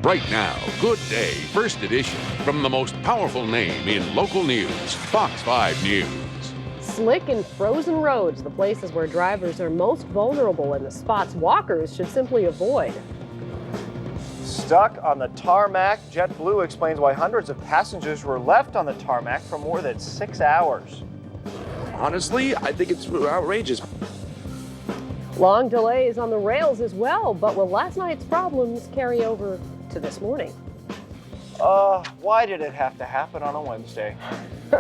Right now, Good Day, First Edition, from the most powerful name in local news, Fox 5 News. Slick and frozen roads, the places where drivers are most vulnerable and the spots walkers should simply avoid. Stuck on the tarmac, JetBlue explains why hundreds of passengers were left on the tarmac for more than 6 hours. Honestly, I think it's outrageous. Long delays on the rails as well, but will last night's problems carry over to this morning? Why did it have to happen on a Wednesday?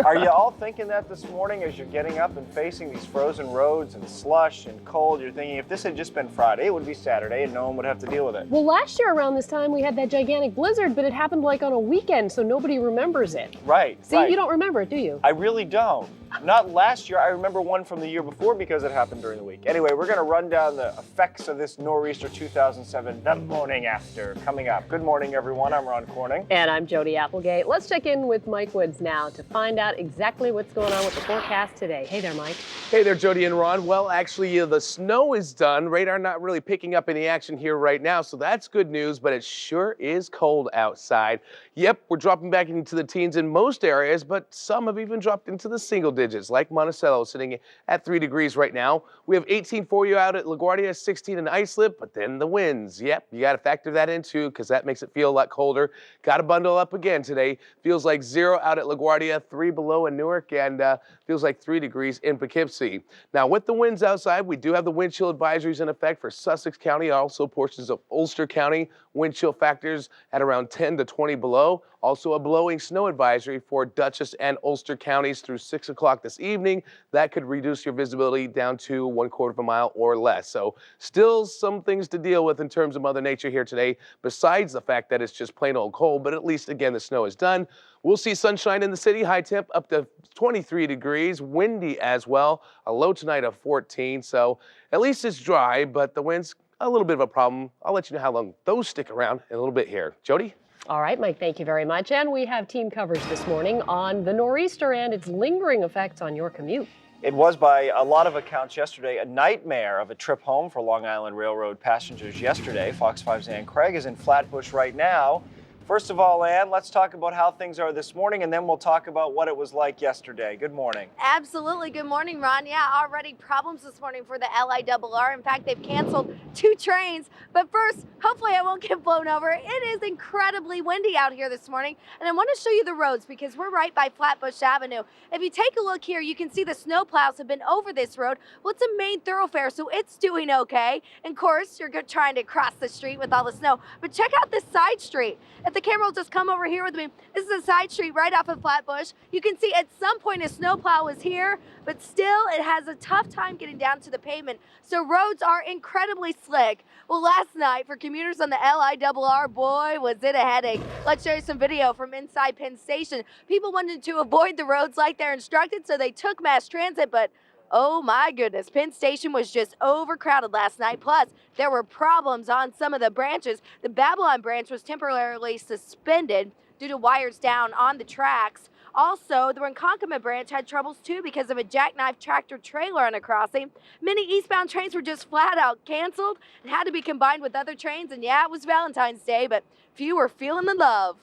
Are you all thinking that this morning as you're getting up and facing these frozen roads and slush and cold? You're thinking if this had just been Friday, it would be Saturday and no one would have to deal with it. Well, last year around this time we had that gigantic blizzard, but it happened like on a weekend, so nobody remembers it. Right. See, you don't remember it, do you? I really don't. Not last year. I remember one from the year before because it happened during the week. Anyway, we're going to run down the effects of this nor'easter 2007 the morning after coming up. Good morning, everyone. I'm Ron Corning. And I'm Jody Applegate. Let's check in with Mike Woods now to find out exactly what's going on with the forecast today. Hey there, Mike. Hey there, Jody and Ron. Well, actually, the snow is done. Radar not really picking up any action here right now, so that's good news, but it sure is cold outside. Yep, we're dropping back into the teens in most areas, but some have even dropped into the single digits, like Monticello, sitting at 3 degrees right now. We have 18 for you out at LaGuardia, 16 in Islip, but then the winds. Yep, you got to factor that in too, because that makes it feel a lot colder. Got to bundle up again today. Feels like 0 out at LaGuardia, 3 below in Newark, and feels like 3 degrees in Poughkeepsie. Now, with the winds outside, we do have the wind chill advisories in effect for Sussex County, also portions of Ulster County. Wind chill factors at around 10 to 20 below. Also a blowing snow advisory for Dutchess and Ulster counties through 6 o'clock this evening. That could reduce your visibility down to 1/4 of a mile or less. So still some things to deal with in terms of Mother Nature here today, besides the fact that it's just plain old cold, but at least again, the snow is done. We'll see sunshine in the city, high temp up to 23 degrees, windy as well, a low tonight of 14. So at least it's dry, but the winds a little bit of a problem. I'll let you know how long those stick around in a little bit here. Jody? All right, Mike, thank you very much. And we have team coverage this morning on the nor'easter and its lingering effects on your commute. It was, by a lot of accounts yesterday, a nightmare of a trip home for Long Island Railroad passengers yesterday. Fox 5's Ann Craig is in Flatbush right now. First of all, Ann, let's talk about how things are this morning, and then we'll talk about what it was like yesterday. Good morning. Absolutely. Good morning, Ron. Yeah, already problems this morning for the LIRR. In fact, they've canceled 2 trains. But first, hopefully I won't get blown over. It is incredibly windy out here this morning, and I want to show you the roads because we're right by Flatbush Avenue. If you take a look here, you can see the snow plows have been over this road. Well, it's a main thoroughfare, so it's doing okay. And of course, you're trying to cross the street with all the snow. But check out this side street. If the camera will just come over here with me, this is a side street right off of Flatbush. You can see at some point a snowplow was here, but still it has a tough time getting down to the pavement. So roads are incredibly slick. Well, last night for commuters on the LIRR, boy, was it a headache. Let's show you some video from inside Penn Station. People wanted to avoid the roads like they're instructed, so they took mass transit, but oh my goodness, Penn Station was just overcrowded last night. Plus, there were problems on some of the branches. The Babylon branch was temporarily suspended due to wires down on the tracks. Also, the Ronkonkoma branch had troubles too because of a jackknife tractor trailer on a crossing. Many eastbound trains were just flat out canceled and had to be combined with other trains. And yeah, it was Valentine's Day, but few were feeling the love.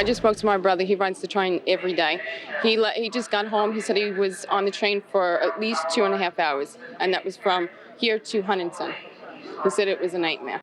I just spoke to my brother. He rides the train every day. He just got home. He said he was on the train for at least 2.5 hours, and that was from here to Huntington. He said it was a nightmare.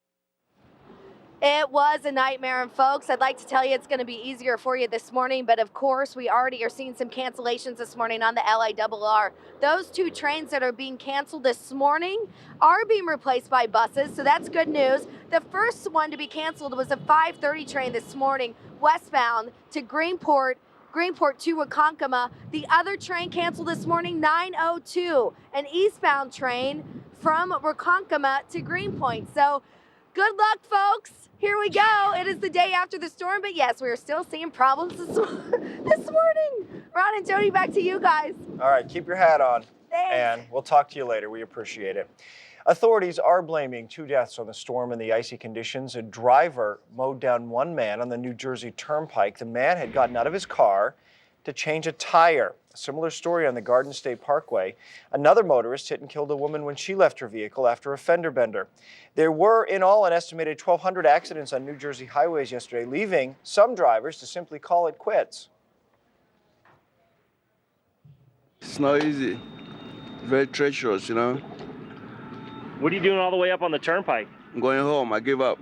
It was a nightmare, and folks, I'd like to tell you it's going to be easier for you this morning, but of course, we already are seeing some cancellations this morning on the LIRR. Those 2 trains that are being canceled this morning are being replaced by buses, so that's good news. The first one to be canceled was a 5:30 train this morning, westbound to Greenport to Ronkonkoma. The other train canceled this morning, 9:02, an eastbound train from Ronkonkoma to Greenpoint. So good luck, folks. Here we go. It is the day after the storm, but yes, we are still seeing problems this morning. Ron and Jody, back to you guys. All right, keep your hat on. Thanks. And we'll talk to you later. We appreciate it. Authorities are blaming 2 deaths on the storm and the icy conditions. A driver mowed down 1 man on the New Jersey Turnpike. The man had gotten out of his car to change a tire. A similar story on the Garden State Parkway. Another motorist hit and killed a woman when she left her vehicle after a fender bender. There were in all an estimated 1,200 accidents on New Jersey highways yesterday, leaving some drivers to simply call it quits. It's not easy. Very treacherous, you know. What are you doing all the way up on the turnpike? I'm going home. I give up.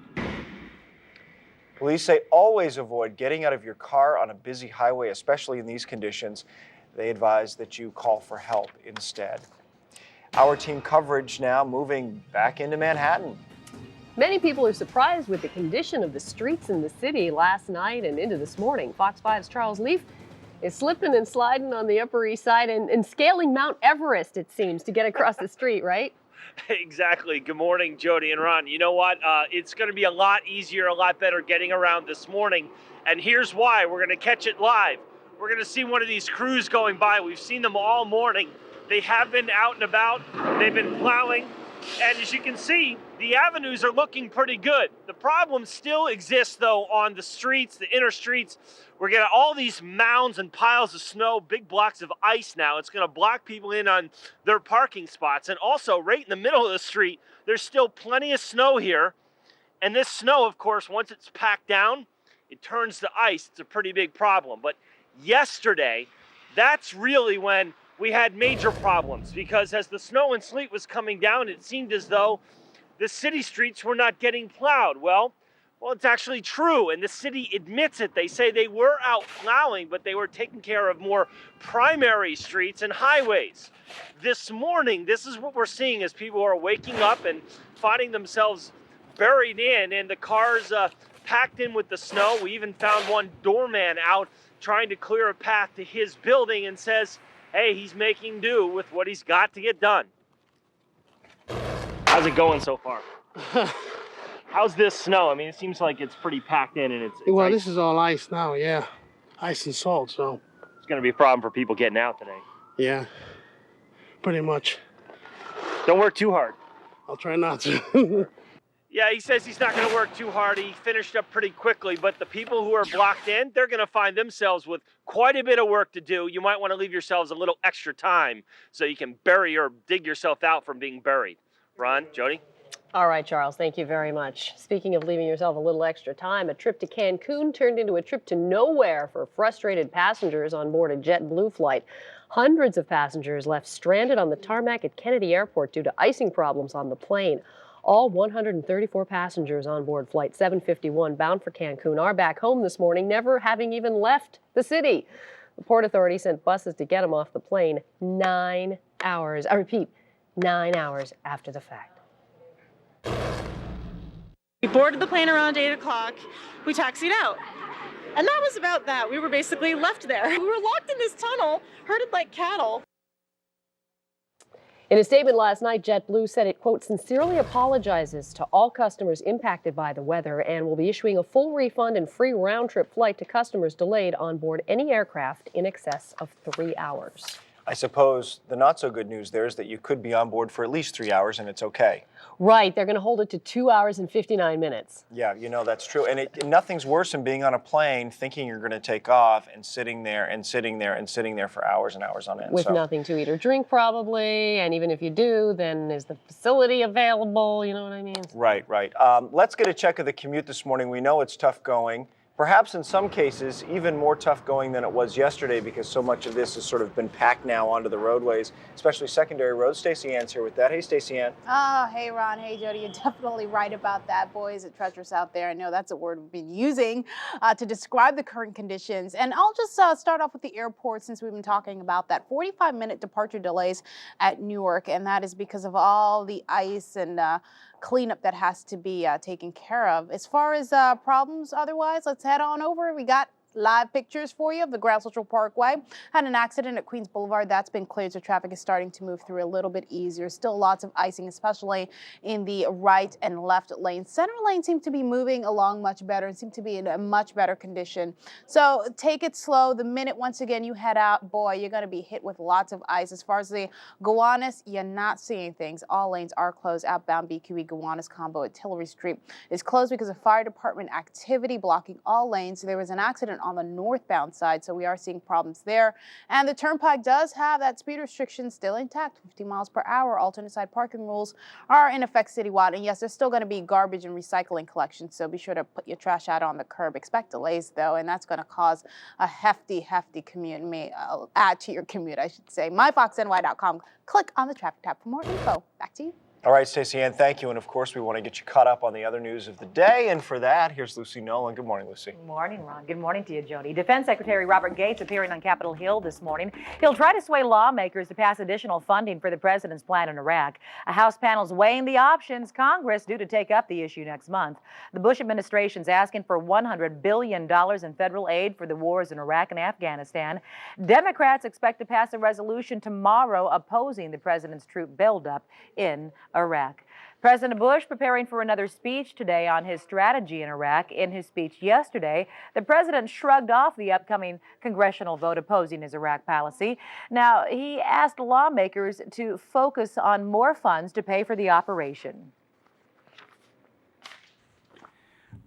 Police say always avoid getting out of your car on a busy highway, especially in these conditions. They advise that you call for help instead. Our team coverage now moving back into Manhattan. Many people are surprised with the condition of the streets in the city last night and into this morning. Fox 5's Charles Leaf is slipping and sliding on the Upper East Side and scaling Mount Everest, it seems, to get across the street, right? Exactly. Good morning, Jody and Ron. You know what? It's going to be a lot easier, a lot better getting around this morning. And here's why. We're going to catch it live. We're going to see one of these crews going by. We've seen them all morning. They have been out and about. They've been plowing. And as you can see, the avenues are looking pretty good. The problem still exists, though, on the streets, the inner streets. We're getting all these mounds and piles of snow, big blocks of ice now. It's going to block people in on their parking spots. And also, right in the middle of the street, there's still plenty of snow here. And this snow, of course, once it's packed down, it turns to ice. It's a pretty big problem. But yesterday, that's really when we had major problems, because as the snow and sleet was coming down, it seemed as though the city streets were not getting plowed. Well, it's actually true, and the city admits it. They say they were out plowing, but they were taking care of more primary streets and highways. This morning, this is what we're seeing as people are waking up and finding themselves buried in, and the cars packed in with the snow. We even found one doorman out trying to clear a path to his building and says, hey, he's making do with what he's got to get done. How's it going so far? How's this snow? I mean, it seems like it's pretty packed in, and it's well, ice. This is all ice now, yeah. Ice and salt, so. It's going to be a problem for people getting out today. Yeah, pretty much. Don't work too hard. I'll try not to. Yeah, he says he's not going to work too hard. He finished up pretty quickly, but the people who are blocked in, they're going to find themselves with quite a bit of work to do. You might want to leave yourselves a little extra time so you can bury or dig yourself out from being buried. Ron, Jody? All right, Charles, thank you very much. Speaking of leaving yourself a little extra time, a trip to Cancun turned into a trip to nowhere for frustrated passengers on board a JetBlue flight. Hundreds of passengers left stranded on the tarmac at Kennedy Airport due to icing problems on the plane. All 134 passengers on board Flight 751 bound for Cancun are back home this morning, never having even left the city. The Port Authority sent buses to get them off the plane 9 hours. I repeat, 9 hours after the fact. We boarded the plane around 8 o'clock. We taxied out. And that was about that. We were basically left there. We were locked in this tunnel, herded like cattle. In a statement last night, JetBlue said it, quote, sincerely apologizes to all customers impacted by the weather and will be issuing a full refund and free round-trip flight to customers delayed on board any aircraft in excess of 3 hours. I suppose the not so good news there is that you could be on board for at least 3 hours and it's okay. Right, they're going to hold it to 2 hours and 59 minutes. Yeah, you know, that's true. And nothing's worse than being on a plane thinking you're going to take off and sitting there and sitting there and sitting there for hours and hours on end. With nothing to eat or drink probably, and even if you do, then is the facility available, you know what I mean? Right. Let's get a check of the commute this morning. We know it's tough going. Perhaps in some cases, even more tough going than it was yesterday because so much of this has sort of been packed now onto the roadways, especially secondary roads. Stacey Ann's here with that. Hey, Stacey Ann. Oh, hey, Ron. Hey, Jody. You're definitely right about that. Boy, is it treacherous out there. I know that's a word we've been using to describe the current conditions. And I'll just start off with the airport since we've been talking about that. 45-minute departure delays at Newark, and that is because of all the ice and cleanup that has to be taken care of. As far as problems otherwise, let's head on over. We got live pictures for you of the Grand Central Parkway. Had an accident at Queens Boulevard. That's been cleared, so traffic is starting to move through a little bit easier. Still lots of icing, especially in the right and left lanes. Center lane seems to be moving along much better and seem to be in a much better condition. So take it slow. The minute, once again, you head out, boy, you're going to be hit with lots of ice. As far as the Gowanus, you're not seeing things. All lanes are closed. Outbound BQE Gowanus combo at Tillery Street is closed because of fire department activity blocking all lanes. There was an accident on the northbound side, so we are seeing problems there. And the turnpike does have that speed restriction still intact, 50 miles per hour. Alternate side parking rules are in effect citywide. And yes, there's still going to be garbage and recycling collection, so be sure to put your trash out on the curb. Expect delays, though, and that's going to cause a hefty commute. May add to your commute, I should say. MyFoxNY.com. Click on the traffic tab for more info. Back to you. All right, Stacey Ann, thank you. And of course, we want to get you caught up on the other news of the day. And for that, here's Lucy Nolan. Good morning, Lucy. Good morning, Ron. Good morning to you, Jody. Defense Secretary Robert Gates appearing on Capitol Hill this morning. He'll try to sway lawmakers to pass additional funding for the president's plan in Iraq. A House panel's weighing the options. Congress due to take up the issue next month. The Bush administration's asking for $100 billion in federal aid for the wars in Iraq and Afghanistan. Democrats expect to pass a resolution tomorrow opposing the president's troop buildup in Iraq. President Bush preparing for another speech today on his strategy in Iraq. In his speech yesterday, the president shrugged off the upcoming congressional vote opposing his Iraq policy. Now, he asked lawmakers to focus on more funds to pay for the operation.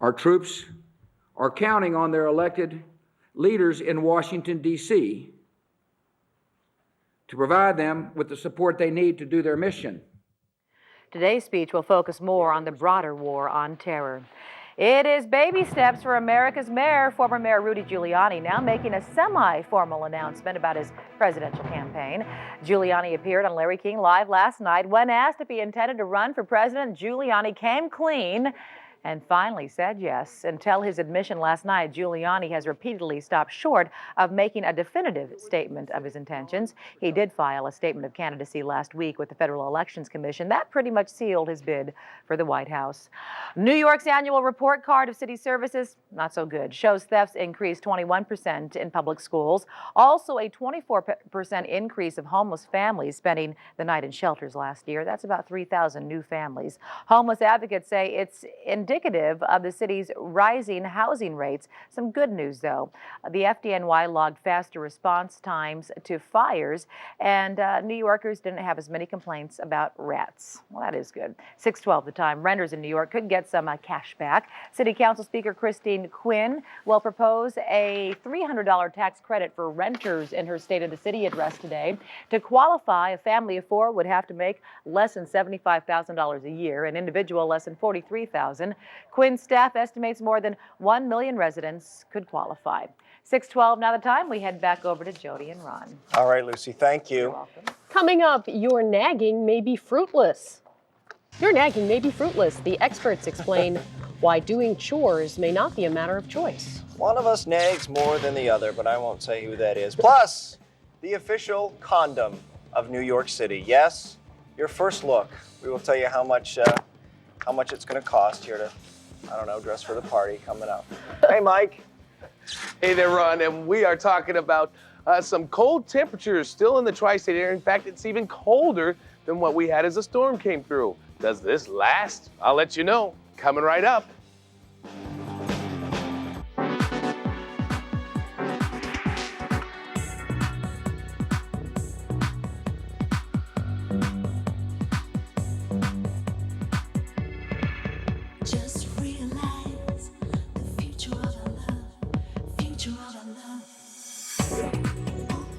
Our troops are counting on their elected leaders in Washington, D.C. to provide them with the support they need to do their mission. Today's speech will focus more on the broader war on terror. It is baby steps for America's mayor, former Mayor Rudy Giuliani, now making a semi-formal announcement about his presidential campaign. Giuliani appeared on Larry King Live last night. When asked if he intended to run for president, Giuliani came clean and finally said yes. Until his admission last night, Giuliani has repeatedly stopped short of making a definitive statement of his intentions. He did file a statement of candidacy last week with the Federal Elections Commission. That pretty much sealed his bid for the White House. New York's annual report card of city services, not so good, shows thefts increased 21% in public schools. Also a 24% increase of homeless families spending the night in shelters last year. That's about 3,000 new families. Homeless advocates say it's indicative of the city's rising housing rates. Some good news, though. The FDNY logged faster response times to fires, and New Yorkers didn't have as many complaints about rats. Well, that is good. 6:12 the time. Renters in New York could get some cash back. City Council Speaker Christine Quinn will propose a $300 tax credit for renters in her State of the City address today. To qualify, a family of four would have to make less than $75,000 a year, an individual less than $43,000. Quinn's staff estimates more than 1 million residents could qualify. 6:12 now the time. We head back over to Jody and Ron. All right, Lucy, thank you. You're welcome. Coming up, your nagging may be fruitless. Your nagging may be fruitless. The experts explain why doing chores may not be a matter of choice. One of us nags more than the other, but I won't say who that is. Plus, the official condom of New York City. Yes, your first look. We will tell you how much it's going to cost here to, I don't know, dress for the party coming up. Hey, Mike. Hey there, Ron, and we are talking about some cold temperatures still in the tri-state area. In fact, it's even colder than what we had as a storm came through. Does this last? I'll let you know. Coming right up.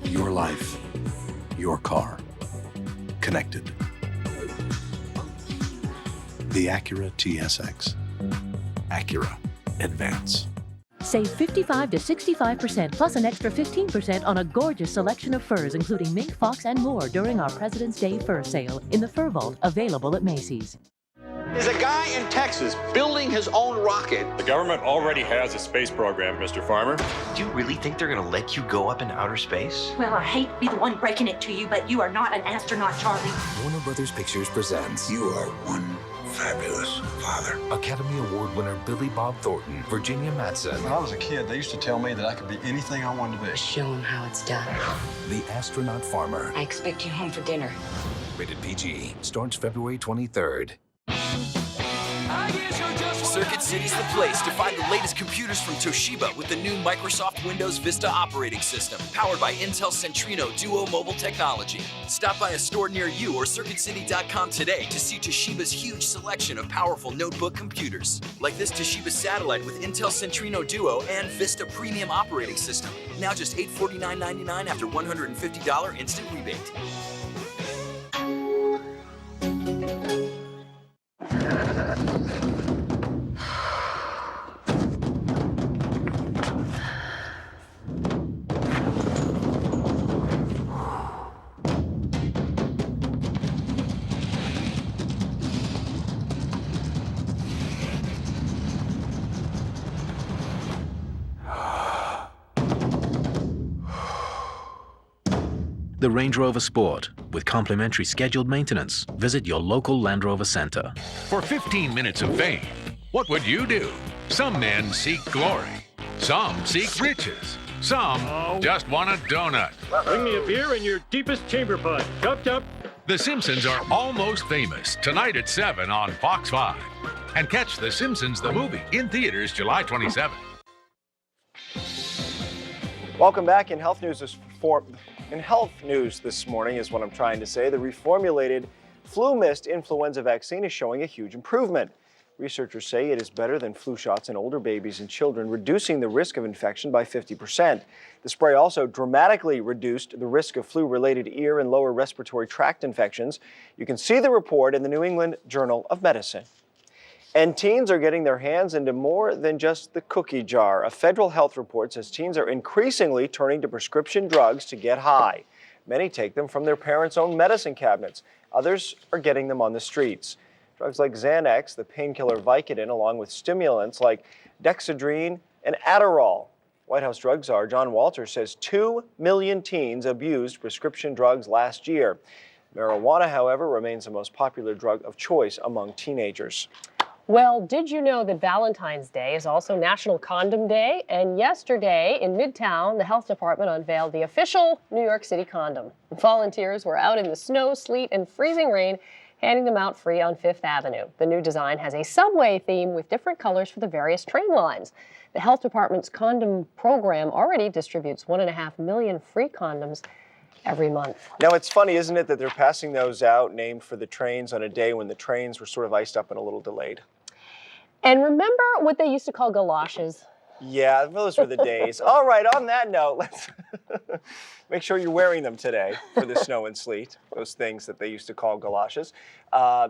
Your life, your car, connected. The Acura TSX. Acura Advance. Save 55 to 65% plus an extra 15% on a gorgeous selection of furs, including mink, fox, and more during our President's Day fur sale in the Fur Vault, available at Macy's. There's a guy in Texas building his own rocket. The government already has a space program, Mr. Farmer. Do you really think they're going to let you go up in outer space? Well, I hate to be the one breaking it to you, but you are not an astronaut, Charlie. Warner Brothers Pictures presents You Are One Fabulous Father. Academy Award winner Billy Bob Thornton, Virginia Madsen. When I was a kid, they used to tell me that I could be anything I wanted to be. Show them how it's done. The Astronaut Farmer. I expect you home for dinner. Rated PG. Starts February 23rd. Circuit Circuit City's the place to find the latest computers from Toshiba with the new Microsoft Windows Vista operating system, powered by Intel Centrino Duo mobile technology. Stop by a store near you or CircuitCity.com today to see Toshiba's huge selection of powerful notebook computers, like this Toshiba Satellite with Intel Centrino Duo and Vista Premium operating system. Now just $849.99 after $150 instant rebate. The Range Rover Sport, with complimentary scheduled maintenance. Visit your local Land Rover Center. For 15 minutes of fame, what would you do? Some men seek glory. Some seek riches. Some just want a donut. Bring me a beer in your deepest chamber pod. Chop, chop. The Simpsons are almost famous, tonight at 7 on Fox 5. And catch The Simpsons the movie in theaters July 27th. Welcome back. In health news this morning is what I'm trying to say. The reformulated flu mist influenza vaccine is showing a huge improvement. Researchers say it is better than flu shots in older babies and children, reducing the risk of infection by 50%. The spray also dramatically reduced the risk of flu-related ear and lower respiratory tract infections. You can see the report in the New England Journal of Medicine. And teens are getting their hands into more than just the cookie jar. A federal health report says teens are increasingly turning to prescription drugs to get high. Many take them from their parents' own medicine cabinets. Others are getting them on the streets. Drugs like Xanax, the painkiller Vicodin, along with stimulants like Dexedrine and Adderall. White House drug czar John Walters says 2 million teens abused prescription drugs last year. Marijuana, however, remains the most popular drug of choice among teenagers. Well, did you know that Valentine's Day is also National Condom Day? And yesterday in Midtown, the health department unveiled the official New York City condom. Volunteers were out in the snow, sleet, and freezing rain, handing them out free on Fifth Avenue. The new design has a subway theme with different colors for the various train lines. The health department's condom program already distributes 1.5 million free condoms every month. Now, it's funny, isn't it, that they're passing those out named for the trains on a day when the trains were sort of iced up and a little delayed? And remember what they used to call galoshes? Yeah, those were the days. All right, on that note, let's make sure you're wearing them today for the snow and sleet, those things that they used to call galoshes,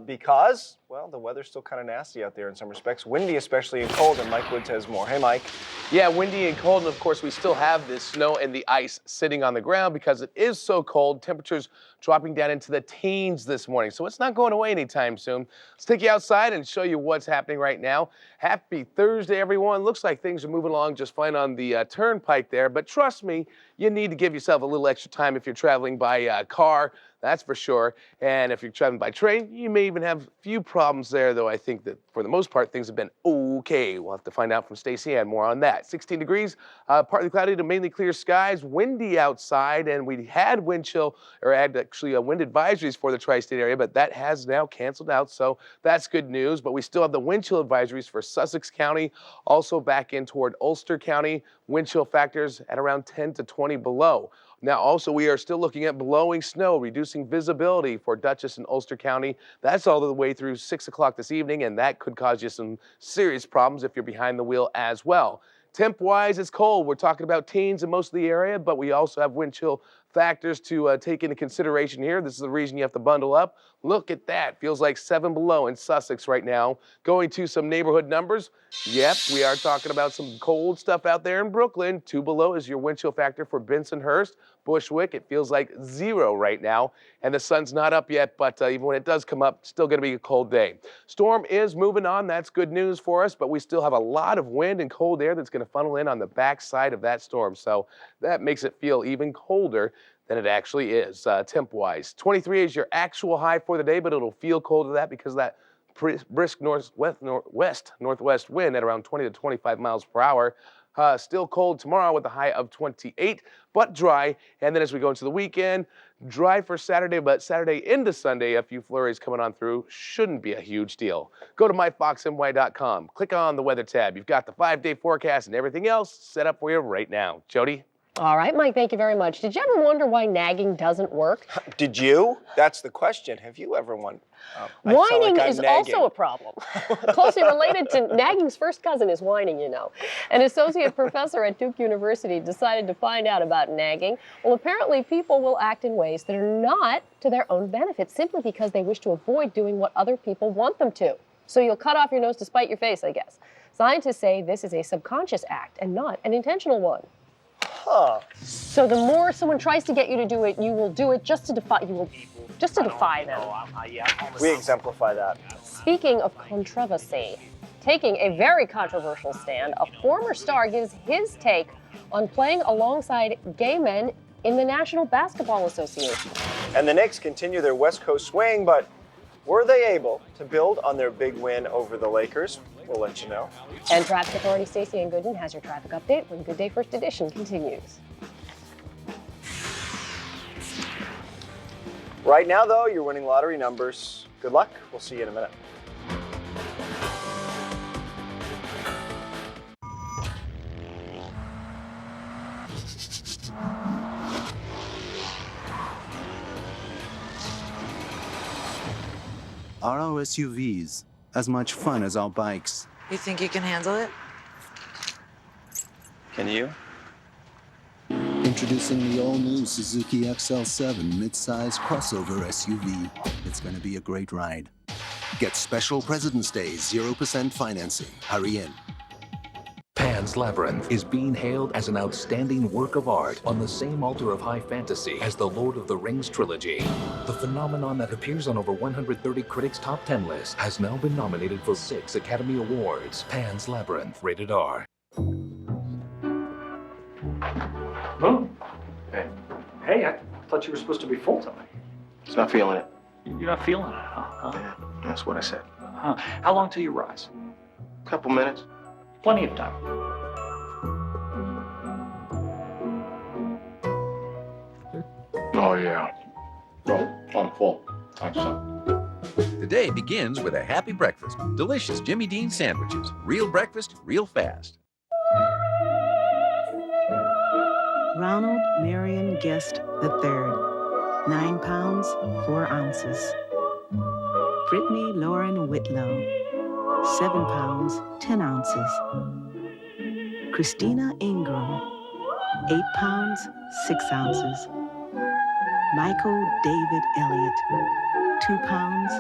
because, well, the weather's still kind of nasty out there in some respects. Windy, especially, and cold, and Mike Woods has more. Hey, Mike. Yeah, windy and cold, and of course, we still have this snow and the ice sitting on the ground because it is so cold. Temperatures dropping down into the teens this morning, so it's not going away anytime soon. Let's take you outside and show you what's happening right now. Happy Thursday, everyone. Looks like things are moving along just fine on the turnpike there, but trust me, you need to give yourself a little extra time if you're traveling by car. That's for sure. And if you're traveling by train, you may even have a few problems there, though I think that for the most part, things have been okay. We'll have to find out from Stacey Ann more on that. 16 degrees, partly cloudy to mainly clear skies, windy outside, and we had wind chill, or had actually wind advisories for the tri-state area, but that has now canceled out, so that's good news. But we still have the wind chill advisories for Sussex County, also back in toward Ulster County, wind chill factors at around 10 to 20 below. Now, also, we are still looking at blowing snow, reducing visibility for Dutchess and Ulster County. That's all the way through 6 o'clock this evening, and that could cause you some serious problems if you're behind the wheel as well. Temp-wise, it's cold. We're talking about teens in most of the area, but we also have wind chill factors to take into consideration here. This is the reason you have to bundle up. Look at that. Feels like 7 below in Sussex right now. Going to some neighborhood numbers. Yep, we are talking about some cold stuff out there in Brooklyn. 2 below is your wind chill factor for Bensonhurst. Bushwick, it feels like 0 right now. And the sun's not up yet, but even when it does come up, still going to be a cold day. Storm is moving on. That's good news for us, but we still have a lot of wind and cold air that's going to funnel in on the backside of that storm. So that makes it feel even colder than it actually is, temp-wise. 23 is your actual high for the day, but it'll feel cold to that because of that brisk northwest wind at around 20 to 25 miles per hour. Still cold tomorrow with a high of 28, but dry. And then as we go into the weekend, dry for Saturday, but Saturday into Sunday, a few flurries coming on through. Shouldn't be a huge deal. Go to myfoxny.com, click on the weather tab. You've got the 5-day forecast and everything else set up for you right now. Jody? All right, Mike, thank you very much. Did you ever wonder why nagging doesn't work? Did you? That's the question. Have you ever wondered? Whining is also a problem. Closely related to nagging's first cousin is whining, you know. An associate professor at Duke University decided to find out about nagging. Well, apparently people will act in ways that are not to their own benefit simply because they wish to avoid doing what other people want them to. So you'll cut off your nose to spite your face, I guess. Scientists say this is a subconscious act and not an intentional one. Huh. So the more someone tries to get you to do it, you will do it just to defy them. We exemplify that. Speaking of controversy, taking a very controversial stand, a former star gives his take on playing alongside gay men in the National Basketball Association. And the Knicks continue their West Coast swing, but were they able to build on their big win over the Lakers? We'll let you know. And Traffic Authority Stacey Ann Gooden has your traffic update when Good Day First Edition continues. Right now, though, you're winning lottery numbers. Good luck. We'll see you in a minute. Are our SUVs as much fun as our bikes? You think you can handle it? Can you? Introducing the all-new Suzuki XL7 midsize crossover SUV. It's going to be a great ride. Get special President's Day 0% financing. Hurry in. Pan's Labyrinth is being hailed as an outstanding work of art on the same altar of high fantasy as the Lord of the Rings trilogy. The phenomenon that appears on over 130 critics' top 10 lists has now been nominated for 6 Academy Awards. Pan's Labyrinth, rated R. Oh. Hey, I thought you were supposed to be full tonight. Just not feeling it. You're not feeling it, huh? Yeah, that's what I said. Huh. How long till you rise? Couple minutes. Plenty of time. Oh, yeah. No, I'm full. Thanks, son. The day begins with a happy breakfast. Delicious Jimmy Dean sandwiches. Real breakfast, real fast. Ronald Marion Guest III, 9 pounds, 4 ounces. Brittany Lauren Whitlow, 7 pounds, 10 ounces. Christina Ingram, 8 pounds, 6 ounces. Michael David Elliott, 2 pounds,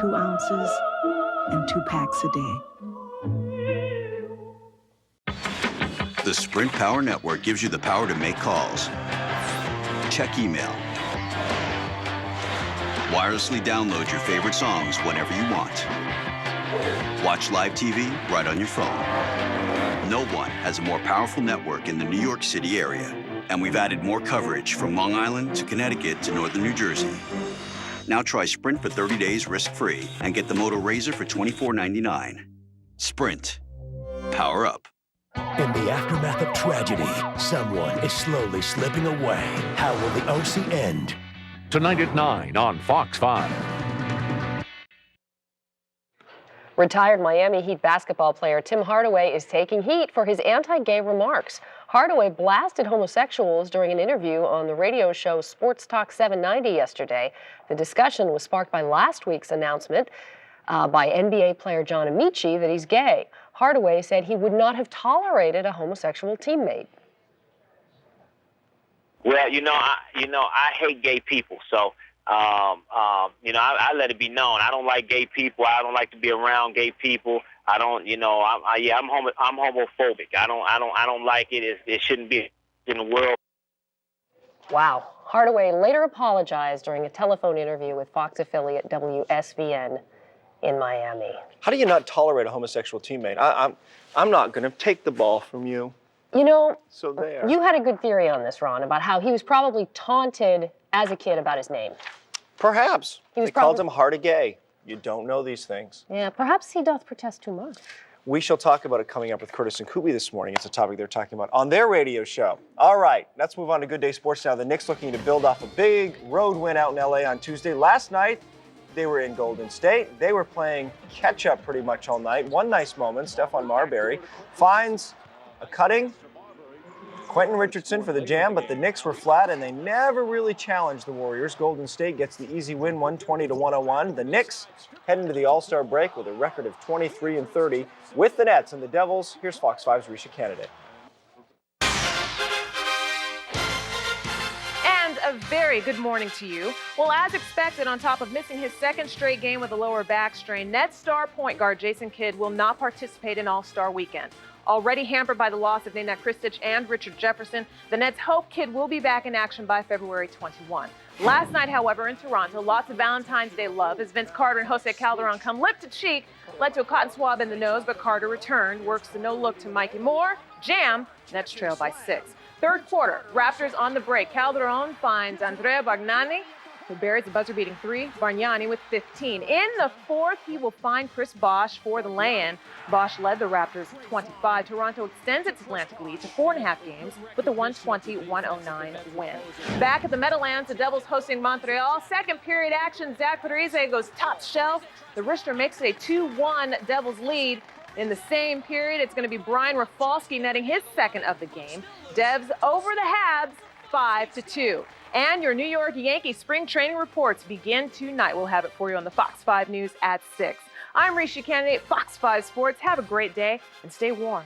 2 ounces, and 2 packs a day. The Sprint Power Network gives you the power to make calls, check email, wirelessly download your favorite songs whenever you want, watch live TV right on your phone. No one has a more powerful network in the New York City area, and we've added more coverage from Long Island to Connecticut to northern New Jersey. Now try Sprint for 30 days risk-free and get the Moto Razr for $24.99. Sprint. Power up. In the aftermath of tragedy, someone is slowly slipping away. How will the OC end? Tonight at 9 on Fox 5. Retired Miami Heat basketball player Tim Hardaway is taking heat for his anti-gay remarks. Hardaway blasted homosexuals during an interview on the radio show Sports Talk 790 yesterday. The discussion was sparked by last week's announcement by NBA player John Amici that he's gay. Hardaway said he would not have tolerated a homosexual teammate. Well, I hate gay people, so I let it be known. I don't like gay people. I don't like to be around gay people. I don't, I'm homophobic. I don't like it. It shouldn't be in the world. Wow. Hardaway later apologized during a telephone interview with Fox affiliate WSVN in Miami. How do you not tolerate a homosexual teammate? I'm not going to take the ball from you. You know, so there. You had a good theory on this, Ron, about how he was probably taunted as a kid about his name. Perhaps. They called him Hardagay. You don't know these things. Yeah, perhaps he doth protest too much. We shall talk about it coming up with Curtis and Kubi this morning. It's a topic they're talking about on their radio show. All right, let's move on to Good Day Sports now. The Knicks looking to build off a big road win out in LA on Tuesday. Last night, they were in Golden State. They were playing catch-up pretty much all night. One nice moment, Stephon Marbury finds a cutting Quentin Richardson for the jam, but the Knicks were flat and they never really challenged the Warriors. Golden State gets the easy win, 120-101. The Knicks head into the All-Star break with a record of 23-30 with the Nets and the Devils. Here's Fox 5's Risha Kennedy. And a very good morning to you. Well, as expected, on top of missing his second straight game with a lower back strain, Nets star point guard Jason Kidd will not participate in All-Star weekend. Already hampered by the loss of Nenad Krstić and Richard Jefferson, the Nets hope Kidd will be back in action by February 21. Last night, however, in Toronto, lots of Valentine's Day love as Vince Carter and Jose Calderon come lip to cheek, led to a cotton swab in the nose, but Carter returned, works the no-look to Mikey Moore, jam, Nets trail by 6. Third quarter, Raptors on the break. Calderon finds Andrea Bargnani, who buries the buzzer-beating 3, Bargnani with 15. In the fourth, he will find Chris Bosh for the lay-in. Bosh led the Raptors 25. Toronto extends its Atlantic lead to 4.5 games with a 120-109 win. Back at the Meadowlands, the Devils hosting Montreal. Second period action, Zach Parise goes top shelf. The Richter makes it a 2-1 Devils lead. In the same period, it's going to be Brian Rafalski netting his second of the game. Devs over the Habs, 5-2. And your New York Yankees spring training reports begin tonight. We'll have it for you on the Fox 5 News at 6. I'm Risha Kennedy at Fox 5 Sports. Have a great day and stay warm.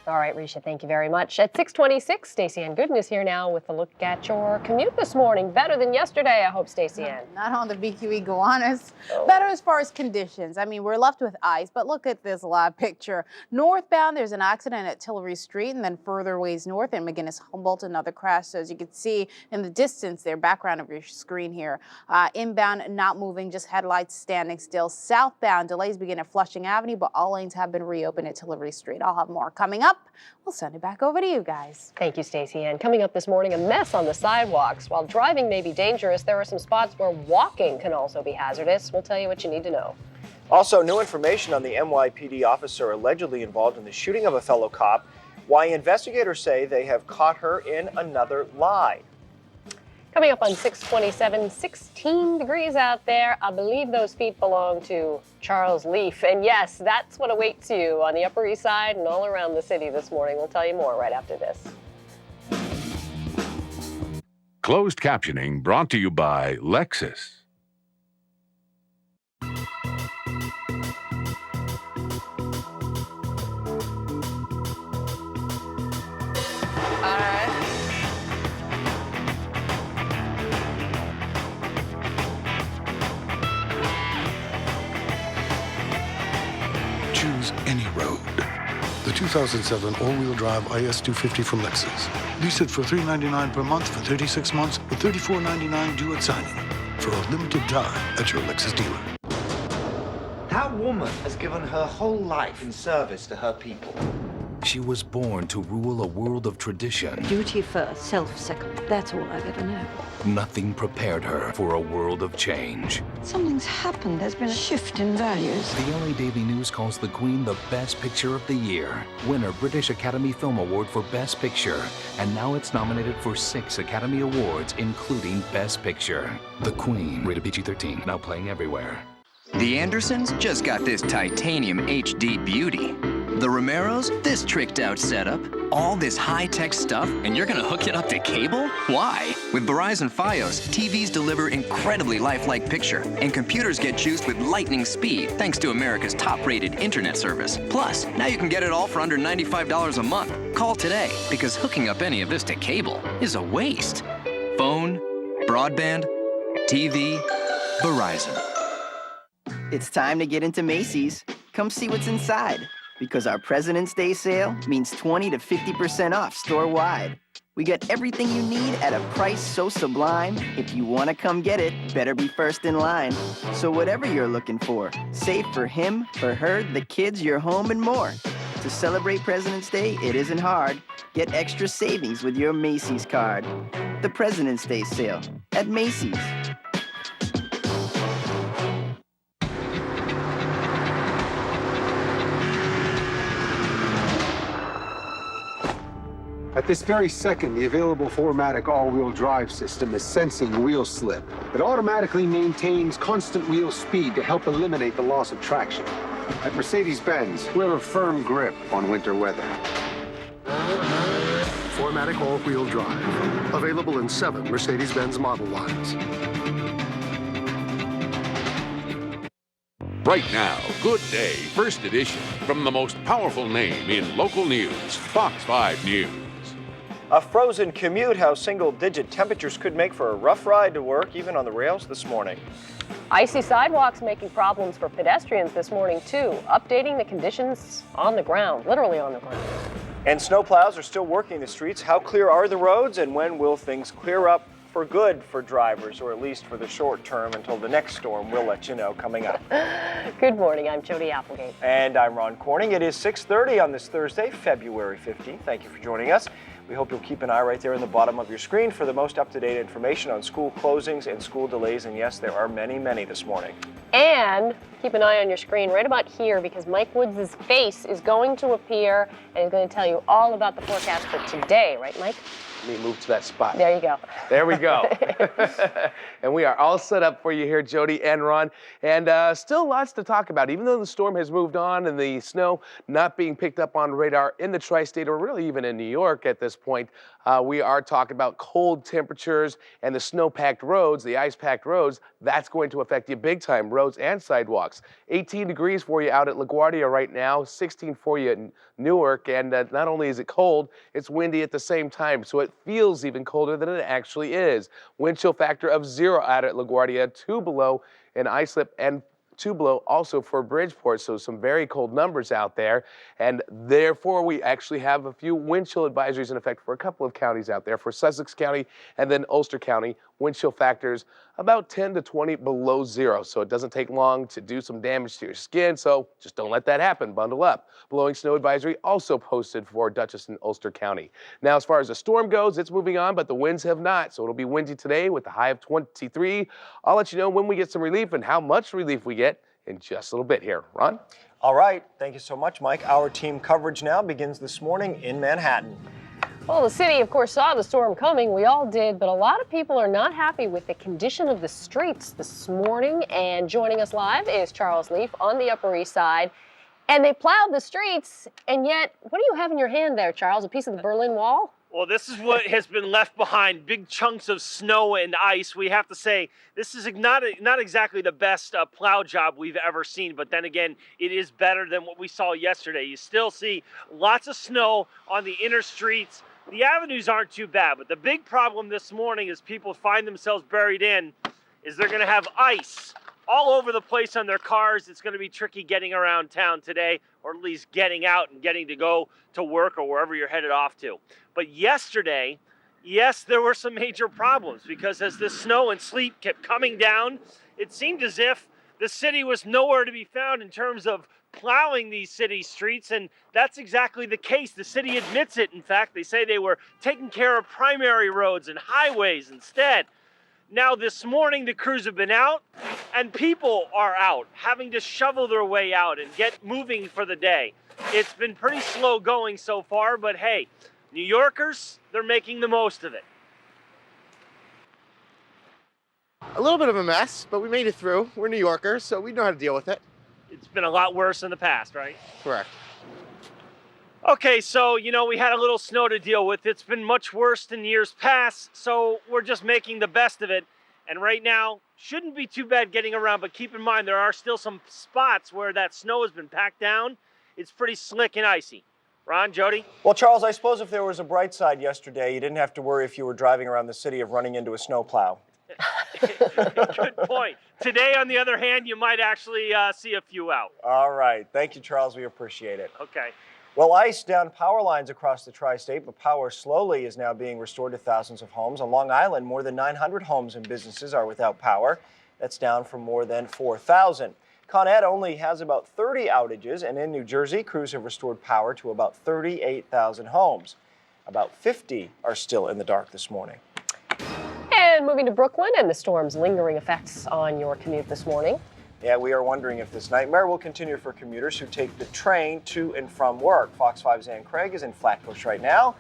All right, Risha, thank you very much. At 6:26, Stacey Ann Gooden is here now with a look at your commute this morning. Better than yesterday, I hope, Stacey Ann. Not on the BQE Gowanus. Better as far as conditions. I mean, we're left with ice, but look at this live picture. Northbound, there's an accident at Tillery Street, and then further ways north in McGinnis-Humboldt, another crash. So as you can see in the distance there, background of your screen here. Inbound, not moving, just headlights standing still. Southbound, delays begin at Flushing Avenue, but all lanes have been reopened at Tillery Street. I'll have more coming up. We'll send it back over to you guys. Thank you, Stacey Ann. Coming up this morning, a mess on the sidewalks. While driving may be dangerous, there are some spots where walking can also be hazardous. We'll tell you what you need to know. Also, new information on the NYPD officer allegedly involved in the shooting of a fellow cop. Why investigators say they have caught her in another lie. Coming up on 6:27, 16 degrees out there. I believe those feet belong to Charles Leaf. And yes, that's what awaits you on the Upper East Side and all around the city this morning. We'll tell you more right after this. Closed captioning brought to you by Lexus. Choose any road. The 2007 all-wheel drive IS250 from Lexus. Lease it for $399 per month for 36 months with $34.99 due at signing. For a limited time at your Lexus dealer. That woman has given her whole life in service to her people. She was born to rule a world of tradition. Duty first, self second. That's all I've ever known. Nothing prepared her for a world of change. Something's happened. There's been a shift in values. The LA Daily News calls The Queen the best picture of the year. Winner British Academy Film Award for Best Picture. And now it's nominated for 6 Academy Awards, including Best Picture. The Queen, rated PG-13, now playing everywhere. The Andersons just got this titanium HD beauty. The Romeros, this tricked-out setup. All this high-tech stuff, and you're gonna hook it up to cable? Why? With Verizon Fios, TVs deliver incredibly lifelike picture, and computers get juiced with lightning speed thanks to America's top-rated internet service. Plus, now you can get it all for under $95 a month. Call today, because hooking up any of this to cable is a waste. Phone, broadband, TV, Verizon. It's time to get into Macy's. Come see what's inside, because our President's Day sale means 20 to 50% off store-wide. We got everything you need at a price so sublime. If you want to come get it, better be first in line. So whatever you're looking for, save for him, for her, the kids, your home, and more. To celebrate President's Day, it isn't hard. Get extra savings with your Macy's card. The President's Day sale at Macy's. At this very second, the available 4MATIC all-wheel drive system is sensing wheel slip. It automatically maintains constant wheel speed to help eliminate the loss of traction. At Mercedes-Benz, we have a firm grip on winter weather. 4MATIC all-wheel drive. Available in 7 Mercedes-Benz model lines. Right now, Good Day, first edition, from the most powerful name in local news, Fox 5 News. A frozen commute, how single-digit temperatures could make for a rough ride to work, even on the rails this morning. Icy sidewalks making problems for pedestrians this morning, too. Updating the conditions on the ground, literally on the ground. And snowplows are still working the streets. How clear are the roads, and when will things clear up for good for drivers, or at least for the short term until the next storm? We'll let you know coming up. Good morning, I'm Jody Applegate. And I'm Ron Corning. It is 6:30 on this Thursday, February 15th. Thank you for joining us. We hope you'll keep an eye right there in the bottom of your screen for the most up-to-date information on school closings and school delays. And yes, there are many, many this morning. And keep an eye on your screen right about here, because Mike Woods' face is going to appear and he's going to tell you all about the forecast for today, right, Mike? Let me move to that spot. There you go. There we go. And we are all set up for you here, Jody and Ron. And still lots to talk about. Even though the storm has moved on and the snow not being picked up on radar in the tri-state, or really even in New York at this point, we are talking about cold temperatures and the snow-packed roads, the ice-packed roads. That's going to affect you big time, roads and sidewalks. 18 degrees for you out at LaGuardia right now, 16 for you in Newark. And not only is it cold, it's windy at the same time. So it feels even colder than it actually is. Wind chill factor of 0 out at LaGuardia, 2 below in Islip, and 2 below also for Bridgeport, so some very cold numbers out there. And therefore, we actually have a few wind chill advisories in effect for a couple of counties out there. For Sussex County and then Ulster County, wind chill factors about 10 to 20 below 0. So it doesn't take long to do some damage to your skin, so just don't let that happen. Bundle up. Blowing snow advisory also posted for Dutchess and Ulster County. Now, as far as the storm goes, it's moving on, but the winds have not. So it'll be windy today with a high of 23. I'll let you know when we get some relief and how much relief we get in just a little bit here. Ron? All right. Thank you so much, Mike. Our team coverage now begins this morning in Manhattan. Well, the city, of course, saw the storm coming. We all did, but a lot of people are not happy with the condition of the streets this morning. And joining us live is Charles Leaf on the Upper East Side. And they plowed the streets, and yet, what do you have in your hand there, Charles? A piece of the Berlin Wall? Well, this is what has been left behind, big chunks of snow and ice. We have to say, this is not exactly the best plow job we've ever seen, but then again, it is better than what we saw yesterday. You still see lots of snow on the inner streets. The avenues aren't too bad, but the big problem this morning is people find themselves buried in, is they're gonna have ice all over the place on their cars. It's gonna be tricky getting around town today, or at least getting out and getting to go to work or wherever you're headed off to. But yesterday, yes, there were some major problems, because as the snow and sleet kept coming down, it seemed as if the city was nowhere to be found in terms of plowing these city streets, and that's exactly the case. The city admits it. In fact, they say they were taking care of primary roads and highways instead. Now this morning, the crews have been out, and people are out, having to shovel their way out and get moving for the day. It's been pretty slow going so far, but hey, New Yorkers, they're making the most of it. A little bit of a mess, but we made it through. We're New Yorkers, so we know how to deal with it. It's been a lot worse in the past, right? Correct. Okay, so, we had a little snow to deal with. It's been much worse than years past, so we're just making the best of it. And right now, shouldn't be too bad getting around, but keep in mind, there are still some spots where that snow has been packed down. It's pretty slick and icy. Ron, Jody? Well, Charles, I suppose if there was a bright side yesterday, you didn't have to worry if you were driving around the city of running into a snowplow. Good point. Today, on the other hand, you might actually see a few out. All right. Thank you, Charles. We appreciate it. Okay. Well, ice down power lines across the tri-state, but power slowly is now being restored to thousands of homes. On Long Island, more than 900 homes and businesses are without power. That's down from more than 4,000. Con Ed only has about 30 outages, and in New Jersey, crews have restored power to about 38,000 homes. About 50 are still in the dark this morning. And moving to Brooklyn and the storm's lingering effects on your commute this morning. Yeah, we are wondering if this nightmare will continue for commuters who take the train to and from work. Fox 5's Ann Craig is in Flatbush right now.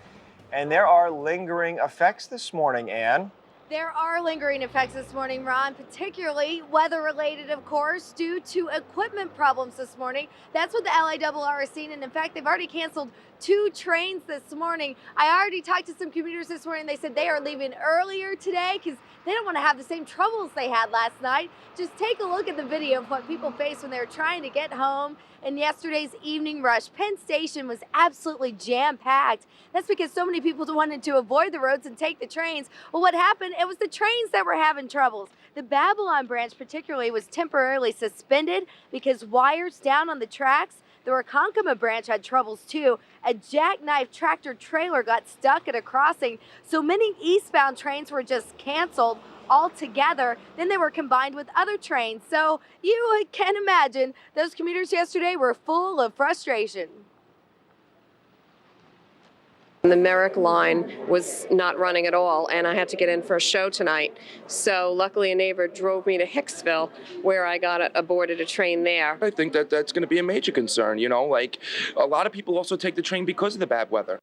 And there are lingering effects this morning, Ann. There are lingering effects this morning, Ron, particularly weather-related, of course, due to equipment problems this morning. That's what the LIRR is seeing, and in fact, they've already canceled 2 trains this morning. I already talked to some commuters this morning. They said they are leaving earlier today because they don't want to have the same troubles they had last night. Just take a look at the video of what people faced when they were trying to get home in yesterday's evening rush. Penn Station was absolutely jam-packed. That's because so many people wanted to avoid the roads and take the trains. Well, what happened? It was the trains that were having troubles. The Babylon branch particularly was temporarily suspended because wires down on the tracks. The Ronkonkoma branch had troubles too. A jackknife tractor trailer got stuck at a crossing, so many eastbound trains were just canceled altogether. Then they were combined with other trains. So you can imagine those commuters yesterday were full of frustration. The Merrick line was not running at all, and I had to get in for a show tonight. So luckily a neighbor drove me to Hicksville, where I got aboarded a train there. I think that that's going to be a major concern, you know, like a lot of people also take the train because of the bad weather.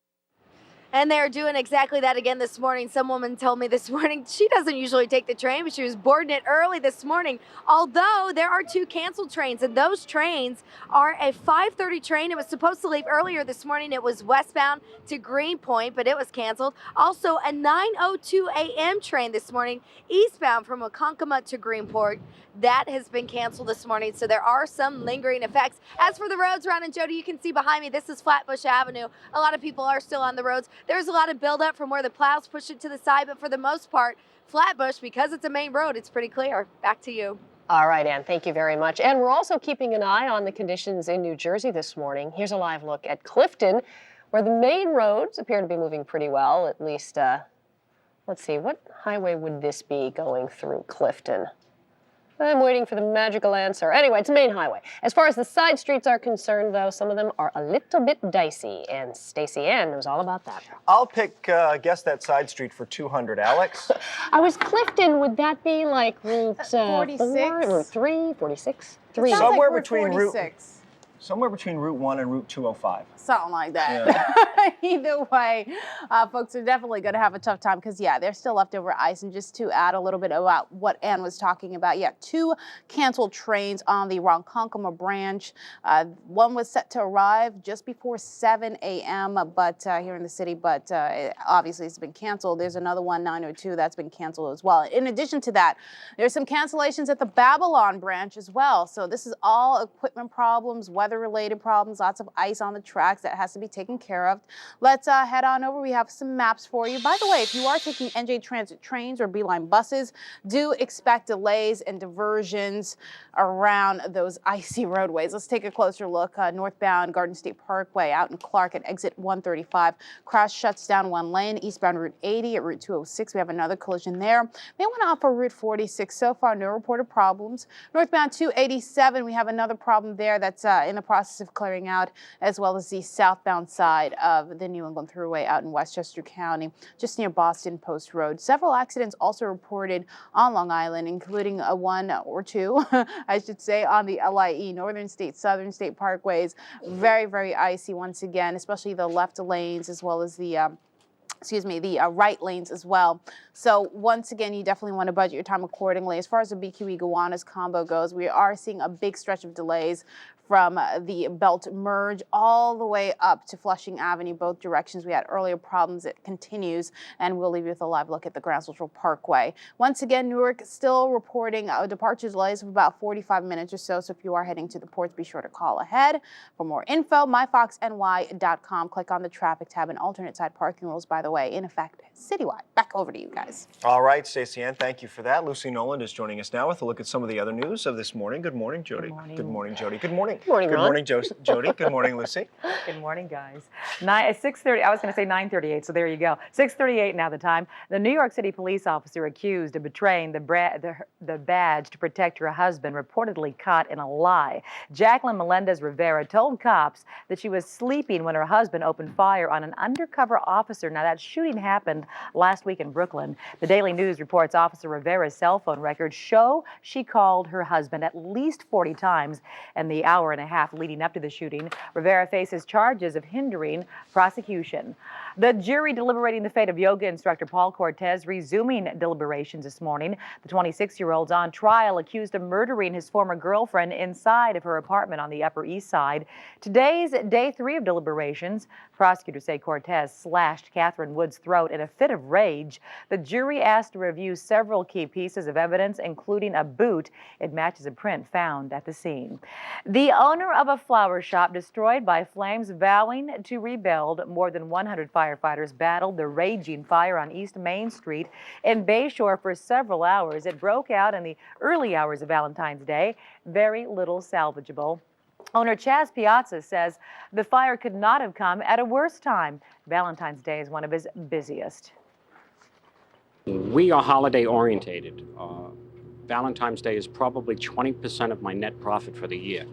And they're doing exactly that again this morning. Some woman told me this morning she doesn't usually take the train, but she was boarding it early this morning. Although there are 2 canceled trains, and those trains are a 5:30 train. It was supposed to leave earlier this morning. It was westbound to Greenpoint, but it was canceled. Also, a 9:02 a.m. train this morning, eastbound from Ronkonkoma to Greenport. That has been canceled this morning, so there are some lingering effects. As for the roads, Ron and Jody, you can see behind me, this is Flatbush Avenue. A lot of people are still on the roads. There's a lot of buildup from where the plows push it to the side, but for the most part, Flatbush, because it's a main road, it's pretty clear. Back to you. All right, Ann, thank you very much. And we're also keeping an eye on the conditions in New Jersey this morning. Here's a live look at Clifton, where the main roads appear to be moving pretty well, at least, let's see, what highway would this be going through Clifton? I'm waiting for the magical answer. Anyway, it's a main highway. As far as the side streets are concerned, though, some of them are a little bit dicey, and Stacey Ann knows all about that. I'll guess that side street for 200, Alex. I was Clifton. Would that be like Route 46? 4, Route 3, 46? 3. Somewhere like between 46. Somewhere between Route 1 and Route 205. Something like that. Yeah. Either way, folks are definitely going to have a tough time because, yeah, there's still leftover ice. And just to add a little bit about what Ann was talking about, yeah, 2 canceled trains on the Ronkonkoma branch. One was set to arrive just before 7 a.m. but here in the city, but obviously it's been canceled. There's another one, 902, that's been canceled as well. In addition to that, there's some cancellations at the Babylon branch as well. So this is all equipment problems, weather-related problems, lots of ice on the tracks that has to be taken care of. Let's head on over. We have some maps for you. By the way, if you are taking NJ Transit trains or Beeline buses, do expect delays and diversions around those icy roadways. Let's take a closer look. Northbound Garden State Parkway out in Clark at exit 135. Crash shuts down 1 lane. Eastbound Route 80 at Route 206. We have another collision there. They went off for Route 46. So far, no reported problems. Northbound 287, we have another problem there that's in the process of clearing out, as well as the southbound side of the New England Thruway out in Westchester County, just near Boston Post Road. Several accidents also reported on Long Island, including a 1 or 2, I should say, on the LIE, Northern State, Southern State Parkways. Very, very icy once again, especially the left lanes as well as the right lanes as well. So once again, you definitely want to budget your time accordingly. As far as the BQE Gowanus combo goes, we are seeing a big stretch of delays from the Belt Merge all the way up to Flushing Avenue, both directions. We had earlier problems. It continues, and we'll leave you with a live look at the Grand Central Parkway. Once again, Newark still reporting departure delays of about 45 minutes or so. So if you are heading to the ports, be sure to call ahead. For more info, myfoxny.com. Click on the traffic tab, and alternate side parking rules, by the way, in effect citywide. Back over to you guys. All right, Stacey Ann, thank you for that. Lucy Noland is joining us now with a look at some of the other news of this morning. Good morning, Jody. Good morning, Jody. Good morning. Good morning, Good Ron. morning, Jody. Good morning, Lucy. Good morning, guys. At 6:30, I was going to say 9:38, so there you go. 6:38 now the time. The New York City police officer accused of betraying the badge to protect her husband reportedly caught in a lie. Jacqueline Melendez Rivera told cops that she was sleeping when her husband opened fire on an undercover officer. Now, that shooting happened last week in Brooklyn. The Daily News reports Officer Rivera's cell phone records show she called her husband at least 40 times in the hours hour and a half leading up to the shooting. Rivera faces charges of hindering prosecution. The jury deliberating the fate of yoga instructor Paul Cortez resuming deliberations this morning. The 26-year-old's on trial accused of murdering his former girlfriend inside of her apartment on the Upper East Side. Today's day 3 of deliberations. Prosecutors say Cortez slashed Catherine Wood's throat in a fit of rage. The jury asked to review several key pieces of evidence, including a boot. It matches a print found at the scene. The owner of a flower shop destroyed by flames vowing to rebuild. More than 100 firefighters battled the raging fire on East Main Street in Bayshore for several hours. It broke out in the early hours of Valentine's Day. Very little salvageable. Owner Chaz Piazza says the fire could not have come at a worse time. Valentine's Day is one of his busiest. We are holiday orientated. Valentine's Day is probably 20% of my net profit for the year.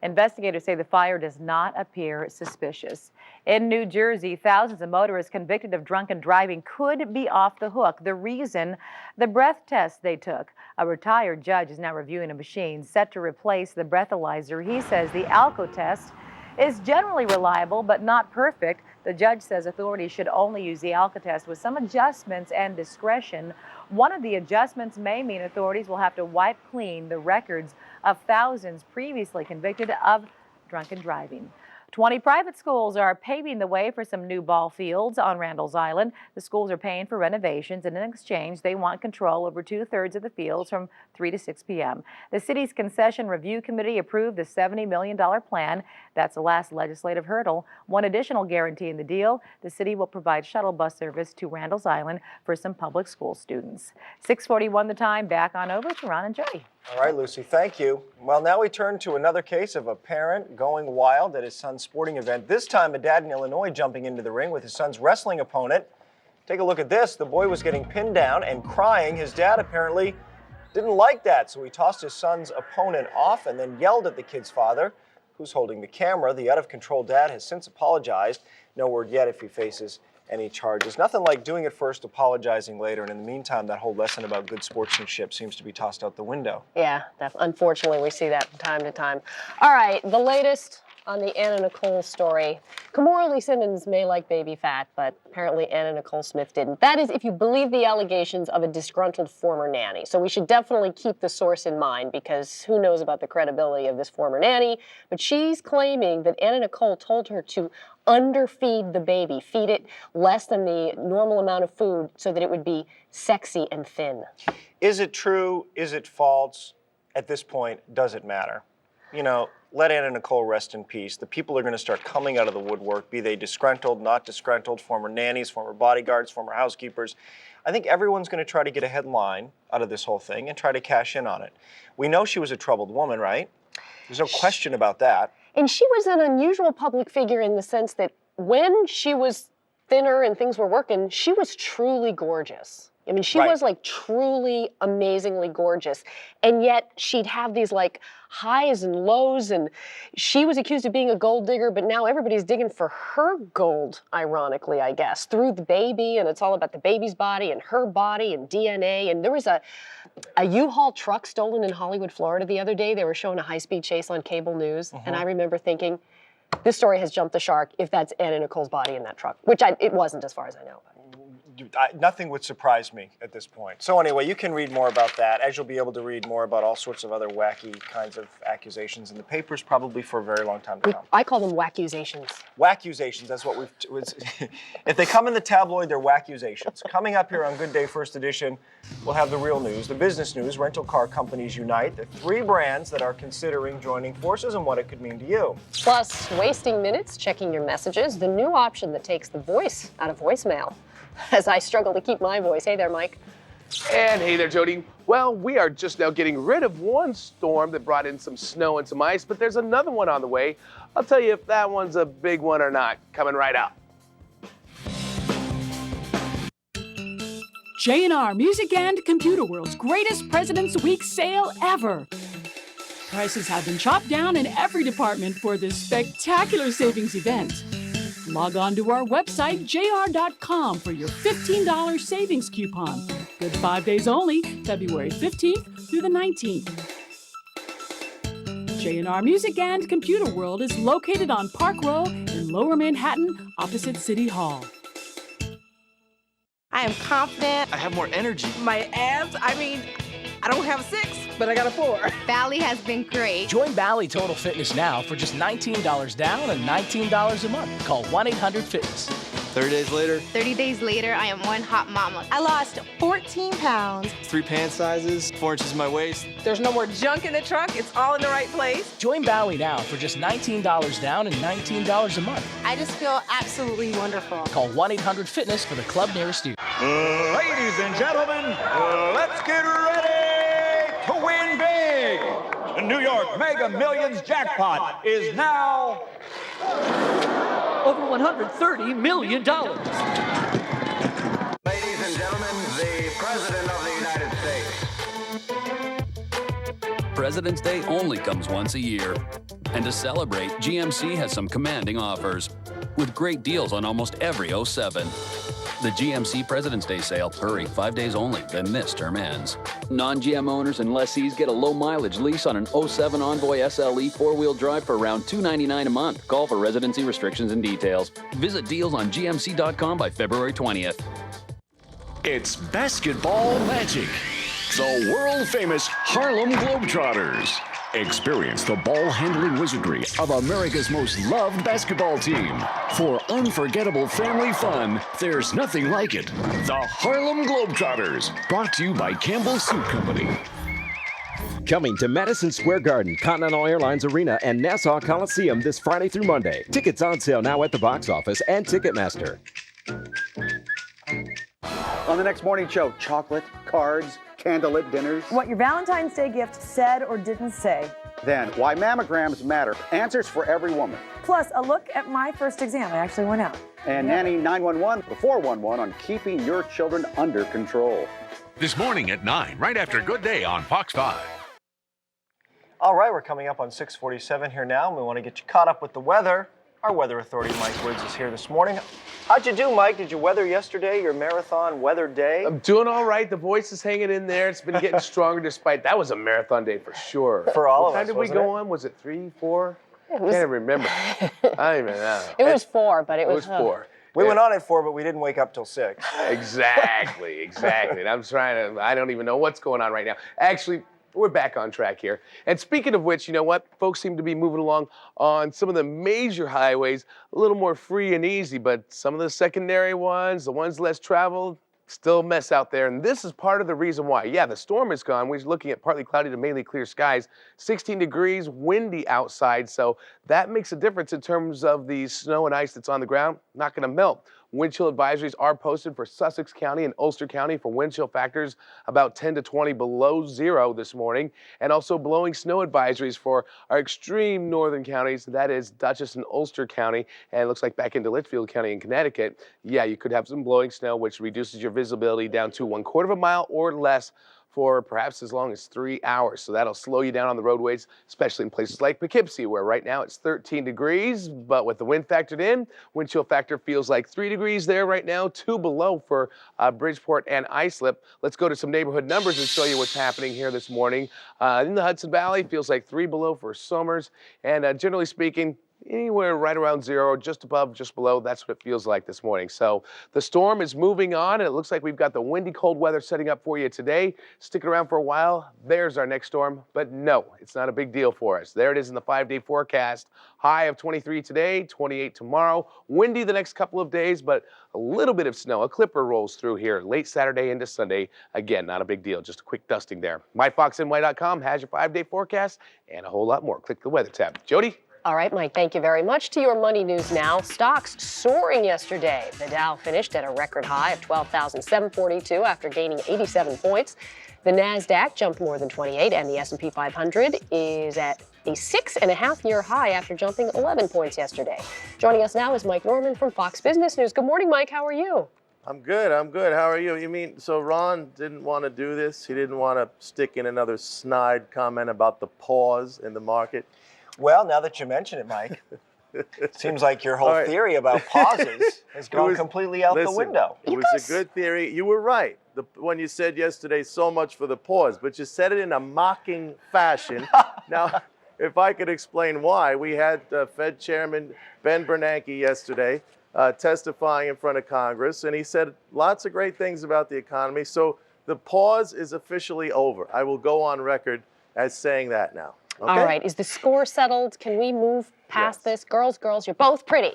Investigators say the fire does not appear suspicious. In New Jersey, thousands of motorists convicted of drunken driving could be off the hook. The reason? The breath test they took. A retired judge is now reviewing a machine set to replace the breathalyzer. He says the Alco test is generally reliable but not perfect. The judge says authorities should only use the Alco test with some adjustments and discretion. One of the adjustments may mean authorities will have to wipe clean the records of thousands previously convicted of drunken driving. 20 private schools are paving the way for some new ball fields on Randall's Island. The schools are paying for renovations, and in exchange, they want control over 2/3 of the fields from 3 to 6 p.m. The city's concession review committee approved the $70 million plan. That's the last legislative hurdle. One additional guarantee in the deal: the city will provide shuttle bus service to Randall's Island for some public school students. 6:41 the time. Back on over to Ron and Jody. All right, Lucy, thank you. Well, now we turn to another case of a parent going wild at his son's sporting event. This time, a dad in Illinois jumping into the ring with his son's wrestling opponent. Take a look at this. The boy was getting pinned down and crying. His dad apparently didn't like that, so he tossed his son's opponent off and then yelled at the kid's father, who's holding the camera. The out-of-control dad has since apologized. No word yet if he faces any charges. Nothing like doing it first, apologizing later, and in the meantime, that whole lesson about good sportsmanship seems to be tossed out the window. Yeah, unfortunately, we see that from time to time. All right, the latest on the Anna Nicole story. Kimora Lee Simmons may like baby fat, but apparently Anna Nicole Smith didn't. That is, if you believe the allegations of a disgruntled former nanny. So we should definitely keep the source in mind, because who knows about the credibility of this former nanny. But she's claiming that Anna Nicole told her to underfeed the baby, feed it less than the normal amount of food so that it would be sexy and thin. Is it true? Is it false? At this point, does it matter? You know, let Anna Nicole rest in peace. The people are going to start coming out of the woodwork, be they disgruntled, not disgruntled, former nannies, former bodyguards, former housekeepers. I think everyone's going to try to get a headline out of this whole thing and try to cash in on it. We know she was a troubled woman, right? There's no question about that. And she was an unusual public figure in the sense that when she was thinner and things were working, she was truly gorgeous. I mean, she was like truly amazingly gorgeous. And yet she'd have these like highs and lows, and she was accused of being a gold digger, but now everybody's digging for her gold, ironically, I guess, through the baby, and it's all about the baby's body and her body and DNA. And there was a U-Haul truck stolen in Hollywood, Florida the other day. They were showing a high-speed chase on cable news, and I remember thinking, this story has jumped the shark if that's Anna Nicole's body in that truck, which it wasn't as far as I know. Nothing would surprise me at this point. So anyway, you can read more about that, as you'll be able to read more about all sorts of other wacky kinds of accusations in the papers, probably for a very long time to come. I call them wackusations. Wackusations, that's what if they come in the tabloid, they're wackusations. Coming up here on Good Day First Edition, we'll have the real news, the business news. Rental car companies unite. The 3 brands that are considering joining forces and what it could mean to you. Plus, wasting minutes checking your messages, the new option that takes the voice out of voicemail. As I struggle to keep my voice. Hey there, Mike. And hey there, Jody. Well, we are just now getting rid of one storm that brought in some snow and some ice, but there's another one on the way. I'll tell you if that one's a big one or not. Coming right up. J&R Music and Computer World's greatest President's Week sale ever. Prices have been chopped down in every department for this spectacular savings event. Log on to our website, jr.com, for your $15 savings coupon. Good 5 days only, February 15th through the 19th. J&R Music and Computer World is located on Park Row in Lower Manhattan, opposite City Hall. I am confident. I have more energy. My abs, I don't have a 6, but I got a 4. Bally has been great. Join Bally Total Fitness now for just $19 down and $19 a month. Call 1-800-FITNESS. 30 days later. 30 days later, I am one hot mama. I lost 14 pounds. 3 pant sizes, 4 inches in my waist. There's no more junk in the trunk. It's all in the right place. Join Bally now for just $19 down and $19 a month. I just feel absolutely wonderful. Call 1-800-FITNESS for the club nearest you. Ladies and gentlemen, let's get ready to win big. The New York Mega Millions jackpot is now over $130 million. Ladies and gentlemen, the President of the United States. President's Day only comes once a year. And to celebrate, GMC has some commanding offers with great deals on almost every 07. The GMC President's Day sale. Hurry, 5 days only, then this term ends. Non-GM owners and lessees get a low-mileage lease on an 07 Envoy SLE four-wheel drive for around $299 a month. Call for residency restrictions and details. Visit deals on GMC.com by February 20th. It's basketball magic. The world-famous Harlem Globetrotters. Experience the ball-handling wizardry of America's most loved basketball team. For unforgettable family fun, there's nothing like it. The Harlem Globetrotters, brought to you by Campbell Soup Company. Coming to Madison Square Garden, Continental Airlines Arena, and Nassau Coliseum this Friday through Monday. Tickets on sale now at the box office and Ticketmaster. On the next morning show, chocolate, cards, candlelit dinners. What your Valentine's Day gift said or didn't say. Then, why mammograms matter. Answers for every woman. Plus, a look at my first exam. I actually went out. And Nanny 911 before 411 on keeping your children under control. This morning at 9, right after Good Day on Fox 5. All right, we're coming up on 6:47 here now, and we want to get you caught up with the weather. Our weather authority, Mike Woods, is here this morning. How'd you do, Mike? Did you weather yesterday, your marathon weather day? I'm doing all right. The voice is hanging in there. It's been getting stronger despite that was a marathon day for sure. For all of us, What time did we go on? Was it 3, 4? I can't even remember. I don't even know. It was 4, but it was 4. We went on at 4, but we didn't wake up till 6. Exactly. And I don't even know what's going on right now. Actually, we're back on track here. And speaking of which, you know what? Folks seem to be moving along on some of the major highways a little more free and easy, but some of the secondary ones, the ones less traveled, still a mess out there. And this is part of the reason why. Yeah, the storm is gone. We're looking at partly cloudy to mainly clear skies, 16 degrees, windy outside. So that makes a difference in terms of the snow and ice that's on the ground. Not going to melt. Wind chill advisories are posted for Sussex County and Ulster County for wind chill factors about 10 to 20 below zero this morning. And also blowing snow advisories for our extreme northern counties. That is Dutchess and Ulster County. And it looks like back into Litchfield County in Connecticut. Yeah, you could have some blowing snow, which reduces your visibility down to 1/4 of a mile or less for perhaps as long as 3 hours. So that'll slow you down on the roadways, especially in places like Poughkeepsie, where right now it's 13 degrees, but with the wind factored in, wind chill factor feels like 3 degrees there right now, 2 below for Bridgeport and Islip. Let's go to some neighborhood numbers and show you what's happening here this morning. In the Hudson Valley, feels like 3 below for Somers, and generally speaking, anywhere right around 0, just above, just below. That's what it feels like this morning. So the storm is moving on, and it looks like we've got the windy, cold weather setting up for you today. Stick around for a while. There's our next storm. But no, it's not a big deal for us. There it is in the 5-day forecast. High of 23 today, 28 tomorrow. Windy the next couple of days, but a little bit of snow. A clipper rolls through here late Saturday into Sunday. Again, not a big deal. Just a quick dusting there. MyFoxNY.com has your 5-day forecast and a whole lot more. Click the weather tab. Jody? All right, Mike, thank you very much. To your money news now. Stocks soaring yesterday. The Dow finished at a record high of 12,742 after gaining 87 points. The NASDAQ jumped more than 28, and the S&P 500 is at a 6.5-year high after jumping 11 points yesterday. Joining us now is Mike Norman from Fox Business News. Good morning, Mike. How are you? I'm good. How are you? You mean, so Ron didn't want to do this? He didn't want to stick in another snide comment about the pause in the market? Well, now that you mention it, Mike, it seems like your whole theory about pauses has gone completely out the window. It was a good theory. You were right when you said yesterday so much for the pause, but you said it in a mocking fashion. Now, if I could explain why. We had Fed Chairman Ben Bernanke yesterday testifying in front of Congress, and he said lots of great things about the economy. So the pause is officially over. I will go on record as saying that now. Okay? All right. Is the score settled? Can we move past this? Girls, you're both pretty.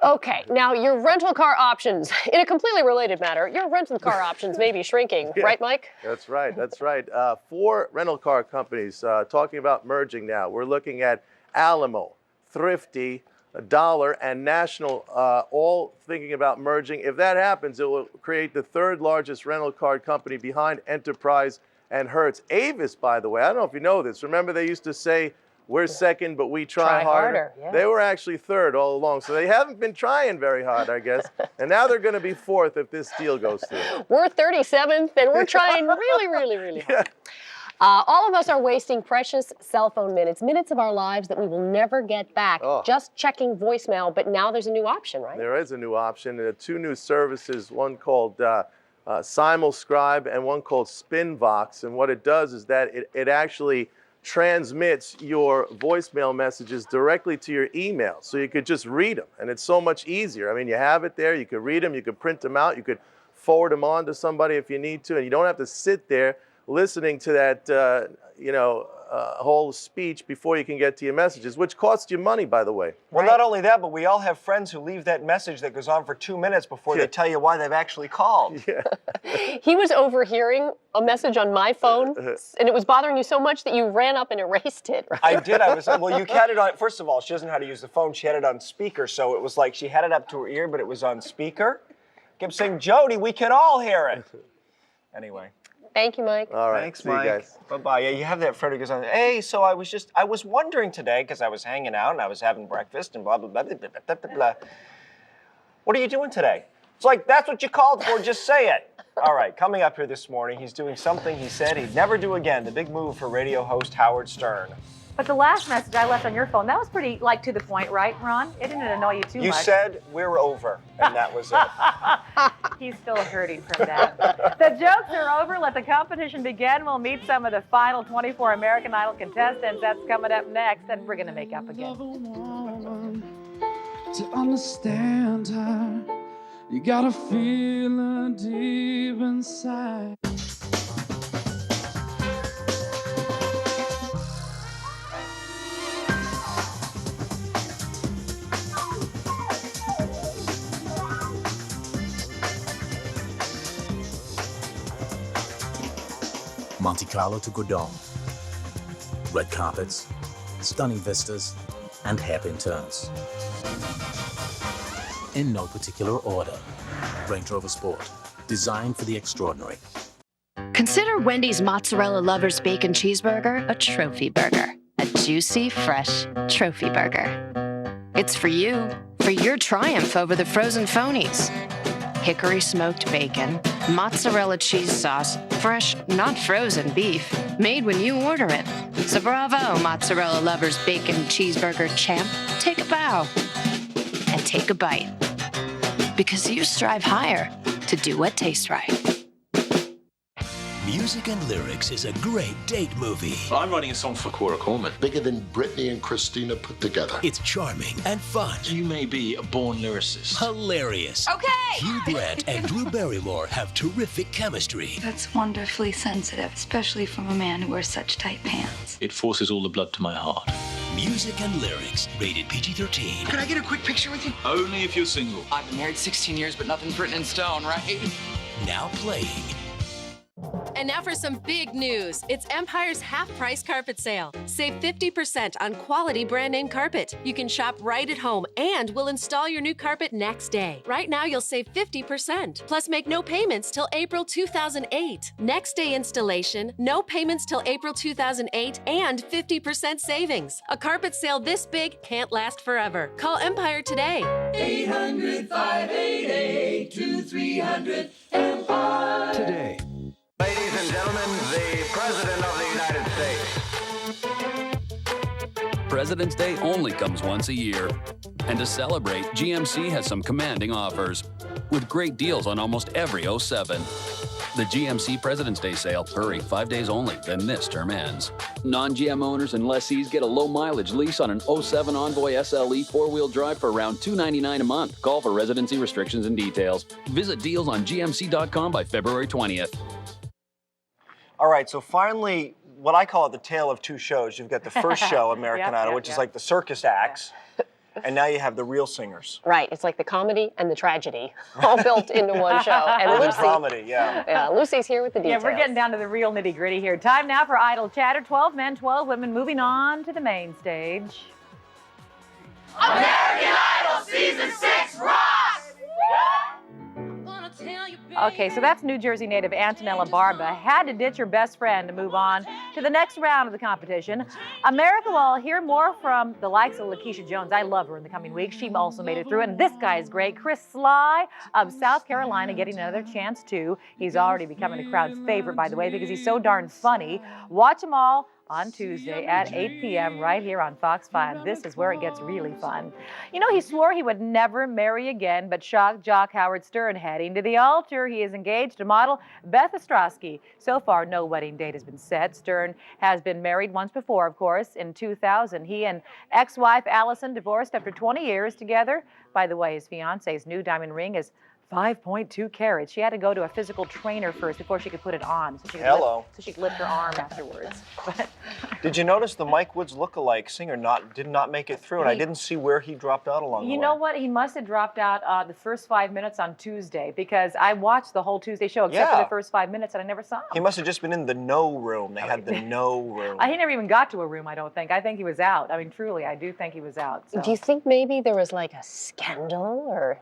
Okay. Now, your rental car options, in a completely related matter, your rental car options may be shrinking. Yeah. Right, Mike? That's right. That's right. 4 rental car companies talking about merging now. We're looking at Alamo, Thrifty, Dollar, and National, all thinking about merging. If that happens, it will create the 3rd largest rental car company behind Enterprise and Hertz. Avis, by the way, I don't know if you know this. Remember they used to say, we're second, but we try harder? Yeah. They were actually 3rd all along. So they haven't been trying very hard, I guess. And now they're going to be 4th if this deal goes through. We're 37th, and we're trying really, really, really hard. All of us are wasting precious cell phone minutes of our lives that we will never get back, just checking voicemail. But now there's a new option, right? There is a new option. There are 2 new services, one called Simulscribe and one called Spinvox. And what it does is that it actually transmits your voicemail messages directly to your email. So you could just read them, and it's so much easier. I mean, you have it there, you could read them, you could print them out, you could forward them on to somebody if you need to, and you don't have to sit there listening to that, whole speech before you can get to your messages, which costs you money, by the way. Well, not only that, but we all have friends who leave that message that goes on for 2 minutes before they tell you why they've actually called. Yeah. He was overhearing a message on my phone, and it was bothering you so much that you ran up and erased it. Right? I did. Well, you had it on, first of all, she doesn't know how to use the phone. She had it on speaker, so it was like she had it up to her ear, but it was on speaker. Kept saying, Jody, we can all hear it. Anyway. Thank you, Mike. All right. Thanks, See you Mike. guys. Bye-bye. Yeah, you have that friend who goes on, hey, so I was wondering today, because I was hanging out and I was having breakfast and blah, blah, blah, blah, blah, blah, blah, blah. What are you doing today? It's like, that's what you called for, just say it. All right, coming up here this morning, he's doing something he said he'd never do again, the big move for radio host Howard Stern. But the last message I left on your phone, that was pretty, to the point, right, Ron? It didn't annoy you too much. You said, we're over, and that was it. He's still hurting from that. The jokes are over. Let the competition begin. We'll meet some of the final 24 American Idol contestants. That's coming up next, and we're going to make up again. To understand her, you gotta feel her deep inside. Monte Carlo to Godon. Red carpets, stunning vistas, and hairpin turns. In no particular order, Range Rover Sport, designed for the extraordinary. Consider Wendy's Mozzarella Lovers Bacon Cheeseburger a trophy burger. A juicy, fresh trophy burger. It's for you, for your triumph over the frozen phonies. Hickory smoked bacon, mozzarella cheese sauce, fresh, not frozen beef, made when you order it. So bravo, Mozzarella Lovers Bacon Cheeseburger champ. Take a bow and take a bite. Because you strive higher to do what tastes right. Music and Lyrics is a great date movie. I'm writing a song for Cora Coleman. Bigger than Britney and Christina put together. It's charming and fun. You may be a born lyricist. Hilarious. Okay! Hugh Grant and Drew Barrymore have terrific chemistry. That's wonderfully sensitive, especially from a man who wears such tight pants. It forces all the blood to my heart. Music and Lyrics, rated PG-13. Could I get a quick picture with you? Only if you're single. I've been married 16 years, but nothing's written in stone, right? Now playing. And now for some big news. It's Empire's half-price carpet sale. Save 50% on quality brand-name carpet. You can shop right at home, and we'll install your new carpet next day. Right now, you'll save 50%. Plus, make no payments till April 2008. Next day installation, no payments till April 2008, and 50% savings. A carpet sale this big can't last forever. Call Empire today. 800-588-2300 Empire. Today. Ladies and gentlemen, the President of the United States. President's Day only comes once a year. And to celebrate, GMC has some commanding offers with great deals on almost every 07. The GMC President's Day sale. Hurry, 5 days only, then this term ends. Non-GM owners and lessees get a low-mileage lease on an 07 Envoy SLE four-wheel drive for around $299 a month. Call for residency restrictions and details. Visit deals on GMC.com by February 20th. All right, so finally, what I call it the tale of two shows. You've got the first show, American Idol, which is like the circus acts, and now you have the real singers. Right, it's like the comedy and the tragedy all built into one show. And Lucy, comedy, yeah. Lucy's here with the details. Yeah, we're getting down to the real nitty-gritty here. Time now for Idol Chatter. 12 men, 12 women, moving on to the main stage. American Idol Season 6 rocks! Okay, so that's New Jersey native Antonella Barba. Had to ditch her best friend to move on to the next round of the competition. America will hear more from the likes of Lakeisha Jones. I love her in the coming weeks. She also made it through. And this guy is great. Chris Sly of South Carolina getting another chance too. He's already becoming a crowd favorite, by the way, because he's so darn funny. Watch them all on Tuesday at 8 p.m. right here on Fox 5. This is where it gets really fun. You know, he swore he would never marry again, but shocked jock Howard Stern heading to the altar. He is engaged to model Beth Ostrowski. So far, no wedding date has been set. Stern has been married once before, of course, in 2000. He and ex-wife Allison divorced after 20 years together. By the way, his fiance's new diamond ring is 5.2 carats. She had to go to a physical trainer first before she could put it on. So she could lift her arm afterwards. But did you notice the Mike Woods lookalike singer did not make it through, and I didn't see where he dropped out along the way. You know what? He must have dropped out the first 5 minutes on Tuesday, because I watched the whole Tuesday show except for the first 5 minutes, and I never saw him. He must have just been in the no room. They had the no room. He never even got to a room, I don't think. I think he was out. I mean, truly, I do think he was out. So. Do you think maybe there was like a scandal, or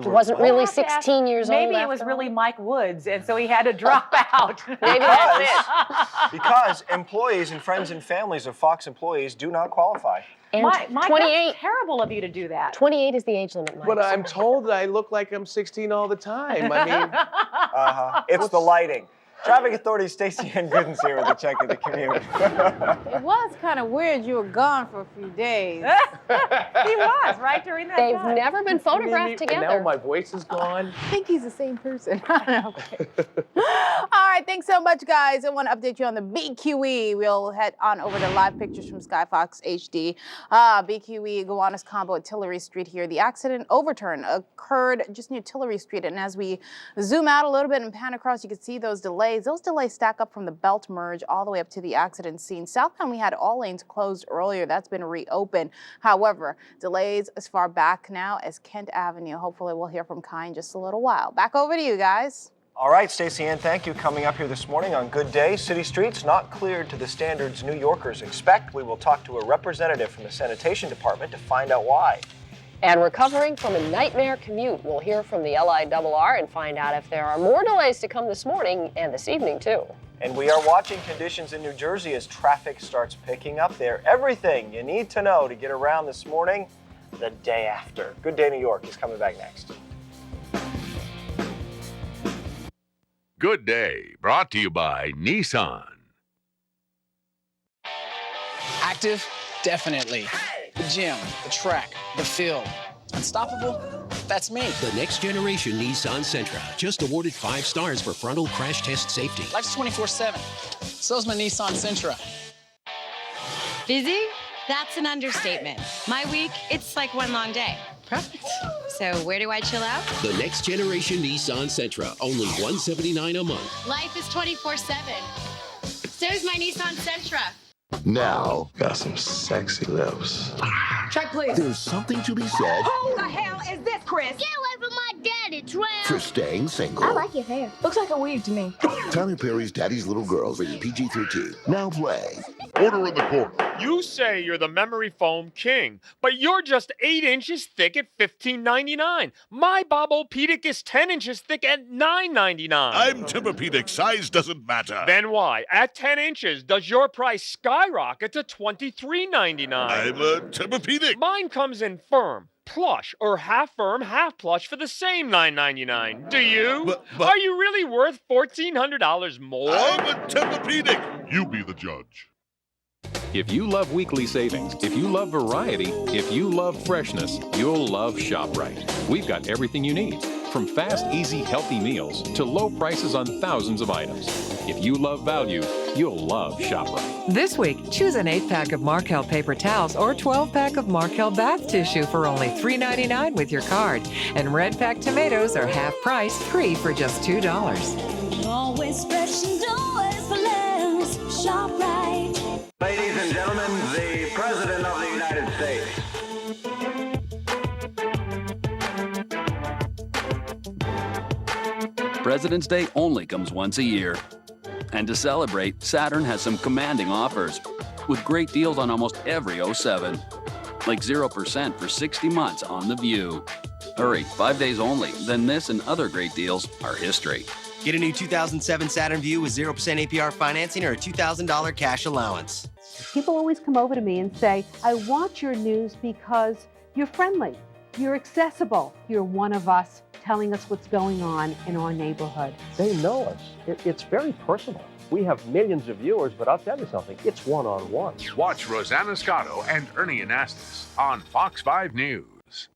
he wasn't really 16 years old? Maybe it was really Mike Woods, and so he had to drop out. Maybe that's it. Because employees and friends and families of Fox employees do not qualify. And Mike, 28. That's terrible of you to do that. 28 is the age limit, Mike. But I'm told that I look like I'm 16 all the time. I mean, it's the lighting. Traffic Authority Stacey Ann Gooden's here with a check of the commute. It was kind of weird you were gone for a few days. He was, right, during that They've time. never been photographed together. And now my voice is gone. I think he's the same person. Okay. All right, thanks so much, guys. I want to update you on the BQE. We'll head on over to live pictures from Skyfox HD. BQE Gowanus combo at Tillery Street here. The accident overturn occurred just near Tillery Street, and as we zoom out a little bit and pan across, you can see those delays. Those delays stack up from the belt merge all the way up to the accident scene. Southbound, we had all lanes closed earlier. That's been reopened. However, delays as far back now as Kent Avenue. Hopefully we'll hear from Kai in just a little while. Back over to you guys. All right, Stacey Ann, thank you. Coming up here this morning on Good Day, city streets not cleared to the standards New Yorkers expect. We will talk to a representative from the sanitation department to find out why. And recovering from a nightmare commute, we'll hear from the LIRR and find out if there are more delays to come this morning and this evening, too. And we are watching conditions in New Jersey as traffic starts picking up there. Everything you need to know to get around this morning, the day after. Good Day New York is coming back next. Good Day, brought to you by Nissan. Active? Definitely. The gym, the track, the field. Unstoppable? That's me. The next generation Nissan Sentra just awarded 5 stars for frontal crash test safety. Life's 24/7. So's my Nissan Sentra. Busy? That's an understatement. My week, it's like one long day. Perfect. So where do I chill out? The next generation Nissan Sentra, only $179 a month. Life is 24/7. So's my Nissan Sentra. Now, got some sexy lips. Check, please. There's something to be said Who the hell is this, Chris? Get away from my daddy, Tramp! for staying single. I like your hair. Looks like a weave to me. Tyler Perry's Daddy's Little Girls, rated PG-13. Now play. Order in the corner. You say you're the memory foam king, but you're just 8 inches thick at $15.99. My Bobopedic is 10 inches thick at $9.99. I'm Tempur-Pedic. Size doesn't matter. Then why, at 10 inches, does your price skyrocket to $23.99? I'm a Tempur-Pedic. Mine comes in firm, plush, or half firm, half plush for the same $9.99. Do you? But Are you really worth $1,400 more? I'm a Tempur-Pedic. You be the judge. If you love weekly savings, if you love variety, if you love freshness, you'll love ShopRite. We've got everything you need. From fast, easy, healthy meals to low prices on thousands of items. If you love value, you'll love ShopRite. This week, choose an 8-pack of Markel paper towels or 12-pack of Markel bath tissue for only $3.99 with your card. And red pack tomatoes are half price, free for just $2. Always fresh and always for less. ShopRite. Ladies and gentlemen, the President of the United States. President's Day only comes once a year. And to celebrate, Saturn has some commanding offers with great deals on almost every 07. Like 0% for 60 months on The View. Hurry, 5 days only, then this and other great deals are history. Get a new 2007 Saturn View with 0% APR financing or a $2,000 cash allowance. People always come over to me and say, I want your news because you're friendly, you're accessible, you're one of us, telling us what's going on in our neighborhood. They know us. It's very personal. We have millions of viewers, but I'll tell you something, it's one-on-one. Watch Rosanna Scotto and Ernie Anastas on Fox 5 News.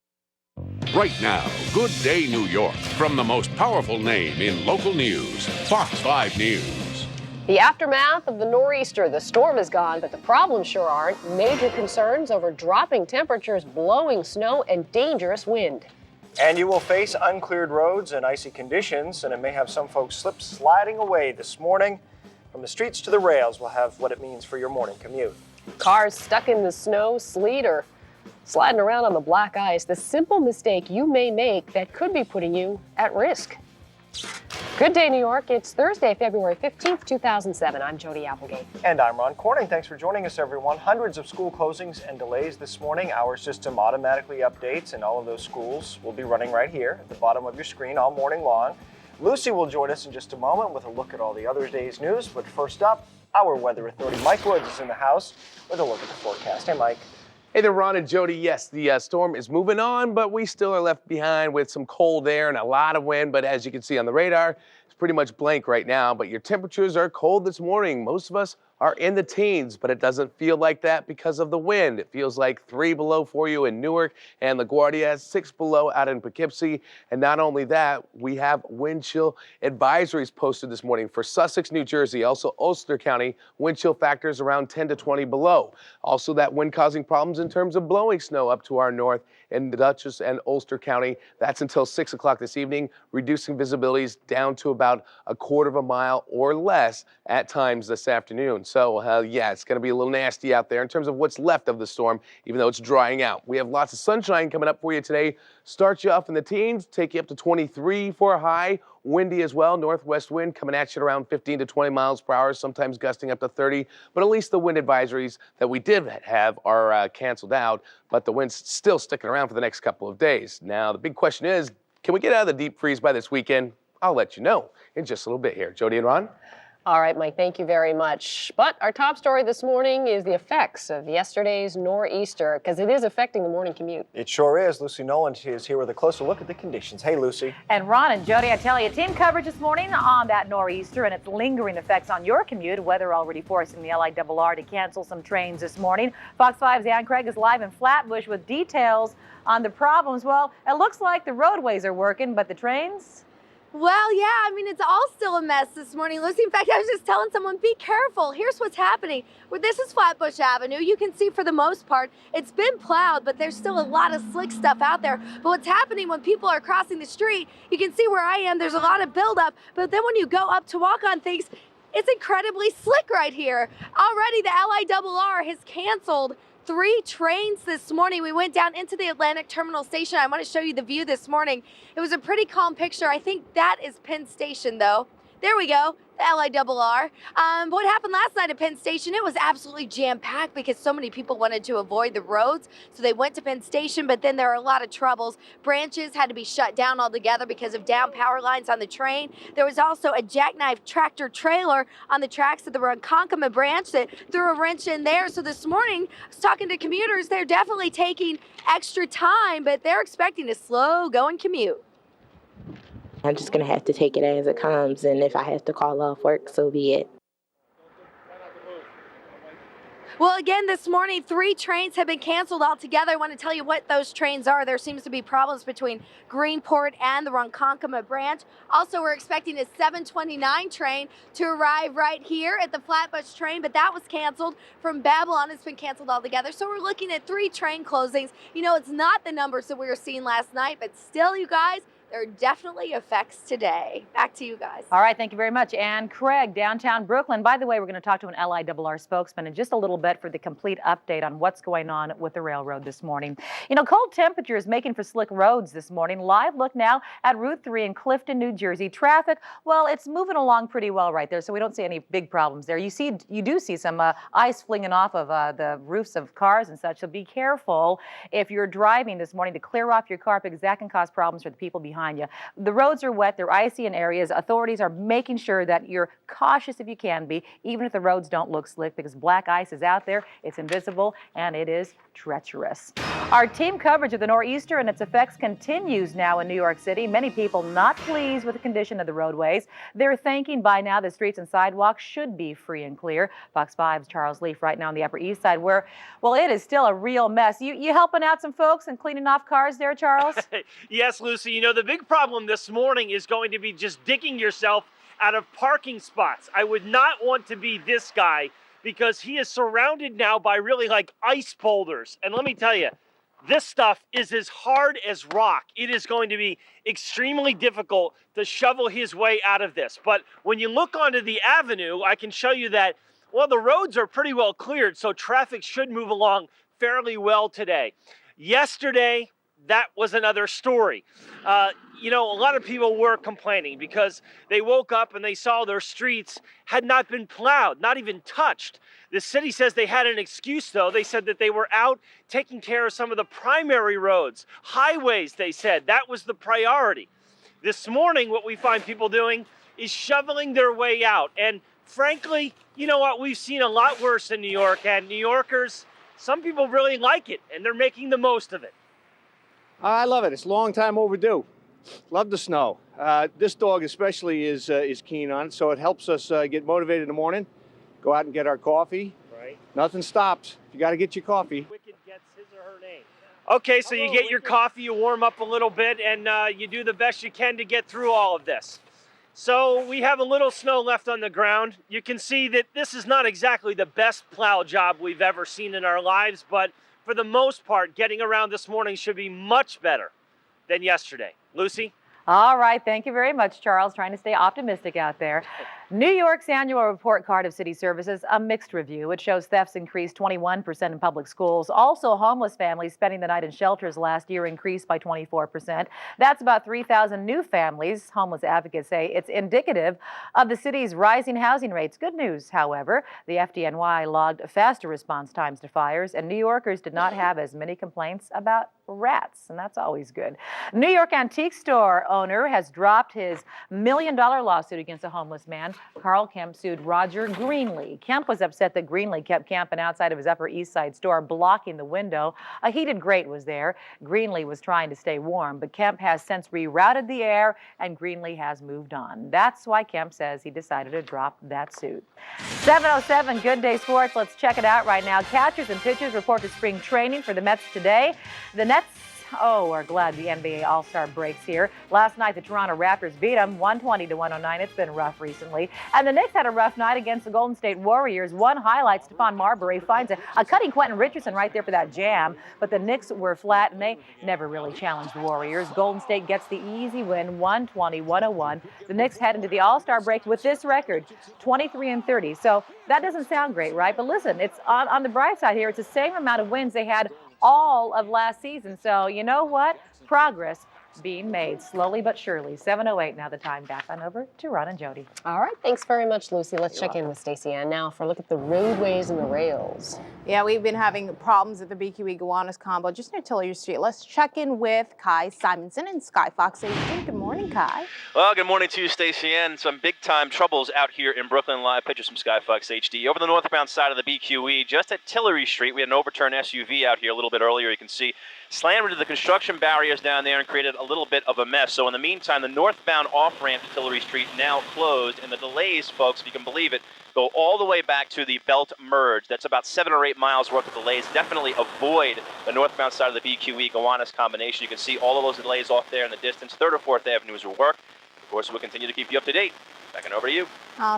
Right now, Good Day New York from the most powerful name in local news, Fox 5 News. The aftermath of the nor'easter. The storm is gone, but the problems sure aren't. Major concerns over dropping temperatures, blowing snow, and dangerous wind. And you will face uncleared roads and icy conditions, and it may have some folks sliding away this morning. From the streets to the rails, we'll have what it means for your morning commute. Cars stuck in the snow, sleet, or sliding around on the black ice. The simple mistake you may make that could be putting you at risk. Good day, New York. It's Thursday, February 15th, 2007. I'm Jody Applegate. And I'm Ron Corning. Thanks for joining us, everyone. Hundreds of school closings and delays this morning. Our system automatically updates, and all of those schools will be running right here at the bottom of your screen all morning long. Lucy will join us in just a moment with a look at all the other day's news. But first up, our weather authority, Mike Woods, is in the house with a look at the forecast. Hey, Mike. Hey there, Ron and Jody. Yes, the storm is moving on, but we still are left behind with some cold air and a lot of wind. But as you can see on the radar, it's pretty much blank right now. But your temperatures are cold this morning. Most of us are in the teens, but it doesn't feel like that because of the wind. It feels like 3 below for you in Newark and LaGuardia, 6 below out in Poughkeepsie. And not only that, we have wind chill advisories posted this morning for Sussex, New Jersey, also Ulster County, wind chill factors around 10 to 20 below. Also that wind causing problems in terms of blowing snow up to our north in Dutchess and Ulster County. That's until 6 o'clock this evening, reducing visibilities down to about a quarter of a mile or less at times this afternoon. So yeah, it's going to be a little nasty out there in terms of what's left of the storm, even though it's drying out. We have lots of sunshine coming up for you today. Start you off in the teens, take you up to 23 for a high. Windy as well, northwest wind coming at you at around 15 to 20 miles per hour, sometimes gusting up to 30. But at least the wind advisories that we did have are canceled out, but the wind's still sticking around for the next couple of days. Now, the big question is, can we get out of the deep freeze by this weekend? I'll let you know in just a little bit here. Jody and Ron? All right, Mike, thank you very much. But our top story this morning is the effects of yesterday's nor'easter, because it is affecting the morning commute. It sure is. Lucy Nolan is here with a closer look at the conditions. Hey, Lucy. And Ron and Jody, I tell you, team coverage this morning on that nor'easter and its lingering effects on your commute. Weather already forcing the LIRR to cancel some trains this morning. Fox 5's Ann Craig is live in Flatbush with details on the problems. Well, it looks like the roadways are working, but the trains? Well, yeah, I mean, it's all still a mess this morning, Lucy. In fact, I was just telling someone, be careful. Here's what's happening. This is Flatbush Avenue. You can see for the most part, it's been plowed, but there's still a lot of slick stuff out there. But what's happening when people are crossing the street, you can see where I am, there's a lot of buildup. But then when you go up to walk on things, it's incredibly slick right here. Already the LIRR has canceled 3 trains this morning. We went down into the Atlantic Terminal Station. I want to show you the view this morning. It was a pretty calm picture. I think that is Penn Station, though. There we go, the LIRR. What happened last night at Penn Station, it was absolutely jam-packed because so many people wanted to avoid the roads. So they went to Penn Station, but then there are a lot of troubles. Branches had to be shut down altogether because of down power lines on the train. There was also a jackknife tractor trailer on the tracks of the Ronkonkoma branch that threw a wrench in there. So this morning, I was talking to commuters, they're definitely taking extra time, but they're expecting a slow-going commute. I'm just going to have to take it as it comes, and if I have to call off work, so be it. Well, again, this morning, 3 trains have been canceled altogether. I want to tell you what those trains are. There seems to be problems between Greenport and the Ronkonkoma branch. Also, we're expecting a 7:29 train to arrive right here at the Flatbush train, but that was canceled. From Babylon, it's been canceled altogether. So we're looking at 3 train closings. You know, it's not the numbers that we were seeing last night, but still, you guys, there are definitely effects today. Back to you guys. All right, thank you very much. Ann Craig, downtown Brooklyn. By the way, we're going to talk to an LIRR spokesman in just a little bit for the complete update on what's going on with the railroad this morning. You know, cold temperatures making for slick roads this morning. Live look now at Route 3 in Clifton, New Jersey. Traffic, well, it's moving along pretty well right there, so we don't see any big problems there. You do see some ice flinging off of the roofs of cars and such, so be careful if you're driving this morning to clear off your car because that can cause problems for the people behind you. The roads are wet, they're icy in areas. Authorities are making sure that you're cautious if you can be, even if the roads don't look slick, because black ice is out there, it's invisible, and it is treacherous. Our team coverage of the nor'easter and its effects continues now in New York City. Many people not pleased with the condition of the roadways. They're thinking by now the streets and sidewalks should be free and clear. Fox 5's Charles Leaf right now on the Upper East Side where, well, it is still a real mess. You helping out some folks and cleaning off cars there, Charles? Yes, Lucy. You know, the big problem this morning is going to be just digging yourself out of parking spots. I would not want to be this guy because he is surrounded now by really like ice boulders. And let me tell you, this stuff is as hard as rock. It is going to be extremely difficult to shovel his way out of this. But when you look onto the avenue, I can show you that, well, the roads are pretty well cleared, so traffic should move along fairly well today. Yesterday, that was another story. You know, a lot of people were complaining because they woke up and they saw their streets had not been plowed, not even touched. The city says they had an excuse, though. They said that they were out taking care of some of the primary roads, highways, they said. That was the priority. This morning, what we find people doing is shoveling their way out. And frankly, you know what? We've seen a lot worse in New York, and New Yorkers, some people really like it, and they're making the most of it. I love it. It's a long time overdue. Love the snow. This dog especially is keen on it, so it helps us get motivated in the morning, go out and get our coffee. Right. Nothing stops. You got to get your coffee. Wicked gets his or her name. Okay, so you get your coffee, you warm up a little bit, and you do the best you can to get through all of this. So we have a little snow left on the ground. You can see that this is not exactly the best plow job we've ever seen in our lives, but for the most part, getting around this morning should be much better than yesterday. Lucy? All right, thank you very much, Charles. Trying to stay optimistic out there. New York's annual report card of city services, a mixed review. It shows thefts increased 21% in public schools. Also, homeless families spending the night in shelters last year increased by 24%. That's about 3,000 new families. Homeless advocates say it's indicative of the city's rising housing rates. Good news, however, the FDNY logged faster response times to fires, and New Yorkers did not have as many complaints about rats, and that's always good. New York antique store owner has dropped his $1 million lawsuit against a homeless man. Carl Kemp sued Roger Greenlee. Kemp was upset that Greenlee kept camping outside of his Upper East Side store, blocking the window. A heated grate was there. Greenlee was trying to stay warm, but Kemp has since rerouted the air, and Greenlee has moved on. That's why Kemp says he decided to drop that suit. 7:07, Good Day Sports. Let's check it out right now. Catchers and pitchers report to spring training for the Mets today. The Nets are glad the NBA All-Star breaks here. Last night, the Toronto Raptors beat them 120-109. It's been rough recently. And the Knicks had a rough night against the Golden State Warriors. One highlight, Stephon Marbury finds a cutting Quentin Richardson right there for that jam. But the Knicks were flat, and they never really challenged the Warriors. Golden State gets the easy win, 120-101. The Knicks head into the All-Star break with this record, 23-30. So that doesn't sound great, right? But listen, it's on the bright side here. It's the same amount of wins they had all of last season. So you know what? Progress being made slowly but surely. 7:08 now the time. Back on over to Ron and Jody. All right, thanks very much, Lucy. Let's check in with Stacey Ann now for a look at the roadways and the rails. Yeah, we've been having problems at the BQE Gowanus combo just near Tilley Street. Let's check in with Kai Simonson and Sky Fox 18. Good morning, Kai. Well, good morning to you, Stacey Ann. Some big-time troubles out here in Brooklyn. Live pictures from Skyfox HD. Over the northbound side of the BQE, just at Tillery Street, we had an overturned SUV out here a little bit earlier. You can see slammed into the construction barriers down there and created a little bit of a mess. So in the meantime, the northbound off-ramp to Tillery Street now closed, and the delays, folks, if you can believe it, go all the way back to the Belt Merge. That's about 7 or 8 miles worth of delays. Definitely avoid the northbound side of the BQE Gowanus combination. You can see all of those delays off there in the distance. 3rd or 4th Avenues will work. Of course, we'll continue to keep you up to date. Back and over to you.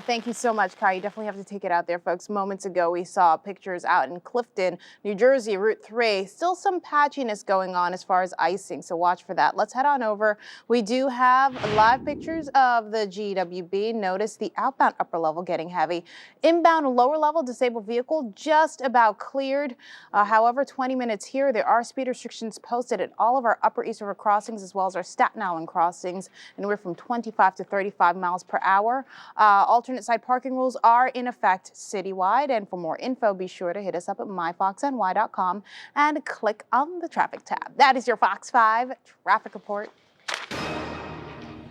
Thank you so much, Kai. You definitely have to take it out there, folks. Moments ago, we saw pictures out in Clifton, New Jersey, Route 3. Still some patchiness going on as far as icing, so watch for that. Let's head on over. We do have live pictures of the GWB. Notice the outbound upper level getting heavy. Inbound lower level disabled vehicle just about cleared. However, 20 minutes here. There are speed restrictions posted at all of our Upper East River crossings as well as our Staten Island crossings, and we're from 25 to 35 miles per hour. Alternate side parking rules are in effect citywide. And for more info, be sure to hit us up at myfoxny.com and click on the traffic tab. That is your Fox 5 traffic report.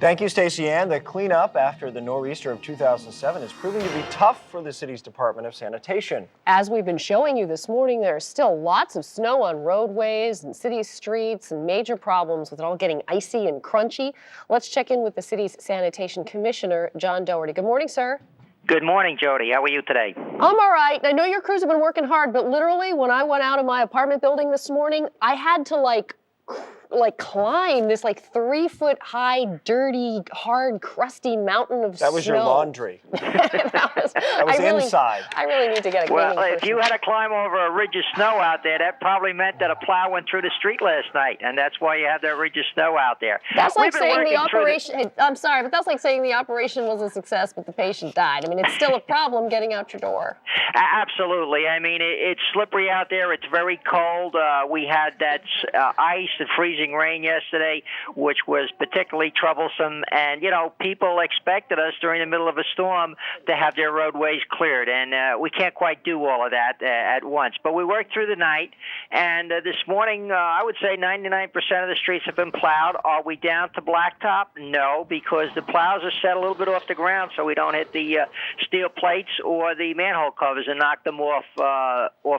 Thank you, Stacey Ann. The cleanup after the nor'easter of 2007 is proving to be tough for the city's Department of Sanitation. As we've been showing you this morning, there are still lots of snow on roadways and city streets and major problems with it all getting icy and crunchy. Let's check in with the city's Sanitation Commissioner, John Doherty. Good morning, sir. Good morning, Jody. How are you today? I'm all right. I know your crews have been working hard, but literally when I went out of my apartment building this morning, I had to like climb this 3-foot high, dirty, hard, crusty mountain of snow. That was your laundry. that was inside. I really need to get a cleaning Well, if you had to climb over a ridge of snow out there, that probably meant that a plow went through the street last night, and that's why you had that ridge of snow out there. That's like saying the operation, I'm sorry, but that's like saying the operation was a success, but the patient died. I mean, it's still a problem getting out your door. Absolutely. I mean, it's slippery out there. It's very cold. We had that ice and freezing rain yesterday, which was particularly troublesome. And, you know, people expected us during the middle of a storm to have their roadways cleared. And we can't quite do all of that at once. But we worked through the night. And this morning, I would say 99% of the streets have been plowed. Are we down to blacktop? No, because the plows are set a little bit off the ground so we don't hit the steel plates or the manhole covers and knock them off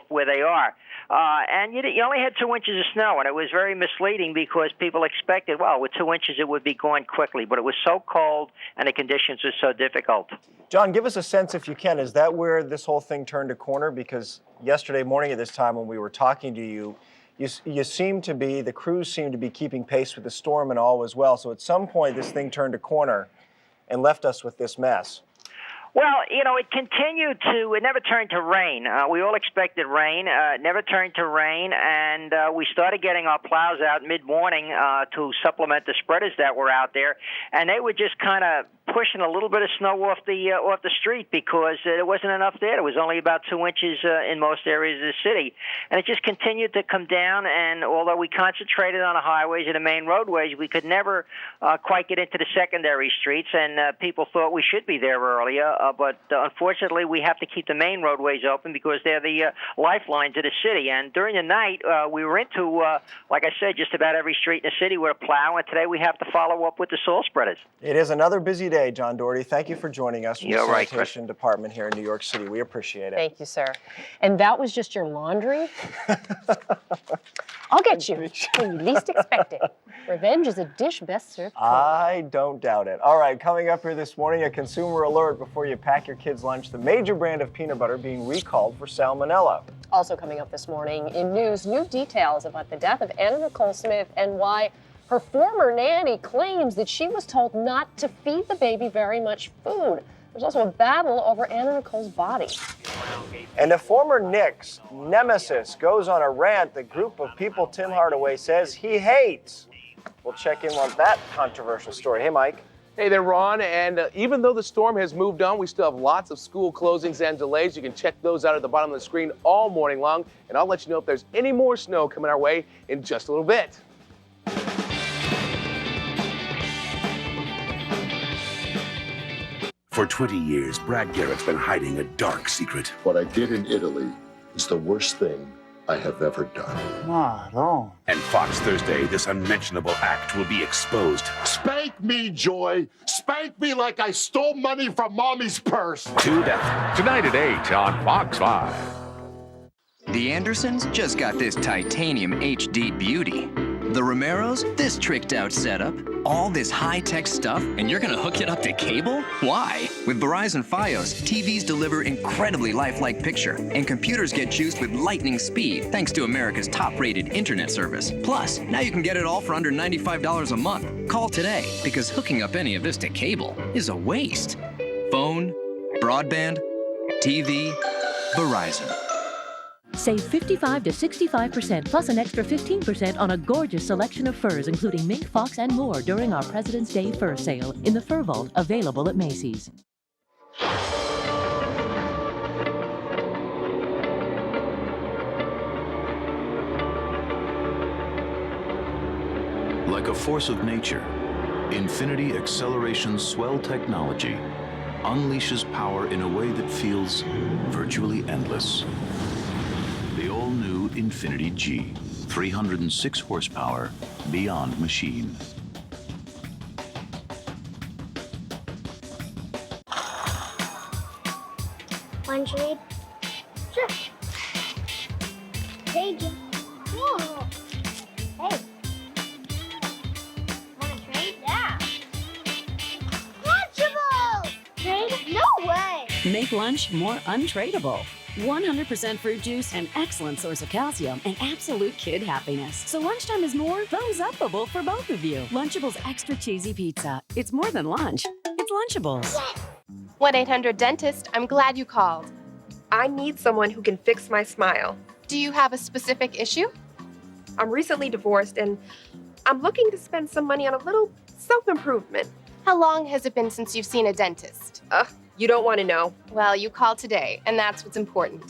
where they are. And you only had 2 inches of snow, and it was very misleading because people expected, well, with 2 inches it would be gone quickly, but it was so cold and the conditions were so difficult. John, give us a sense, if you can, is that where this whole thing turned a corner? Because yesterday morning at this time when we were talking to you, you seemed to be, the crews seemed to be keeping pace with the storm and all was well. So at some point this thing turned a corner and left us with this mess. Well, you know, it continued to, it never turned to rain. We all expected rain. It never turned to rain, and we started getting our plows out mid-morning to supplement the spreaders that were out there, and they were just kind of pushing a little bit of snow off the street because there wasn't enough there. There was only about 2 inches in most areas of the city, and it just continued to come down, and although we concentrated on the highways and the main roadways, we could never quite get into the secondary streets, and people thought we should be there earlier. But unfortunately, we have to keep the main roadways open because they're the lifelines of the city. And during the night, we were into, like I said, just about every street in the city with a plow. And today we have to follow up with the soil spreaders. It is another busy day, John Doherty. Thank you for joining us from the You're right, Sanitation Department here in New York City. We appreciate it. Thank you, sir. And that was just your laundry? I'll get you when you least expect it. Revenge is a dish best served cold. I don't doubt it. All right, coming up here this morning, a consumer alert before you pack your kids' lunch. The major brand of peanut butter being recalled for salmonella. Also coming up this morning in news, new details about the death of Anna Nicole Smith and why her former nanny claims that she was told not to feed the baby very much food. There's also a battle over Anna Nicole's body. And a former Knicks nemesis goes on a rant the group of people Tim Hardaway says he hates. We'll check in on that controversial story. Hey, Mike. Hey there, Ron. And even though the storm has moved on, we still have lots of school closings and delays. You can check those out at the bottom of the screen all morning long. And I'll let you know if there's any more snow coming our way in just a little bit. For 20 years, Brad Garrett's been hiding a dark secret. What I did in Italy is the worst thing I have ever done. And Fox Thursday, this unmentionable act will be exposed. Spank me, Joy. Spank me like I stole money from Mommy's purse. To death. Tonight at 8 on Fox 5. The Andersons just got this titanium HD beauty. The Romeros, this tricked out setup, all this high-tech stuff, and you're gonna hook it up to cable? Why? With Verizon Fios, TVs deliver incredibly lifelike picture, and computers get juiced with lightning speed thanks to America's top-rated internet service. Plus, now you can get it all for under $95 a month. Call today, because hooking up any of this to cable is a waste. Phone, broadband, TV, Verizon. Save 55 to 65% plus an extra 15% on a gorgeous selection of furs, including mink, fox, and more during our President's Day fur sale in the Fur Vault, available at Macy's. Like a force of nature, Infinity Acceleration Swell technology unleashes power in a way that feels virtually endless. The all-new Infinity G, 306 horsepower, beyond machine. Want to trade? Sure. Trade you. Whoa. Hey. Want to trade? Yeah. Lunchables! Trade? No way! Make lunch more untradeable. 100% fruit juice, an excellent source of calcium, and absolute kid happiness. So lunchtime is more thumbs-upable for both of you. Lunchables Extra Cheesy Pizza. It's more than lunch. It's Lunchables. 1-800-DENTIST, I'm glad you called. I need someone who can fix my smile. Do you have a specific issue? I'm recently divorced and I'm looking to spend some money on a little self-improvement. How long has it been since you've seen a dentist? You don't want to know. Well, you called today, and that's what's important.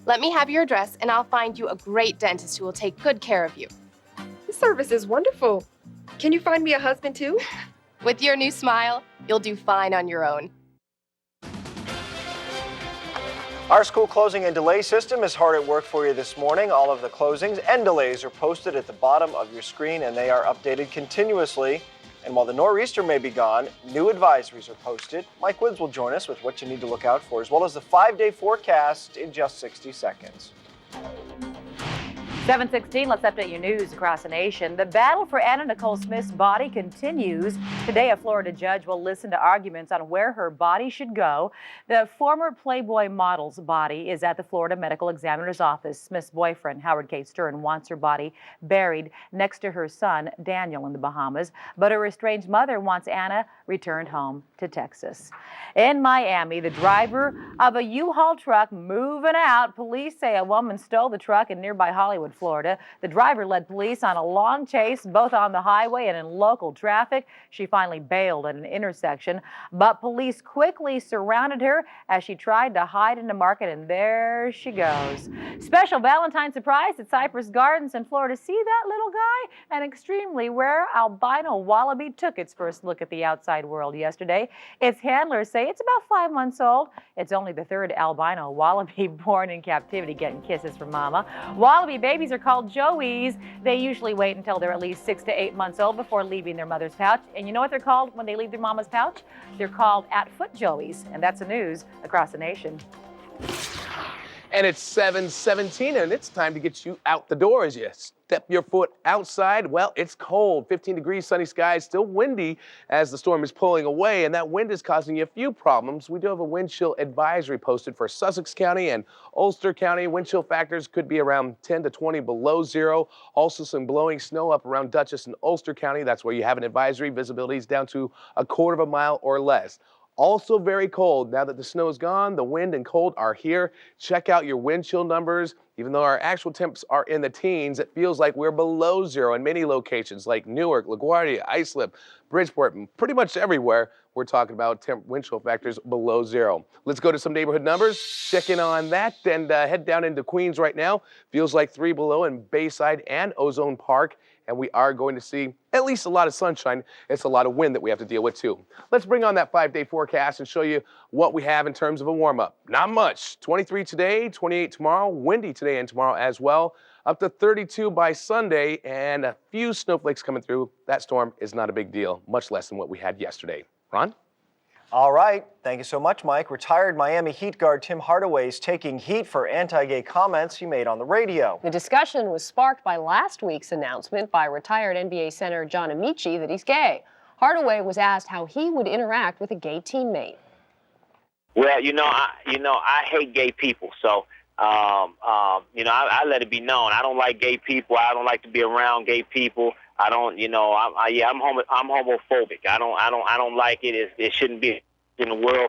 Let me have your address, and I'll find you a great dentist who will take good care of you. This service is wonderful. Can you find me a husband, too? With your new smile, you'll do fine on your own. Our school closing and delay system is hard at work for you this morning. All of the closings and delays are posted at the bottom of your screen, and they are updated continuously. And while the nor'easter may be gone, new advisories are posted. Mike Woods will join us with what you need to look out for, as well as the 5-day forecast in just 60 seconds. 7:16, let's update your news across the nation. The battle for Anna Nicole Smith's body continues. Today, a Florida judge will listen to arguments on where her body should go. The former Playboy model's body is at the Florida Medical Examiner's office. Smith's boyfriend, Howard K. Stern, wants her body buried next to her son, Daniel, in the Bahamas. But her estranged mother wants Anna returned home to Texas. In Miami, the driver of a U-Haul truck moving out. Police say a woman stole the truck in nearby Hollywood, Florida. The driver led police on a long chase, both on the highway and in local traffic. She finally bailed at an intersection, but police quickly surrounded her as she tried to hide in the market, and there she goes. Special Valentine surprise at Cypress Gardens in Florida. See that little guy? An extremely rare albino wallaby took its first look at the outside world yesterday. Its handlers say it's about 5 months old. It's only the third albino wallaby born in captivity getting kisses from mama. Wallaby babies are called joeys. They usually wait until they're at least 6 to 8 months old before leaving their mother's pouch. And you know what they're called when they leave their mama's pouch? They're called at-foot joeys. And that's the news across the nation. And it's 7:17, and it's time to get you out the door as you step your foot outside. Well, it's cold, 15 degrees, sunny skies, still windy as the storm is pulling away, and that wind is causing you a few problems. We do have a wind chill advisory posted for Sussex County and Ulster County. Wind chill factors could be around 10 to 20 below zero. Also some blowing snow up around Dutchess and Ulster County. That's where you have an advisory. Visibility is down to a quarter of a mile or less. Also very cold. Now that the snow is gone, the wind and cold are here. Check out your wind chill numbers. Even though our actual temps are in the teens, it feels like we're below zero in many locations like Newark, LaGuardia, Islip, Bridgeport, and pretty much everywhere we're talking about wind chill factors below zero. Let's go to some neighborhood numbers, check in on that, and head down into Queens right now. Feels like 3 below in Bayside and Ozone Park. And we are going to see at least a lot of sunshine. It's a lot of wind that we have to deal with too. Let's bring on that 5-day forecast and show you what we have in terms of a warm-up. Not much. 23 today, 28 tomorrow, windy today and tomorrow as well. Up to 32 by Sunday, and a few snowflakes coming through. That storm is not a big deal, much less than what we had yesterday. Ron? All right. Thank you so much, Mike. Retired Miami Heat guard Tim Hardaway is taking heat for anti-gay comments he made on the radio. The discussion was sparked by last week's announcement by retired NBA center John Amici that he's gay. Hardaway was asked how he would interact with a gay teammate. Well, I hate gay people, so I let it be known. I don't like gay people. I don't like to be around gay people. I don't, I'm homophobic. I don't like it. It shouldn't be in the world.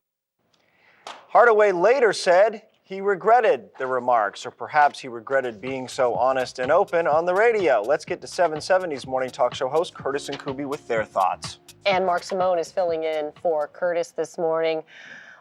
Hardaway later said he regretted the remarks, or perhaps he regretted being so honest and open on the radio. Let's get to 770's morning talk show host Curtis and Kuby with their thoughts. And Mark Simone is filling in for Curtis this morning.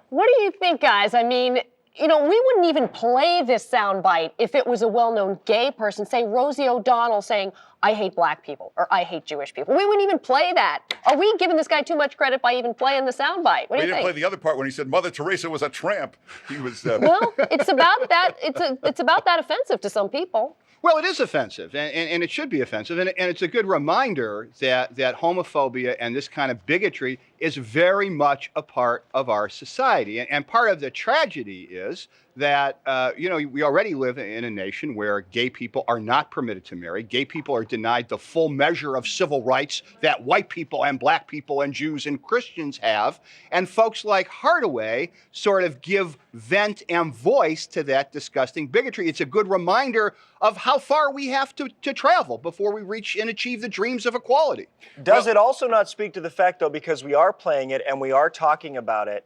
What do you think, guys? I mean, we wouldn't even play this soundbite if it was a well-known gay person, say Rosie O'Donnell saying, I hate black people, or I hate Jewish people. We wouldn't even play that. Are we giving this guy too much credit by even playing the soundbite? What do you think? We didn't play the other part when he said Mother Teresa was a tramp. He was. Well, it's about that. It's about that offensive to some people. Well, it is offensive, and it should be offensive, and it's a good reminder that homophobia and this kind of bigotry is very much a part of our society. And part of the tragedy is that, we already live in a nation where gay people are not permitted to marry. Gay people are denied the full measure of civil rights that white people and black people and Jews and Christians have. And folks like Hardaway sort of give vent and voice to that disgusting bigotry. It's a good reminder of how far we have to travel before we reach and achieve the dreams of equality. Does it also not speak to the fact, though, because we are playing it and we are talking about it,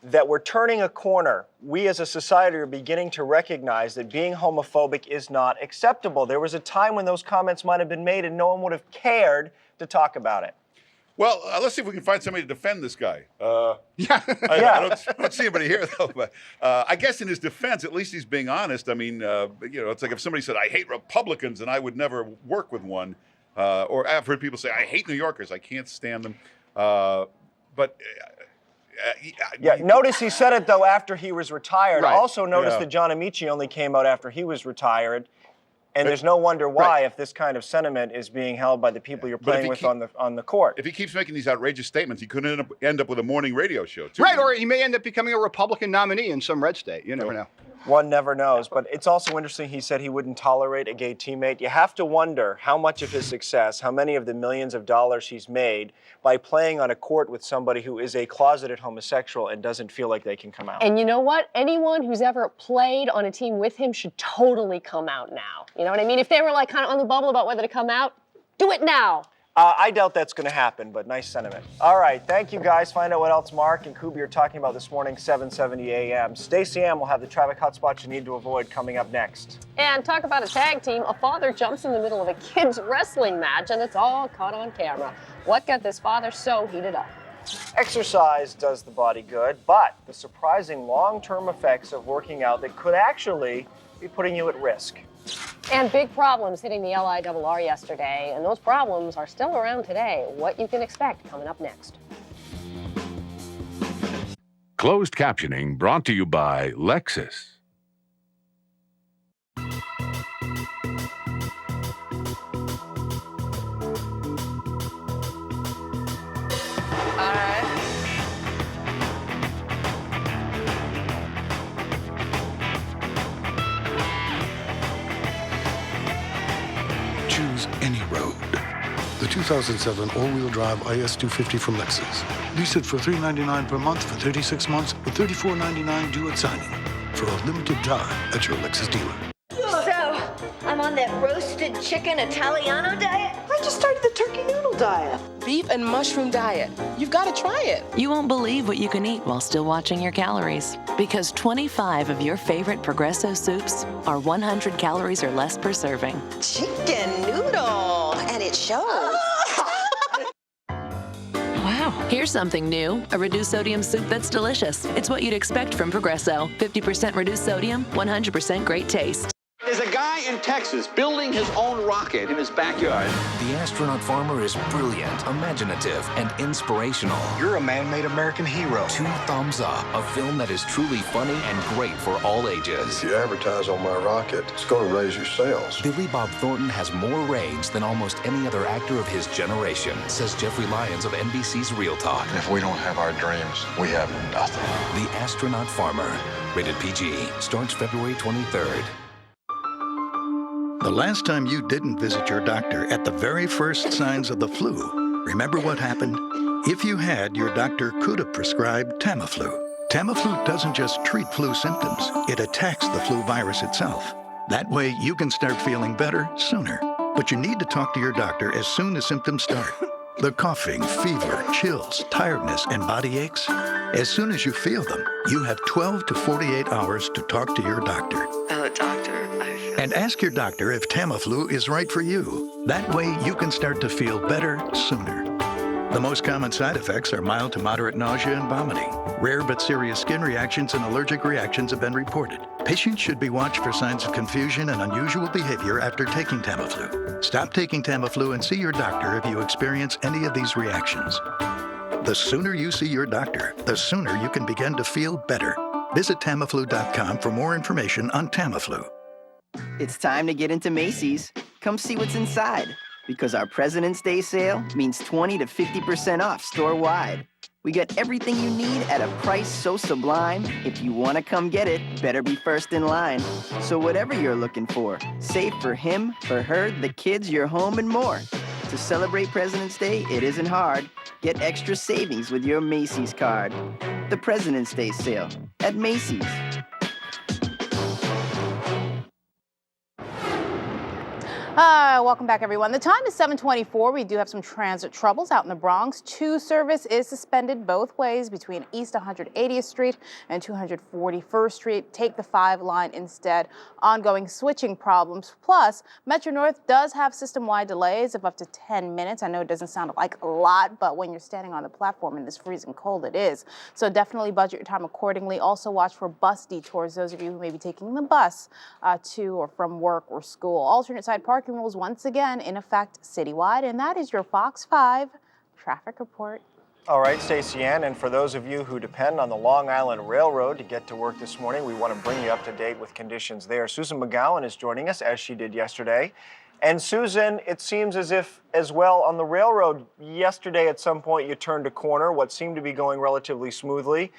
that we're turning a corner? We as a society are beginning to recognize that being homophobic is not acceptable. There was a time when those comments might have been made and no one would have cared to talk about it. Well, let's see if we can find somebody to defend this guy. I don't see anybody here, though. But I guess in his defense, at least he's being honest. I mean, it's like if somebody said, I hate Republicans and I would never work with one. Or I've heard people say, I hate New Yorkers. I can't stand them. Notice he said it, though, after he was retired. Right. Also notice that John Amici only came out after he was retired. And there's no wonder why if this kind of sentiment is being held by the people you're playing with on the court. If he keeps making these outrageous statements, he could end up with a morning radio show, too. Right, or he may end up becoming a Republican nominee in some red state. You never know. One never knows. But it's also interesting he said he wouldn't tolerate a gay teammate. You have to wonder how much of his success, how many of the millions of dollars he's made by playing on a court with somebody who is a closeted homosexual and doesn't feel like they can come out. And you know what? Anyone who's ever played on a team with him should totally come out now. You know what I mean? If they were like kind of on the bubble about whether to come out, do it now. I doubt that's going to happen, but nice sentiment. All right, thank you, guys. Find out what else Mark and Kuby are talking about this morning, 7:70 a.m. Stacey M will have the traffic hotspots you need to avoid coming up next. And talk about a tag team. A father jumps in the middle of a kid's wrestling match, and it's all caught on camera. What got this father so heated up? Exercise does the body good, but the surprising long-term effects of working out that could actually be putting you at risk. And big problems hitting the LIRR yesterday, and those problems are still around today. What you can expect coming up next. Closed captioning brought to you by Lexus. Choose any road. The 2007 all-wheel drive IS250 from Lexus. Lease it for $399 per month for 36 months with $34.99 due at signing for a limited time at your Lexus dealer. So, I'm on that roasted chicken Italiano diet? I just started the turkey noodle diet. Beef and mushroom diet. You've got to try it. You won't believe what you can eat while still watching your calories. Because 25 of your favorite Progresso soups are 100 calories or less per serving. Chicken noodle. And it shows. Wow. Here's something new. A reduced sodium soup that's delicious. It's what you'd expect from Progresso. 50% reduced sodium, 100% great taste. There's a guy in Texas building his own rocket in his backyard. The astronaut farmer is brilliant, imaginative, and inspirational. You're a man-made American hero. 2 thumbs up. A film that is truly funny and great for all ages. If you advertise on my rocket, it's going to raise your sales. Billy Bob Thornton has more range than almost any other actor of his generation, says Jeffrey Lyons of NBC's Real Talk. If we don't have our dreams, we have nothing. The Astronaut Farmer. Rated PG. Starts February 23rd. The last time you didn't visit your doctor at the very first signs of the flu, remember what happened? If you had, your doctor could have prescribed Tamiflu. Tamiflu doesn't just treat flu symptoms, it attacks the flu virus itself. That way, you can start feeling better sooner. But you need to talk to your doctor as soon as symptoms start. The coughing, fever, chills, tiredness, and body aches. As soon as you feel them, you have 12 to 48 hours to talk to your doctor. Hello, doctor. And ask your doctor if Tamiflu is right for you. That way, you can start to feel better sooner. The most common side effects are mild to moderate nausea and vomiting. Rare but serious skin reactions and allergic reactions have been reported. Patients should be watched for signs of confusion and unusual behavior after taking Tamiflu. Stop taking Tamiflu and see your doctor if you experience any of these reactions. The sooner you see your doctor, the sooner you can begin to feel better. Visit Tamiflu.com for more information on Tamiflu. It's time to get into Macy's. Come see what's inside. Because our President's Day sale means 20 to 50% off store-wide. We got everything you need at a price so sublime. If you want to come get it, better be first in line. So whatever you're looking for, save for him, for her, the kids, your home, and more. To celebrate President's Day, it isn't hard. Get extra savings with your Macy's card. The President's Day sale at Macy's. Welcome back, everyone. The time is 7:24. We do have some transit troubles out in the Bronx. 2 service is suspended both ways between East 180th Street and 241st Street. Take the 5 line instead. Ongoing switching problems. Plus, Metro North does have system-wide delays of up to 10 minutes. I know it doesn't sound like a lot, but when you're standing on the platform in this freezing cold, it is. So definitely budget your time accordingly. Also watch for bus detours, those of you who may be taking the bus to or from work or school. Alternate side parking rules once again in effect citywide, and that is your Fox 5 traffic report. All right, Stacey Ann, and for those of you who depend on the Long Island Railroad to get to work this morning, we want to bring you up to date with conditions there. Susan McGowan is joining us, as she did yesterday. And Susan, it seems as if, as well, on the railroad, yesterday at some point you turned a corner. What seemed to be going relatively smoothly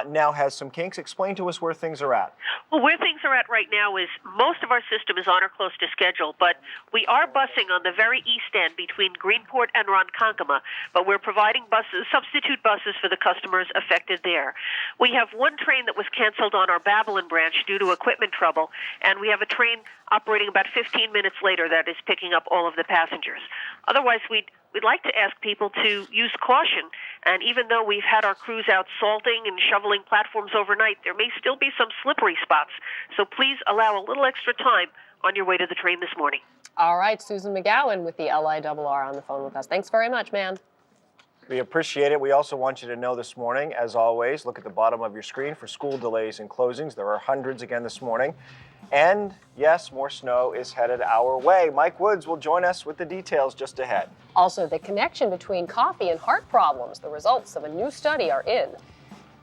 now has some kinks. Explain to us where things are at. Well, where things are at right now is most of our system is on or close to schedule, but we are busing on the very east end between Greenport and Ronkonkoma, but we're providing buses, substitute buses for the customers affected there. We have one train that was canceled on our Babylon branch due to equipment trouble, and we have a train operating about 15 minutes later that is picking up all of the passengers. Otherwise, we'd like to ask people to use caution, and even though we've had our crews out salting and shoveling platforms overnight, there may still be some slippery spots, so please allow a little extra time on your way to the train this morning. All right, Susan McGowan with the LIRR on the phone with us. Thanks very much, ma'am. We appreciate it. We also want you to know this morning, as always, look at the bottom of your screen for school delays and closings. There are hundreds again this morning. And yes, more snow is headed our way. Mike Woods will join us with the details just ahead. Also, the connection between coffee and heart problems. The results of a new study are in.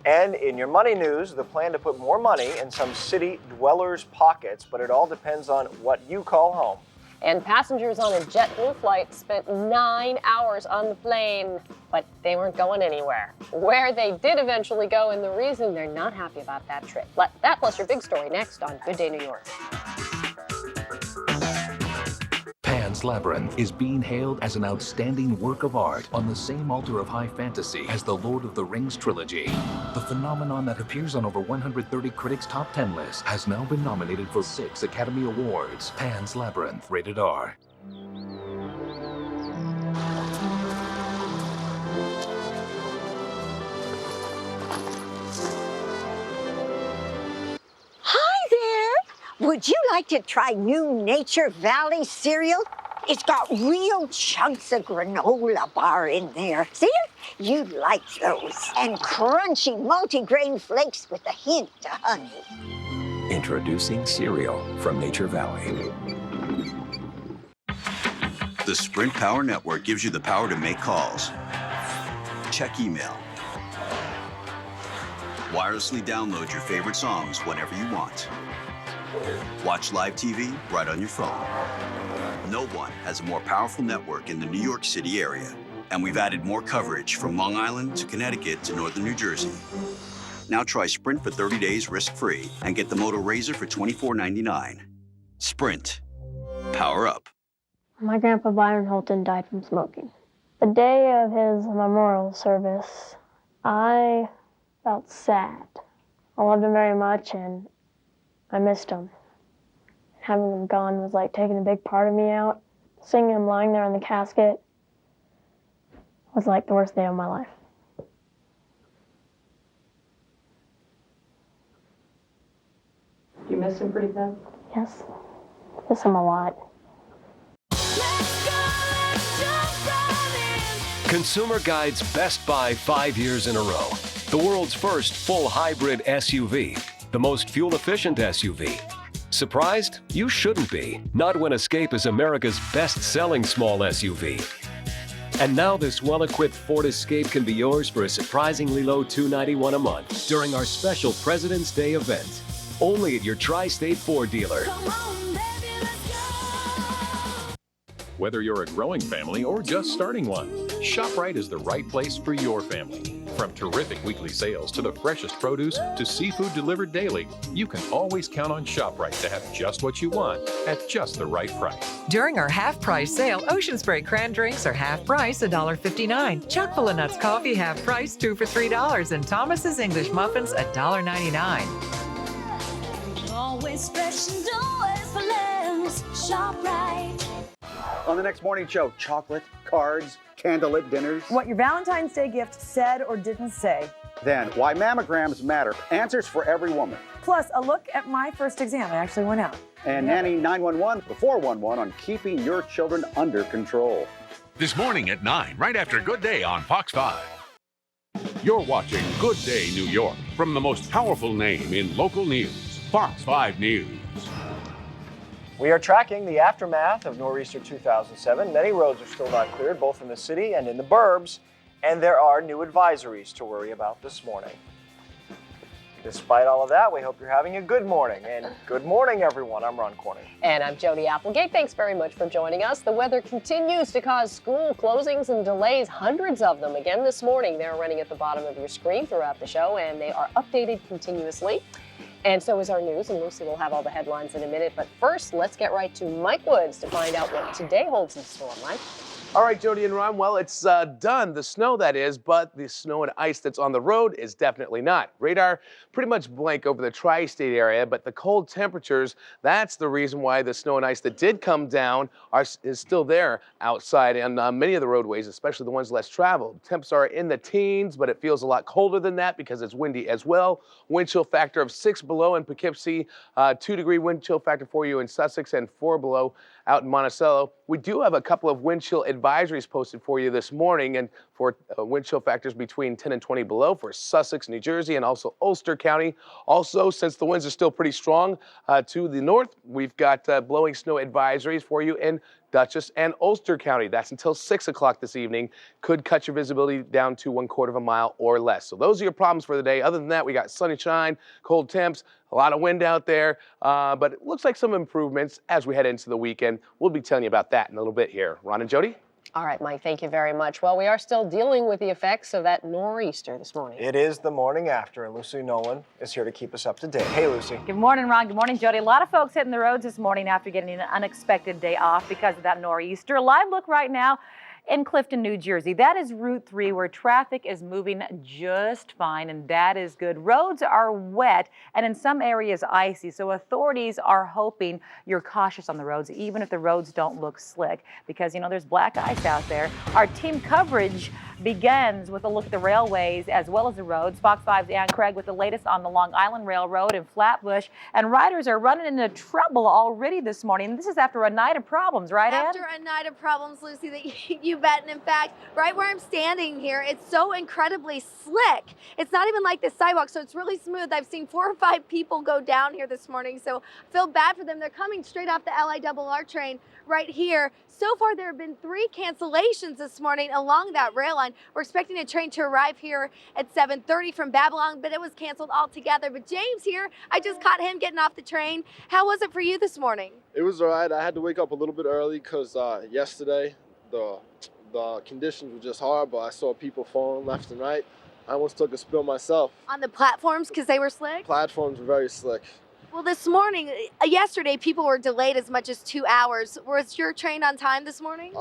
And in your money news, the plan to put more money in some city dwellers' pockets, but it all depends on what you call home. And passengers on a JetBlue flight spent 9 hours on the plane, but they weren't going anywhere. Where they did eventually go and the reason they're not happy about that trip. That plus your big story next on Good Day New York. Pan's Labyrinth is being hailed as an outstanding work of art on the same altar of high fantasy as the Lord of the Rings trilogy. The phenomenon that appears on over 130 critics' top 10 lists has now been nominated for 6 Academy Awards. Pan's Labyrinth, rated R. Hi there! Would you like to try new Nature Valley cereal? It's got real chunks of granola bar in there. See it? You'd like those. And crunchy multigrain flakes with a hint of honey. Introducing cereal from Nature Valley. The Sprint Power Network gives you the power to make calls, check email, wirelessly download your favorite songs whenever you want, watch live TV right on your phone. No one has a more powerful network in the New York City area, and we've added more coverage from Long Island to Connecticut to northern New Jersey. Now try Sprint for 30 days risk-free and get the Moto Razr for $24.99. Sprint. Power up. My grandpa Byron Holton died from smoking. The day of his memorial service, I felt sad. I loved him very much and I missed him. Having him gone was like taking a big part of me out. Seeing him lying there in the casket was like the worst day of my life. Do you miss him pretty bad? Yes, miss him a lot. Consumer Guide's Best Buy 5 years in a row. The world's first full hybrid SUV. The most fuel-efficient SUV. Surprised? You shouldn't be. Not when Escape is America's best-selling small SUV. And now this well-equipped Ford Escape can be yours for a surprisingly low $291 a month during our special President's Day event. Only at your Tri-State Ford dealer. Whether you're a growing family or just starting one, ShopRite is the right place for your family. From terrific weekly sales to the freshest produce to seafood delivered daily, you can always count on ShopRite to have just what you want at just the right price. During our half-price sale, Ocean Spray cran drinks are half price, $1.59. Chock-full Nuts coffee half price, 2 for $3, and Thomas's English muffins, $1.99. Always fresh and always for less. ShopRite. On the next morning show, chocolate, cards, candlelit dinners. What your Valentine's Day gift said or didn't say. Then, why mammograms matter. Answers for every woman. Plus, a look at my first exam. I actually went out. And Nanny 911 before 11 on keeping your children under control. This morning at 9, right after Good Day on Fox 5. You're watching Good Day New York from the most powerful name in local news, Fox 5 News. We are tracking the aftermath of Nor'easter 2007. Many roads are still not cleared, both in the city and in the burbs, and there are new advisories to worry about this morning. Despite all of that, we hope you're having a good morning. And good morning, everyone. I'm Ron Cornyn. And I'm Jody Applegate. Thanks very much for joining us. The weather continues to cause school closings and delays, hundreds of them again this morning. They're running at the bottom of your screen throughout the show, and they are updated continuously. And so is our news, and Lucy will have all the headlines in a minute. But first, let's get right to Mike Woods to find out what today holds in store. Mike? All right, Jody and Ron, well, it's done, the snow that is, but the snow and ice that's on the road is definitely not. Radar pretty much blank over the tri-state area, but the cold temperatures, that's the reason why the snow and ice that did come down is still there outside on many of the roadways, especially the ones less traveled. Temps are in the teens, but it feels a lot colder than that because it's windy as well. Wind chill factor of 6 below in Poughkeepsie, 2-degree wind chill factor for you in Sussex, and 4 below out in Monticello. We do have a couple of wind chill advisories posted for you this morning, and for wind chill factors between 10 and 20 below for Sussex, New Jersey, and also Ulster County. Also, since the winds are still pretty strong to the north, we've got blowing snow advisories for you in Dutchess and Ulster County. That's until 6 o'clock this evening. Could cut your visibility down to 1/4 of a mile or less. So those are your problems for the day. Other than that, we got sunshine, cold temps, a lot of wind out there, but it looks like some improvements as we head into the weekend. We'll be telling you about that in a little bit here. Ron and Jody? All right, Mike, thank you very much. Well, we are still dealing with the effects of that nor'easter this morning. It is the morning after, and Lucy Nolan is here to keep us up to date. Hey, Lucy. Good morning, Ron. Good morning, Jody. A lot of folks hitting the roads this morning after getting an unexpected day off because of that nor'easter. A live look right now in Clifton, New Jersey. That is Route 3, where traffic is moving just fine, and that is good. Roads are wet and in some areas icy, so authorities are hoping you're cautious on the roads, even if the roads don't look slick, because, you know, there's black ice out there. Our team coverage begins with a look at the railways as well as the roads. Fox 5's Ann Craig with the latest on the Long Island Railroad in Flatbush. And riders are running into trouble already this morning. This is after a night of problems, right, Ann? After a night of problems, Lucy, that you bet. And in fact, right where I'm standing here, it's so incredibly slick. It's not even like this sidewalk, so it's really smooth. I've seen 4 or 5 people go down here this morning, so I feel bad for them. They're coming straight off the LIRR train right here. So far, there have been 3 cancellations this morning along that rail line. We're expecting a train to arrive here at 7:30 from Babylon, but it was canceled altogether. But James here, I just caught him getting off the train. How was it for you this morning? It was all right. I had to wake up a little bit early because yesterday the conditions were just horrible. I saw people falling left and right. I almost took a spill myself. On the platforms because they were slick? Platforms were very slick. Well, this morning, yesterday, people were delayed as much as 2 hours. Was your train on time this morning?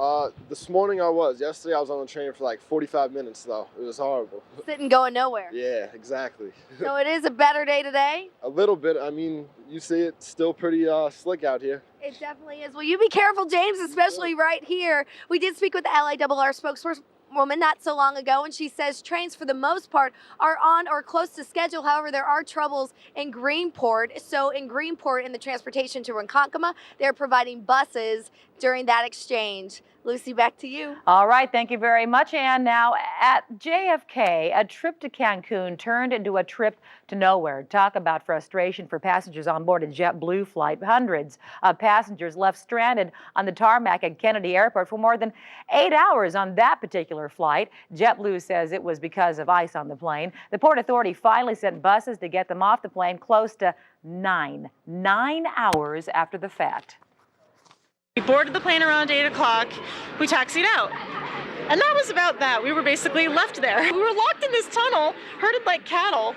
This morning I was. Yesterday I was on the train for like 45 minutes though. It was horrible. Sitting going nowhere. Yeah, exactly. So it is a better day today? A little bit. I mean, you see it's still pretty slick out here. It definitely is. Well, you be careful, James, especially right here. We did speak with the LIRR spokesperson not so long ago, and she says trains for the most part are on or close to schedule. However, there are troubles in Greenport. So in Greenport, in the transportation to Ronkonkoma, they're providing buses during that exchange. Lucy, back to you. All right, thank you very much, Ann. Now, at JFK, a trip to Cancun turned into a trip to nowhere. Talk about frustration for passengers on board a JetBlue flight. Hundreds of passengers left stranded on the tarmac at Kennedy Airport for more than 8 hours on that particular flight. JetBlue says it was because of ice on the plane. The Port Authority finally sent buses to get them off the plane close to 9 hours after the fact. We boarded the plane around 8 o'clock. We taxied out. And that was about that. We were basically left there. We were locked in this tunnel, herded like cattle.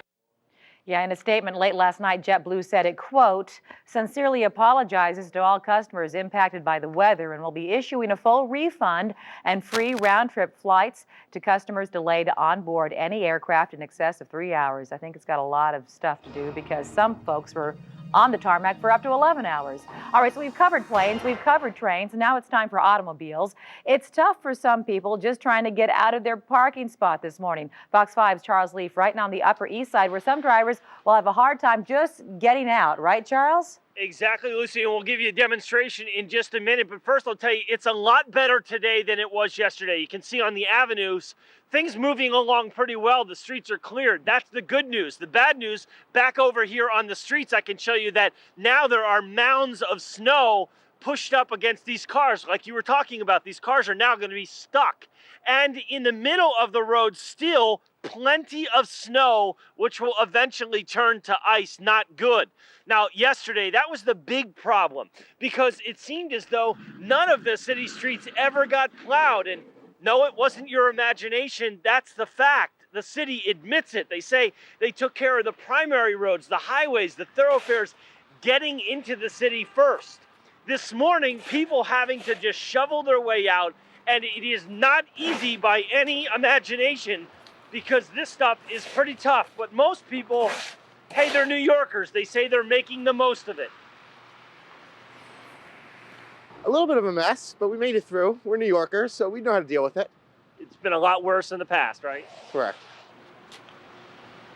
Yeah, in a statement late last night, JetBlue said it, quote, sincerely apologizes to all customers impacted by the weather and will be issuing a full refund and free round-trip flights to customers delayed on board any aircraft in excess of 3 hours. I think it's got a lot of stuff to do because some folks were on the tarmac for up to 11 hours. All right, so we've covered planes, we've covered trains, and now it's time for automobiles. It's tough for some people just trying to get out of their parking spot this morning. Fox 5's Charles Leaf right now on the Upper East Side, where some drivers will have a hard time just getting out. Right, Charles? Exactly, Lucy, and we'll give you a demonstration in just a minute. But first, I'll tell you, it's a lot better today than it was yesterday. You can see on the avenues, things moving along pretty well. The streets are cleared. That's the good news. The bad news, back over here on the streets, I can show you that now there are mounds of snow pushed up against these cars. Like you were talking about, these cars are now going to be stuck. And in the middle of the road, still plenty of snow, which will eventually turn to ice. Not good. Now, yesterday, that was the big problem because it seemed as though none of the city streets ever got plowed. And no, it wasn't your imagination. That's the fact. The city admits it. They say they took care of the primary roads, the highways, the thoroughfares, getting into the city first. This morning, people having to just shovel their way out, and it is not easy by any imagination because this stuff is pretty tough. But most people, hey, they're New Yorkers. They say they're making the most of it. A little bit of a mess, but we made it through. We're New Yorkers, so we know how to deal with it. It's been a lot worse in the past, right? Correct.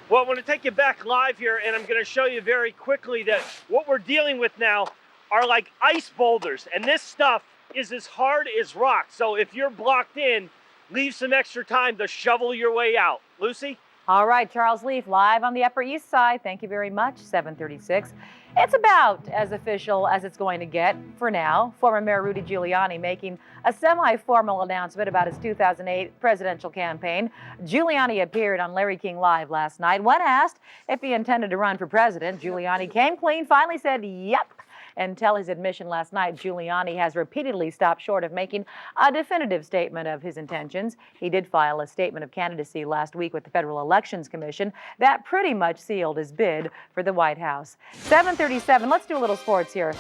Well, I want to take you back live here, and I'm going to show you very quickly that what we're dealing with now are like ice boulders, and this stuff is as hard as rock. So if you're blocked in, leave some extra time to shovel your way out. Lucy? All right, Charles Leaf, live on the Upper East Side. Thank you very much, 736. It's about as official as it's going to get for now. Former Mayor Rudy Giuliani making a semi-formal announcement about his 2008 presidential campaign. Giuliani appeared on Larry King Live last night. When asked if he intended to run for president, Giuliani came clean, finally said, yep. Until his admission last night, Giuliani has repeatedly stopped short of making a definitive statement of his intentions. He did file a statement of candidacy last week with the Federal Elections Commission that pretty much sealed his bid for the White House. 7:37, let's do a little sports here.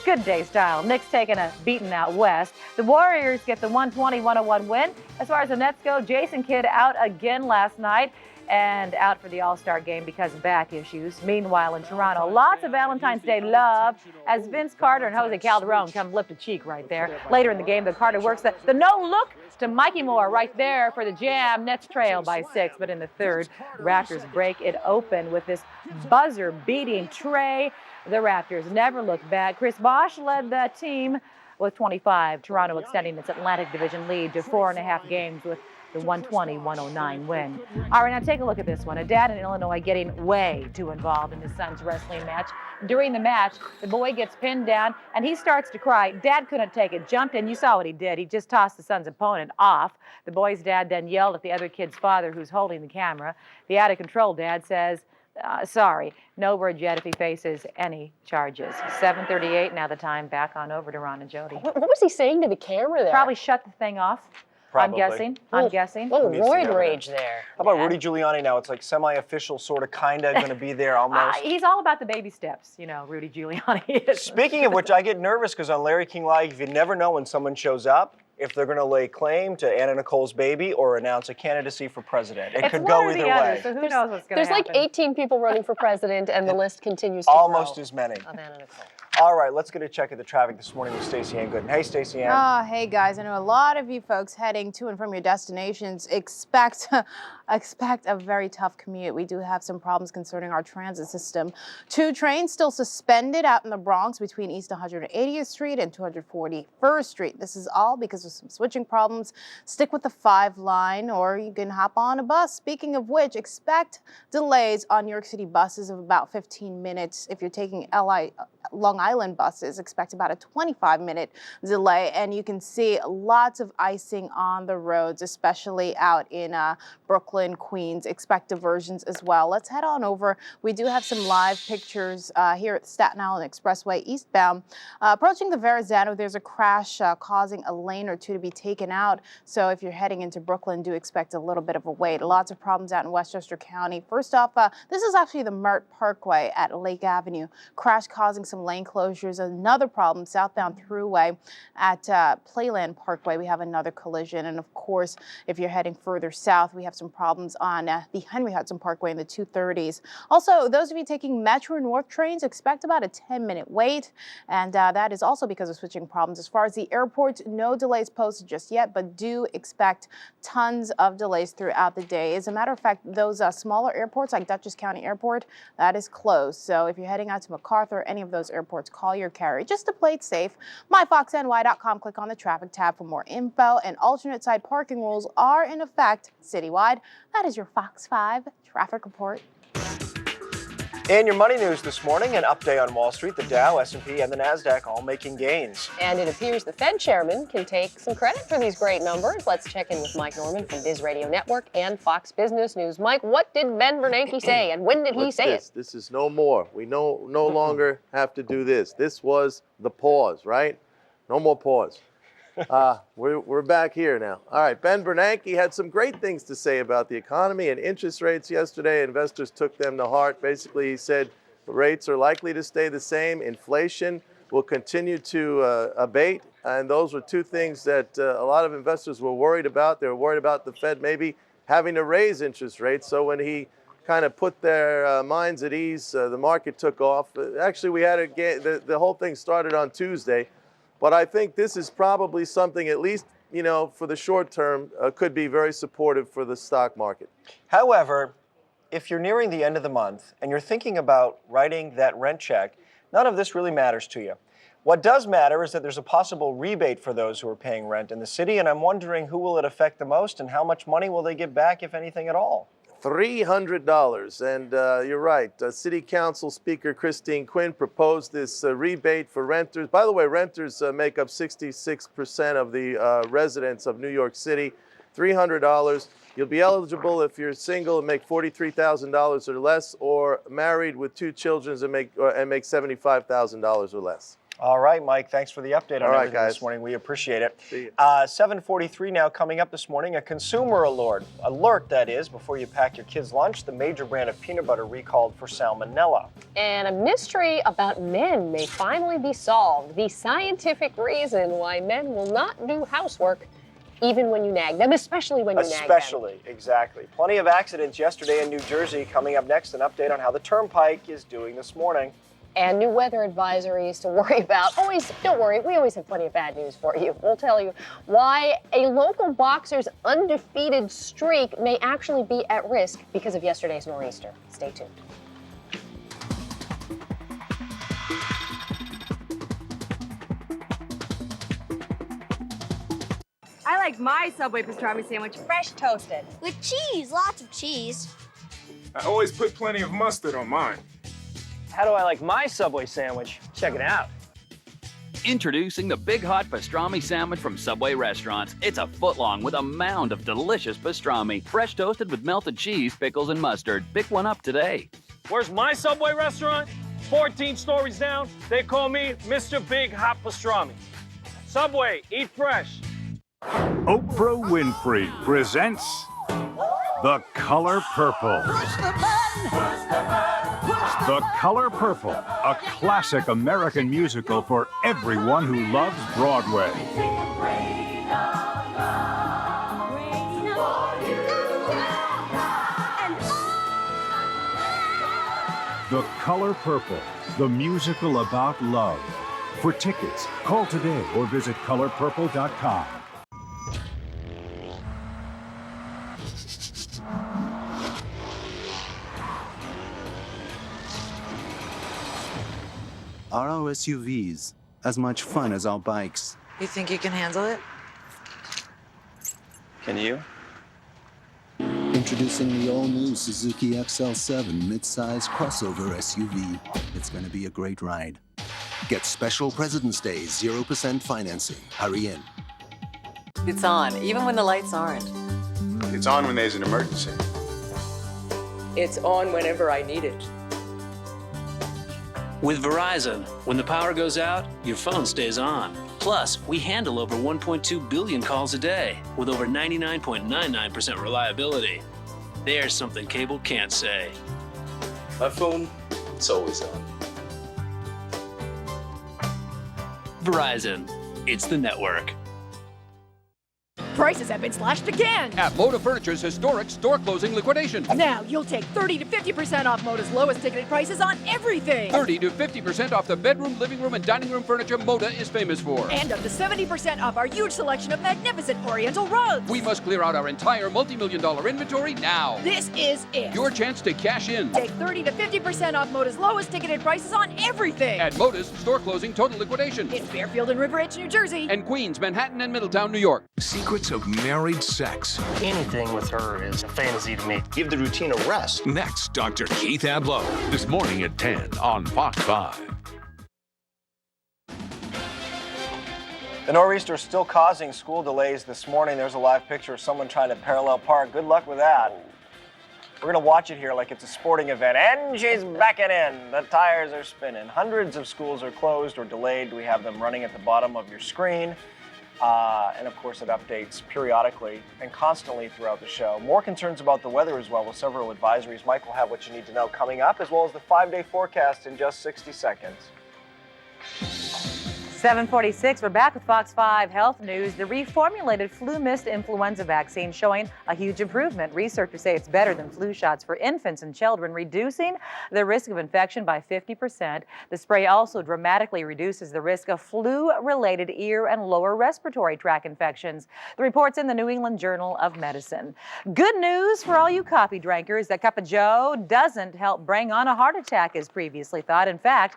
Good day style. Knicks taking a beating out west. The Warriors get the 120-101 win. As far as the Nets go, Jason Kidd out again last night. and out for the All-Star game because of back issues. Meanwhile, in Toronto, lots of Valentine's Day love as Vince Carter and Jose Calderon come lift a cheek right there. Later in the game, the Carter works the no-look to Mikey Moore right there for the jam. Nets trail by 6, but in the third, Raptors break it open with this buzzer-beating tray. The Raptors never looked back. Chris Bosh led the team with 25. Toronto extending its Atlantic Division lead to 4.5 games with the 120-109 win. All right, now take a look at this one. A dad in Illinois getting way too involved in his son's wrestling match. During the match, the boy gets pinned down, and he starts to cry. Dad couldn't take it, jumped in. You saw what he did. He just tossed the son's opponent off. The boy's dad then yelled at the other kid's father, who's holding the camera. The out-of-control dad says, sorry, no word yet if he faces any charges. 7:38, now the time. Back on over to Ron and Jody. What was he saying to the camera there? Probably shut the thing off. Probably. I'm guessing. Little roid rage there. How about Rudy Giuliani now? It's like semi-official, sort of, kind of going to be there almost. He's all about the baby steps, you know, Rudy Giuliani is. Speaking of which, I get nervous because on Larry King Live, you never know when someone shows up, if they're going to lay claim to Anna Nicole's baby or announce a candidacy for president. It could go either way. So who knows what's going to happen. There's like 18 people running for president, and the list continues to Almost grow as many. of Anna Nicole. All right, let's get a check at the traffic this morning with Stacey Ann Gooden. Hey, Stacey Ann. Oh, hey guys. I know a lot of you folks heading to and from your destinations expect a very tough commute. We do have some problems concerning our transit system. 2 trains still suspended out in the Bronx between East 180th Street and 241st Street. This is all because of some switching problems. Stick with the 5 line or you can hop on a bus. Speaking of which, expect delays on New York City buses of about 15 minutes. If you're taking Long Island buses, expect about a 25-minute delay, and you can see lots of icing on the roads, especially out in Brooklyn, Queens. Expect diversions as well. Let's head on over. We do have some live pictures here at the Staten Island Expressway eastbound. Approaching the Verrazano, there's a crash causing a lane or two to be taken out, so if you're heading into Brooklyn, do expect a little bit of a wait. Lots of problems out in Westchester County. First off, this is actually the Mert Parkway at Lake Avenue. Crash causing some lane closures. Another problem, southbound thruway at Playland Parkway. We have another collision. And of course, if you're heading further south, we have some problems on the Henry Hudson Parkway in the 230s. Also, those of you taking Metro North trains, expect about a 10-minute wait. And that is also because of switching problems. As far as the airport, no delays posted just yet, but do expect tons of delays throughout the day. As a matter of fact, those smaller airports like Dutchess County Airport, that is closed. So if you're heading out to MacArthur or any of those airports, call your carrier just to play it safe. MyFoxNY.com, click on the traffic tab for more info, and alternate side parking rules are in effect citywide. That is your Fox 5 traffic report. In your money news this morning, an update on Wall Street, the Dow, S&P, and the NASDAQ all making gains. And it appears the Fed chairman can take some credit for these great numbers. Let's check in with Mike Norman from Biz Radio Network and Fox Business News. Mike, what did Ben Bernanke say, and when did he say it? This is no more. We no longer have to do this. This was the pause, right? No more pause. We're back here now. All right, Ben Bernanke had some great things to say about the economy and interest rates yesterday. Investors took them to heart. Basically, he said the rates are likely to stay the same. Inflation will continue to abate. And those were 2 things that a lot of investors were worried about. They were worried about the Fed maybe having to raise interest rates. So when he kind of put their minds at ease, the market took off. Actually, we had the whole thing started on Tuesday. But I think this is probably something, at least, you know, for the short term, could be very supportive for the stock market. However, if you're nearing the end of the month and you're thinking about writing that rent check, none of this really matters to you. What does matter is that there's a possible rebate for those who are paying rent in the city, and I'm wondering who will it affect the most and how much money will they get back, if anything at all? $300. And you're right. City Council Speaker Christine Quinn proposed this rebate for renters. By the way, renters make up 66% of the residents of New York City. $300. You'll be eligible if you're single and make $43,000 or less, or married with 2 children and make $75,000 or less. All right, Mike, thanks for the update on everything this morning. We appreciate it. 7:43 now, coming up this morning, a consumer alert, that is, before you pack your kids' lunch, the major brand of peanut butter recalled for salmonella. And a mystery about men may finally be solved. The scientific reason why men will not do housework even when you nag them, especially when you nag them. Especially, exactly. Plenty of accidents yesterday in New Jersey. Coming up next, an update on how the Turnpike is doing this morning. And new weather advisories to worry about. Don't worry, we always have plenty of bad news for you. We'll tell you why a local boxer's undefeated streak may actually be at risk because of yesterday's nor'easter. Stay tuned. I like my Subway pastrami sandwich fresh toasted. With cheese, lots of cheese. I always put plenty of mustard on mine. How do I like my Subway sandwich? Check it out. Introducing the Big Hot Pastrami Sandwich from Subway restaurants. It's a foot long with a mound of delicious pastrami. Fresh toasted with melted cheese, pickles, and mustard. Pick one up today. Where's my Subway restaurant? 14 stories down. They call me Mr. Big Hot Pastrami. Subway, eat fresh. Oprah Winfrey presents The Color Purple. The Color Purple, a classic American musical for everyone who loves Broadway. The Color Purple, the musical about love. For tickets, call today or visit colorpurple.com. Are our SUVs as much fun as our bikes? You think you can handle it? Can you? Introducing the all-new Suzuki XL7 midsize crossover SUV. It's going to be a great ride. Get special President's Day 0% financing. Hurry in. It's on, even when the lights aren't. It's on when there's an emergency. It's on whenever I need it. With Verizon, when the power goes out, your phone stays on. Plus, we handle over 1.2 billion calls a day with over 99.99% reliability. There's something cable can't say. My phone, it's always on. Verizon, it's the network. Prices have been slashed again. At Moda Furniture's historic store closing liquidation. Now you'll take 30 to 50% off Moda's lowest ticketed prices on everything. 30 to 50% off the bedroom, living room, and dining room furniture Moda is famous for. And up to 70% off our huge selection of magnificent Oriental rugs. We must clear out our entire multi-million-dollar inventory now. This is it. Your chance to cash in. Take 30 to 50% off Moda's lowest ticketed prices on everything. At Moda's store closing total liquidation. In Fairfield and River Edge, New Jersey. And Queens, Manhattan, and Middletown, New York. Secrets of married sex. Anything with her is a fantasy to me. Give the routine a rest. Next, Dr. Keith Abloh. This morning at 10 on Fox 5. The nor'easter is still causing school delays this morning. There's a live picture of someone trying to parallel park. Good luck with that. We're going to watch it here like it's a sporting event. And she's backing in. The tires are spinning. Hundreds of schools are closed or delayed. We have them running at the bottom of your screen. And of course, it updates periodically and constantly throughout the show. More concerns about the weather as well with several advisories. Mike will have what you need to know coming up, as well as the 5-day forecast in just 60 seconds. 7:46, we're back with Fox 5 Health News. The reformulated flu mist influenza vaccine showing a huge improvement. Researchers say it's better than flu shots for infants and children, reducing the risk of infection by 50%. The spray also dramatically reduces the risk of flu-related ear and lower respiratory tract infections. The report's in the New England Journal of Medicine. Good news for all you coffee drinkers. That cup of joe doesn't help bring on a heart attack as previously thought. In fact,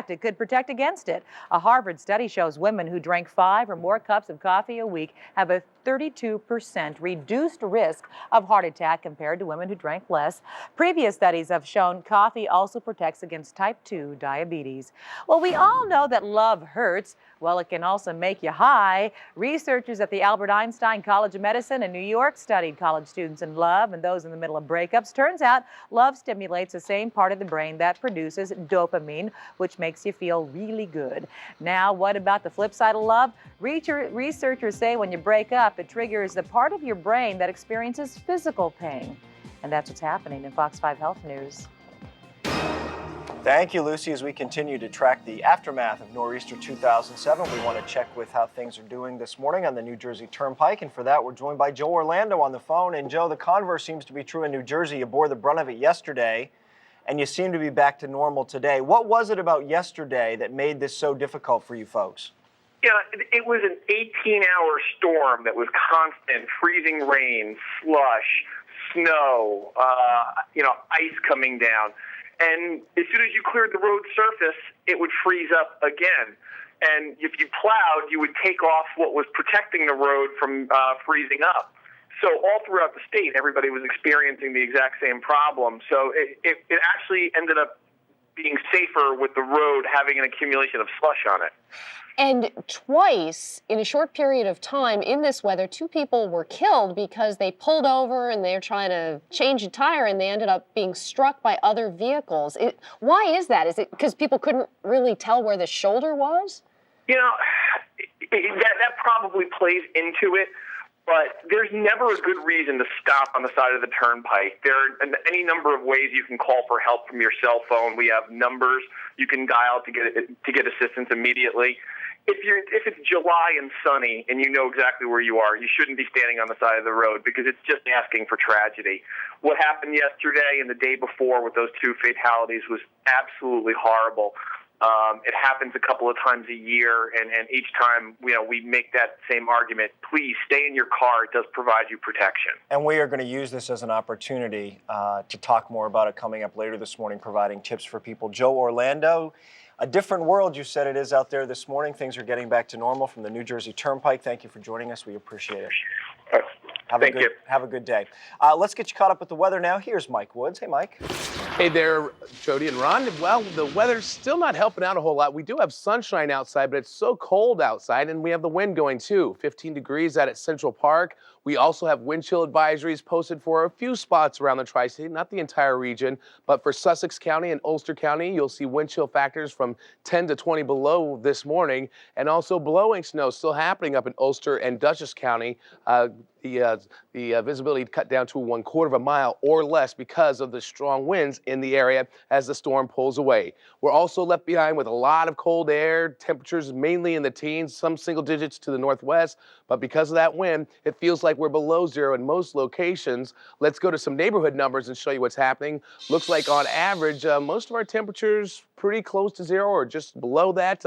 it could protect against it. A Harvard study shows women who drank 5 or more cups of coffee a week have a 32% reduced risk of heart attack compared to women who drank less. Previous studies have shown coffee also protects against type 2 diabetes. Well, we all know that love hurts. Well, it can also make you high. Researchers at the Albert Einstein College of Medicine in New York studied college students in love and those in the middle of breakups. Turns out love stimulates the same part of the brain that produces dopamine, which makes you feel really good. Now, what about the flip side of love? Researchers say when you break up, it triggers the part of your brain that experiences physical pain. And that's what's happening in Fox 5 Health News. Thank you, Lucy. As we continue to track the aftermath of Nor'easter 2007, we want to check with how things are doing this morning on the New Jersey Turnpike. And for that, we're joined by Joe Orlando on the phone. And Joe, the converse seems to be true in New Jersey. You bore the brunt of it yesterday, and you seem to be back to normal today. What was it about yesterday that made this so difficult for you folks? Yeah, it was an 18-hour storm that was constant, freezing rain, slush, snow, ice coming down. And as soon as you cleared the road surface, it would freeze up again. And if you plowed, you would take off what was protecting the road from freezing up. So all throughout the state, everybody was experiencing the exact same problem. So it actually ended up being safer with the road having an accumulation of slush on it. And twice in a short period of time in this weather, 2 people were killed because they pulled over and they're trying to change a tire and they ended up being struck by other vehicles. Why is that? Is it because people couldn't really tell where the shoulder was? You know, that probably plays into it. But there's never a good reason to stop on the side of the turnpike. There are any number of ways you can call for help from your cell phone. We have numbers you can dial to get assistance immediately. If it's July and sunny and you know exactly where you are, you shouldn't be standing on the side of the road because it's just asking for tragedy. What happened yesterday and the day before with those 2 fatalities was absolutely horrible. It happens a couple of times a year, and each time we make that same argument. Please stay in your car. It does provide you protection. And we are going to use this as an opportunity to talk more about it coming up later this morning, providing tips for people. Joe Orlando, a different world you said it is out there this morning. Things are getting back to normal from the New Jersey Turnpike. Thank you for joining us. We appreciate it. Thank you. Have a good day. Let's get you caught up with the weather now. Here's Mike Woods. Hey, Mike. Hey there, Jody and Ron. Well, the weather's still not helping out a whole lot. We do have sunshine outside, but it's so cold outside, and we have the wind going too. 15 degrees out at Central Park. We also have wind chill advisories posted for a few spots around the tri-state, not the entire region, but for Sussex County and Ulster County, you'll see wind chill factors from 10 to 20 below this morning, and also blowing snow still happening up in Ulster and Dutchess County. The visibility cut down to 1/4 of a mile or less because of the strong winds in the area as the storm pulls away. We're also left behind with a lot of cold air, temperatures mainly in the teens, some single digits to the northwest, but because of that wind, it feels like we're below zero in most locations. Let's go to some neighborhood numbers and show you what's happening. Looks like on average, most of our temperatures pretty close to zero or just below that.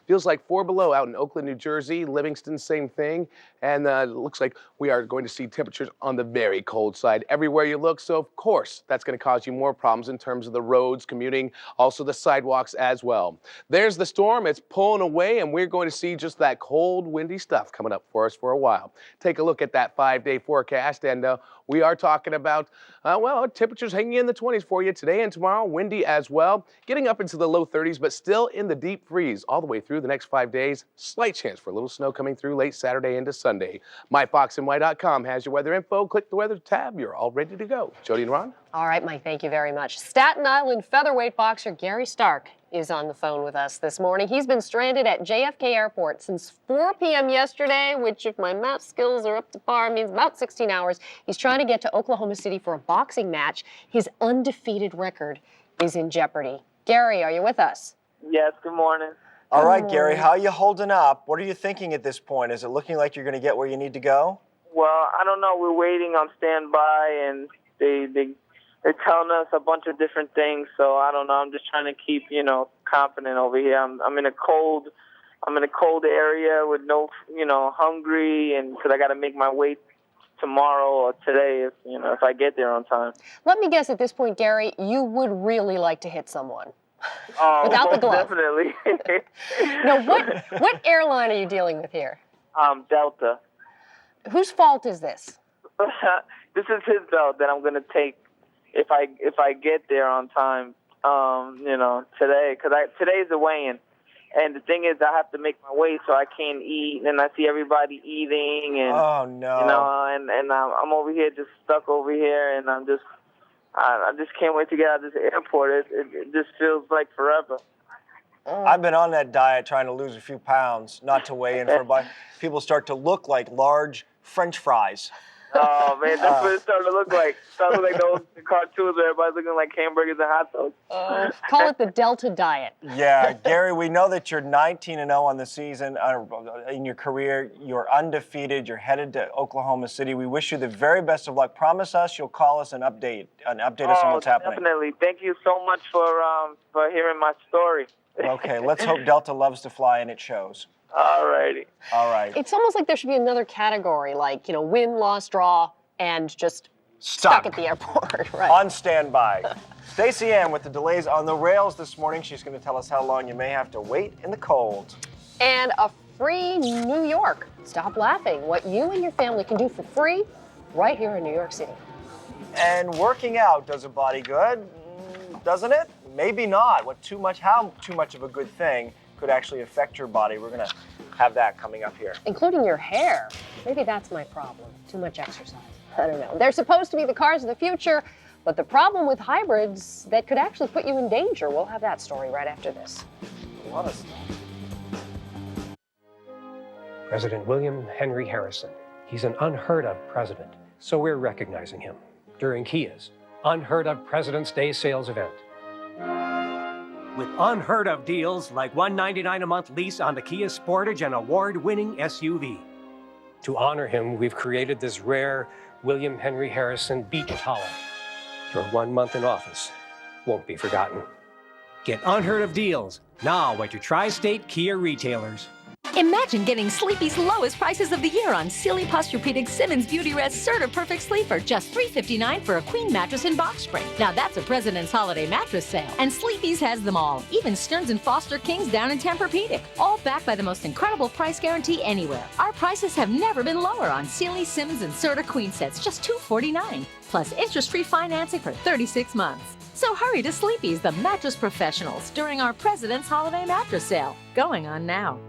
Feels like 4 below out in Oakland, New Jersey. Livingston, same thing. And it looks like we are going to see temperatures on the very cold side everywhere you look. So, of course, that's going to cause you more problems in terms of the roads, commuting, also the sidewalks as well. There's the storm. It's pulling away, and we're going to see just that cold, windy stuff coming up for us for a while. Take a look at that 5-day forecast, and we are talking about, temperatures hanging in the 20s for you today and tomorrow. Windy as well, getting up into the low 30s, but still in the deep freeze all the way through the next 5 days. Slight chance for a little snow coming through late Saturday into Sunday. MyFoxNY.com has your weather info. Click the weather tab. You're all ready to go. Jody and Ron? All right, Mike, thank you very much. Staten Island featherweight boxer Gary Stark is on the phone with us this morning. He's been stranded at JFK Airport since 4 p.m. yesterday, which, if my math skills are up to par, means about 16 hours. He's trying to get to Oklahoma City for a boxing match. His undefeated record is in jeopardy. Gary, are you with us? Yes, good morning. All right, Gary, how are you holding up? What are you thinking at this point? Is it looking like you're going to get where you need to go? Well, I don't know. We're waiting on standby, and they're telling us a bunch of different things. So I don't know. I'm just trying to keep, confident over here. I'm in a cold area with no, hungry, and because I got to make my way tomorrow or today if I get there on time. Let me guess at this point, Gary, you would really like to hit someone. Without the glove. Definitely. Now, what airline are you dealing with here? Delta. Whose fault is this? This is his belt that I'm going to take if I get there on time, today. Because today's the weigh-in. And the thing is, I have to make my weight, so I can't eat. And I see everybody eating. And, oh, no. And I'm over here, just stuck over here. And I just can't wait to get out of this airport. It just feels like forever. I've been on that diet trying to lose a few pounds, not to weigh in for a bite. People start to look like large French fries. Oh, man, that's what it's starting to look like. It's starting to look like those cartoons where everybody's looking like hamburgers and hot dogs. Call it the Delta diet. Yeah, Gary, we know that you're 19-0 on the season. In your career, you're undefeated. You're headed to Oklahoma City. We wish you the very best of luck. Promise us you'll call us and update us on what's happening. Definitely. Thank you so much for hearing my story. Okay, let's hope Delta loves to fly and it shows. All righty. All right. It's almost like there should be another category, like, win, loss, draw, and just stuck at the airport. Right. On standby. Stacey Ann with the delays on the rails this morning. She's going to tell us how long you may have to wait in the cold. And a free New York. Stop laughing. What you and your family can do for free right here in New York City. And working out does a body good, doesn't it? Maybe not. How too much of a good thing could actually affect your body? We're going to have that coming up here. Including your hair. Maybe that's my problem. Too much exercise. I don't know. They're supposed to be the cars of the future, but the problem with hybrids that could actually put you in danger. We'll have that story right after this. A lot of stuff. President William Henry Harrison. He's an unheard of president, so we're recognizing him during Kia's Unheard of President's Day sales event. With unheard of deals like $199 a month lease on the Kia Sportage and award-winning SUV. To honor him, we've created this rare William Henry Harrison beach towel. Your 1 month in office won't be forgotten. Get unheard of deals now at your tri-state Kia retailers. Imagine getting Sleepy's lowest prices of the year on Sealy Posturepedic Simmons Beauty Rest Serta Perfect Sleeper, just $359 for a queen mattress and box spring. Now that's a President's Holiday mattress sale. And Sleepy's has them all, even Stearns & Foster Kings down in Tempur-Pedic, all backed by the most incredible price guarantee anywhere. Our prices have never been lower on Sealy, Simmons, and Serta queen sets, just $249, plus interest-free financing for 36 months. So hurry to Sleepy's, the mattress professionals, during our President's Holiday mattress sale, going on now.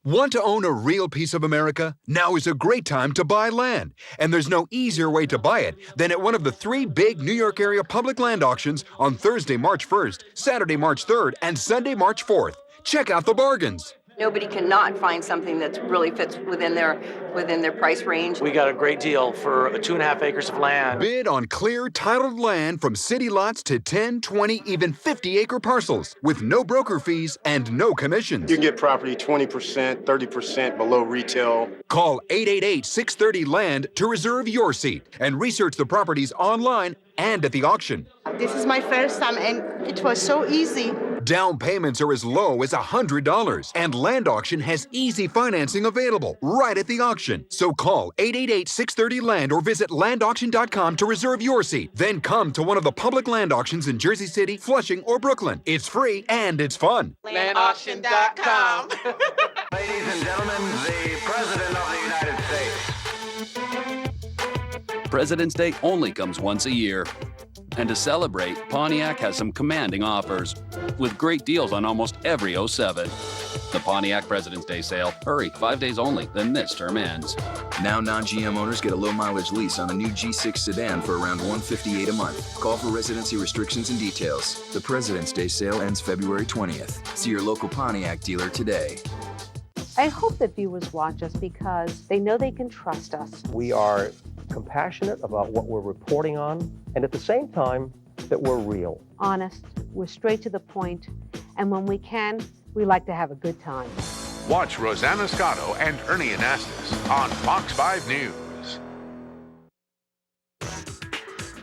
Want to own a real piece of America? Now is a great time to buy land. And there's no easier way to buy it than at one of the 3 big New York area public land auctions on Thursday, March 1st, Saturday, March 3rd, and Sunday, March 4th. Check out the bargains. Nobody cannot find something that really fits within their price range. We got a great deal for 2.5 acres of land. Bid on clear, titled land from city lots to 10, 20, even 50-acre parcels with no broker fees and no commissions. You can get property 20%, 30% below retail. Call 888-630-LAND to reserve your seat and research the properties online and at the auction. This is my first time and it was so easy. Down payments are as low as $100, and Land Auction has easy financing available right at the auction. So call 888-630-LAND or visit landauction.com to reserve your seat. Then come to one of the public land auctions in Jersey City, Flushing, or Brooklyn. It's free and it's fun. Landauction.com. Ladies and gentlemen, the President of the United States. President's Day only comes once a year. And to celebrate, Pontiac has some commanding offers with great deals on almost every 07. The Pontiac President's Day sale. Hurry, 5 days only, then this term ends. Now non-GM owners get a low-mileage lease on the new G6 sedan for around $158 a month. Call for residency restrictions and details. The President's Day sale ends February 20th. See your local Pontiac dealer today. I hope that viewers watch us because they know they can trust us. We are compassionate about what we're reporting on, and at the same time, that we're real. Honest, we're straight to the point, and when we can, we like to have a good time. Watch Rosanna Scotto and Ernie Anastas on Fox 5 News.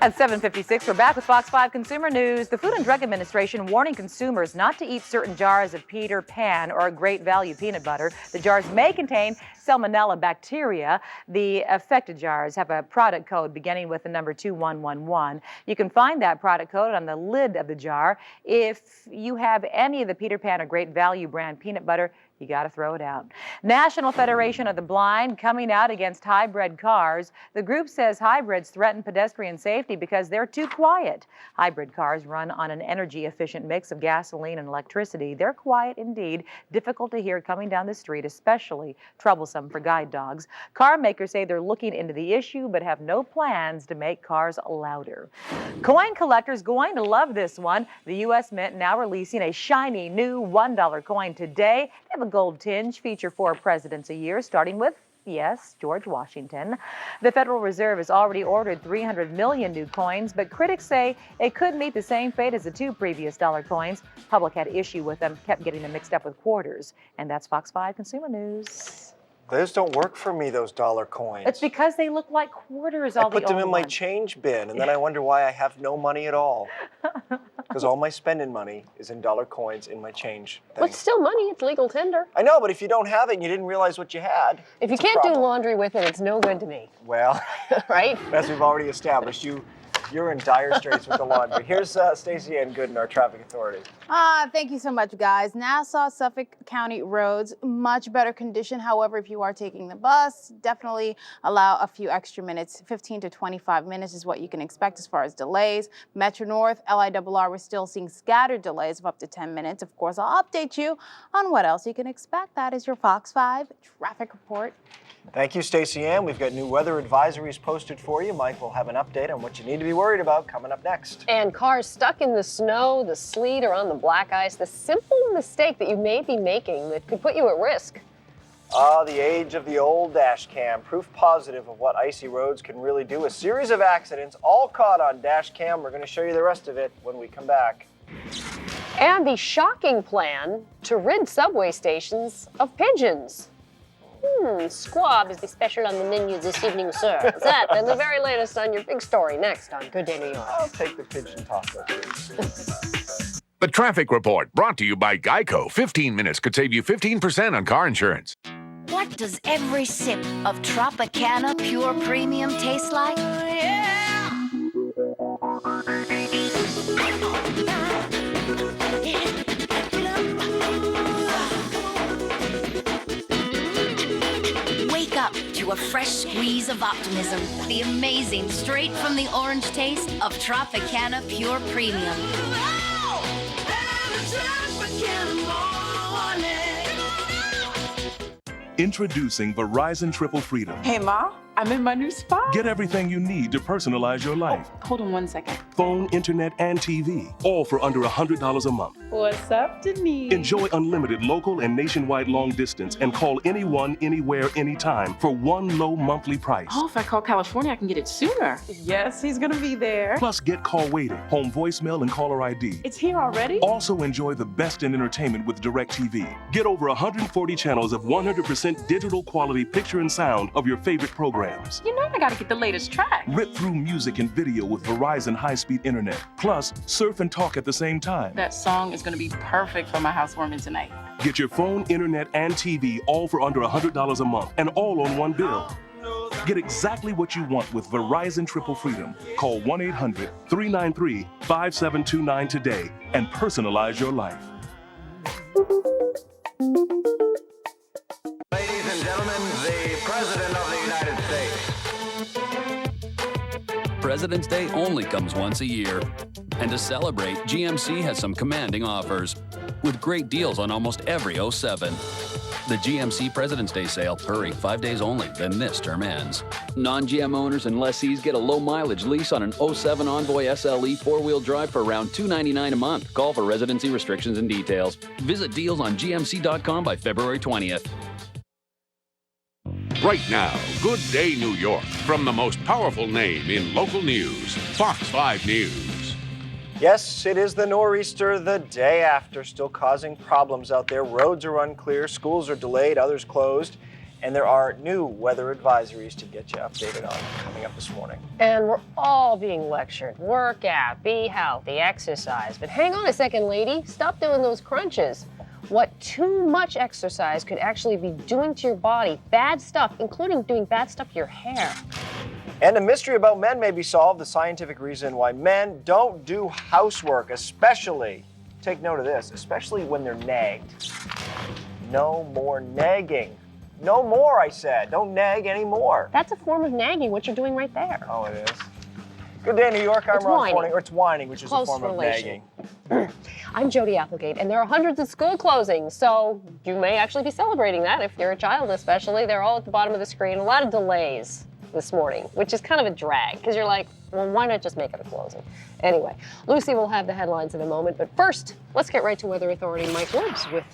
At 7:56, we're back with Fox 5 Consumer News. The Food and Drug Administration warning consumers not to eat certain jars of Peter Pan or Great Value peanut butter. The jars may contain Salmonella bacteria. The affected jars have a product code beginning with the number 2111. You can find that product code on the lid of the jar. If you have any of the Peter Pan or Great Value brand peanut butter, you got to throw it out. National Federation of the Blind coming out against hybrid cars. The group says hybrids threaten pedestrian safety because they're too quiet. Hybrid cars run on an energy-efficient mix of gasoline and electricity. They're quiet indeed, difficult to hear coming down the street, especially troublesome for guide dogs. Car makers say they're looking into the issue but have no plans to make cars louder. Coin collectors going to love this one. The U.S. Mint now releasing a shiny new $1 coin today. They have a gold tinge, feature 4 presidents a year, starting with Yes, George Washington. The Federal Reserve has already ordered 300 million new coins, but critics say it could meet the same fate as the 2 previous dollar coins. Public had issue with them, kept getting them mixed up with quarters. And that's Fox 5 Consumer News. Those don't work for me, those dollar coins. It's because they look like quarters, I put them in my change bin, and then I wonder why I have no money at all. Because all my spending money is in dollar coins in my change thing. Well, it's still money. It's legal tender. I know, but if you don't have it and you didn't realize what you had, if you can't do laundry with it, it's no good to me. Well, right? As we've already established, you're in dire straits with the laundry. Here's Stacey Ann Gooden, our traffic authority. Thank you so much, guys. Nassau, Suffolk County roads, much better condition. However, if you are taking the bus, definitely allow a few extra minutes. 15 to 25 minutes is what you can expect as far as delays. Metro North, LIRR, we're still seeing scattered delays of up to 10 minutes. Of course, I'll update you on what else you can expect. That is your Fox 5 traffic report. Thank you, Stacey Ann. We've got new weather advisories posted for you. Mike will have an update on what you need to be worried about coming up next. And cars stuck in the snow, the sleet, or on the black ice. The simple mistake that you may be making that could put you at risk. The age of the old dash cam. Proof positive of what icy roads can really do. A series of accidents, all caught on dash cam. We're going to show you the rest of it when we come back. And the shocking plan to rid subway stations of pigeons. Squab is the special on the menu this evening, sir. That and the very latest on your big story next on Good Day New York. I'll take the pigeon taco, please. The traffic report brought to you by Geico. 15 minutes could save you 15% on car insurance. What does every sip of Tropicana Pure Premium taste like? Wake up to a fresh squeeze of optimism. The amazing, straight from the orange taste of Tropicana Pure Premium. Introducing Verizon Triple Freedom. Hey, Ma, I'm in my new spot. Get everything you need to personalize your life. Oh, hold on one second. Phone, internet, and TV, all for under $100 a month. What's up, Denise? Enjoy unlimited local and nationwide long distance and call anyone, anywhere, anytime for one low monthly price. Oh, if I call California, I can get it sooner. Yes, he's gonna be there. Plus, get call waiting, home voicemail, and caller ID. It's here already? Also enjoy the best in entertainment with DirecTV. Get over 140 channels of 100% digital quality picture and sound of your favorite programs. You know I gotta get the latest track. Rip through music and video with Verizon high-speed internet. Plus, surf and talk at the same time. That song is gonna be perfect for my housewarming tonight. Get your phone, internet, and TV all for under $100 a month and all on one bill. Get exactly what you want with Verizon Triple Freedom. Call 1-800-393-5729 today and personalize your life. Ladies and gentlemen, the President of the United States. President's Day only comes once a year. And to celebrate, GMC has some commanding offers with great deals on almost every 07. The GMC President's Day sale. Hurry, 5 days only, then this term ends. Non-GM owners and lessees get a low-mileage lease on an 07 Envoy SLE four-wheel drive for around $299 a month. Call for residency restrictions and details. Visit deals on GMC.com by February 20th. Right now, Good Day New York, from the most powerful name in local news, Fox 5 News. Yes, it is the nor'easter the day after, still causing problems out there. Roads are unclear, schools are delayed, others closed, and there are new weather advisories to get you updated on coming up this morning. And we're all being lectured. Work out, be healthy, exercise. But hang on a second, lady. Stop doing those crunches. What too much exercise could actually be doing to your body. Bad stuff, including doing bad stuff to your hair. And a mystery about men may be solved, the scientific reason why men don't do housework, especially, take note of this, especially when they're nagged. No more nagging. No more, I said. Don't nag anymore. That's a form of nagging, what you're doing right there. Oh, it is? Good Day, New York. I'm Ron Forney. Or it's whining, which is Close a form relation. of nagging. I'm Jody Applegate, and there are hundreds of school closings, so you may actually be celebrating that if you're a child especially. They're all at the bottom of the screen. A lot of delays this morning, which is kind of a drag, because you're like, well, why not just make it a closing? Anyway, Lucy will have the headlines in a moment, but first, let's get right to Weather Authority Mike Woods with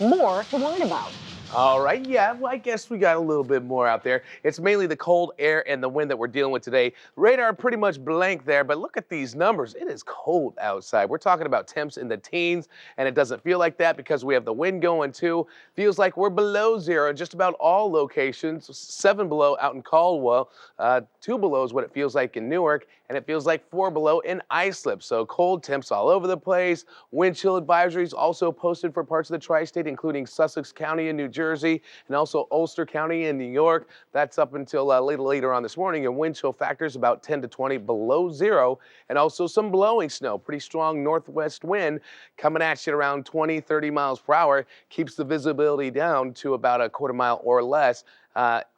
more to whine about. All right, yeah, well, I guess we got a little bit more out there. It's mainly the cold air and the wind that we're dealing with today. Radar pretty much blank there, but look at these numbers. It is cold outside. We're talking about temps in the teens, and it doesn't feel like that because we have the wind going too. Feels like we're below zero in just about all locations. 7 below out in Caldwell, 2 below is what it feels like in Newark, and it feels like 4 below in Islip. So cold temps all over the place. Wind chill advisories also posted for parts of the tri-state, including Sussex County in New Jersey and also Ulster County in New York. That's up until later on this morning, and wind chill factors about 10 to 20 below zero, and also some blowing snow. Pretty strong northwest wind coming at you at around 20, 30 miles per hour. Keeps the visibility down to about a quarter mile or less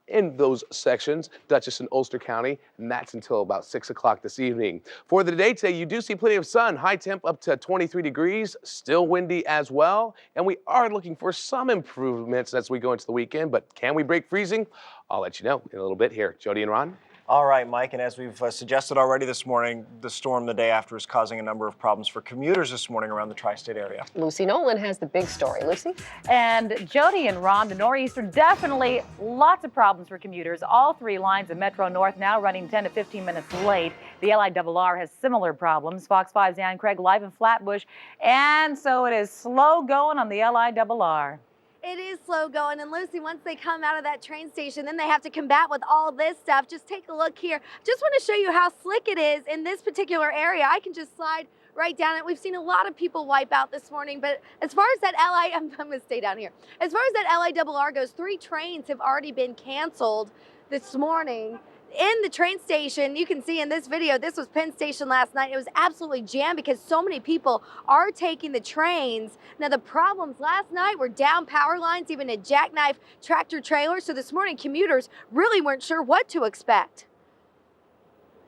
in those sections, Dutchess and Ulster County, and that's until about 6 o'clock this evening. For the day today, you do see plenty of sun, high temp up to 23 degrees, still windy as well, and we are looking for some improvements as we go into the weekend, but can we break freezing? I'll let you know in a little bit here. Jody and Ron? All right, Mike, and as we've suggested already this morning, the storm the day after is causing a number of problems for commuters this morning around the tri-state area. Lucy Nolan has the big story. Lucy? And Jody and Ron, the nor'easter, definitely lots of problems for commuters. All 3 lines of Metro North now running 10 to 15 minutes late. The LIRR has similar problems. Fox 5's Ann Craig live in Flatbush, and so it is slow going on the LIRR. It is slow going, and Lucy, once they come out of that train station, then they have to combat with all this stuff. Just take a look here. Just want to show you how slick it is in this particular area. I can just slide right down it. We've seen a lot of people wipe out this morning, but as far as that I'm going to stay down here. As far as that LIRR goes, 3 trains have already been canceled this morning. In the train station, you can see in this video, this was Penn Station last night. It was absolutely jammed because so many people are taking the trains. Now, the problems last night were down power lines, even a jackknife tractor trailer. So this morning, commuters really weren't sure what to expect.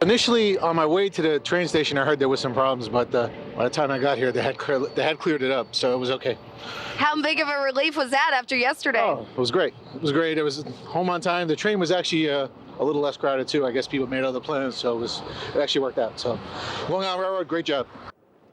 Initially, on my way to the train station, I heard there was some problems, but by the time I got here, they had cleared it up, so it was okay. How big of a relief was that after yesterday? Oh, it was great. It was great. It was home on time. The train was actually a little less crowded too. I guess people made other plans, so it actually worked out. So, Long Island Railroad, great job.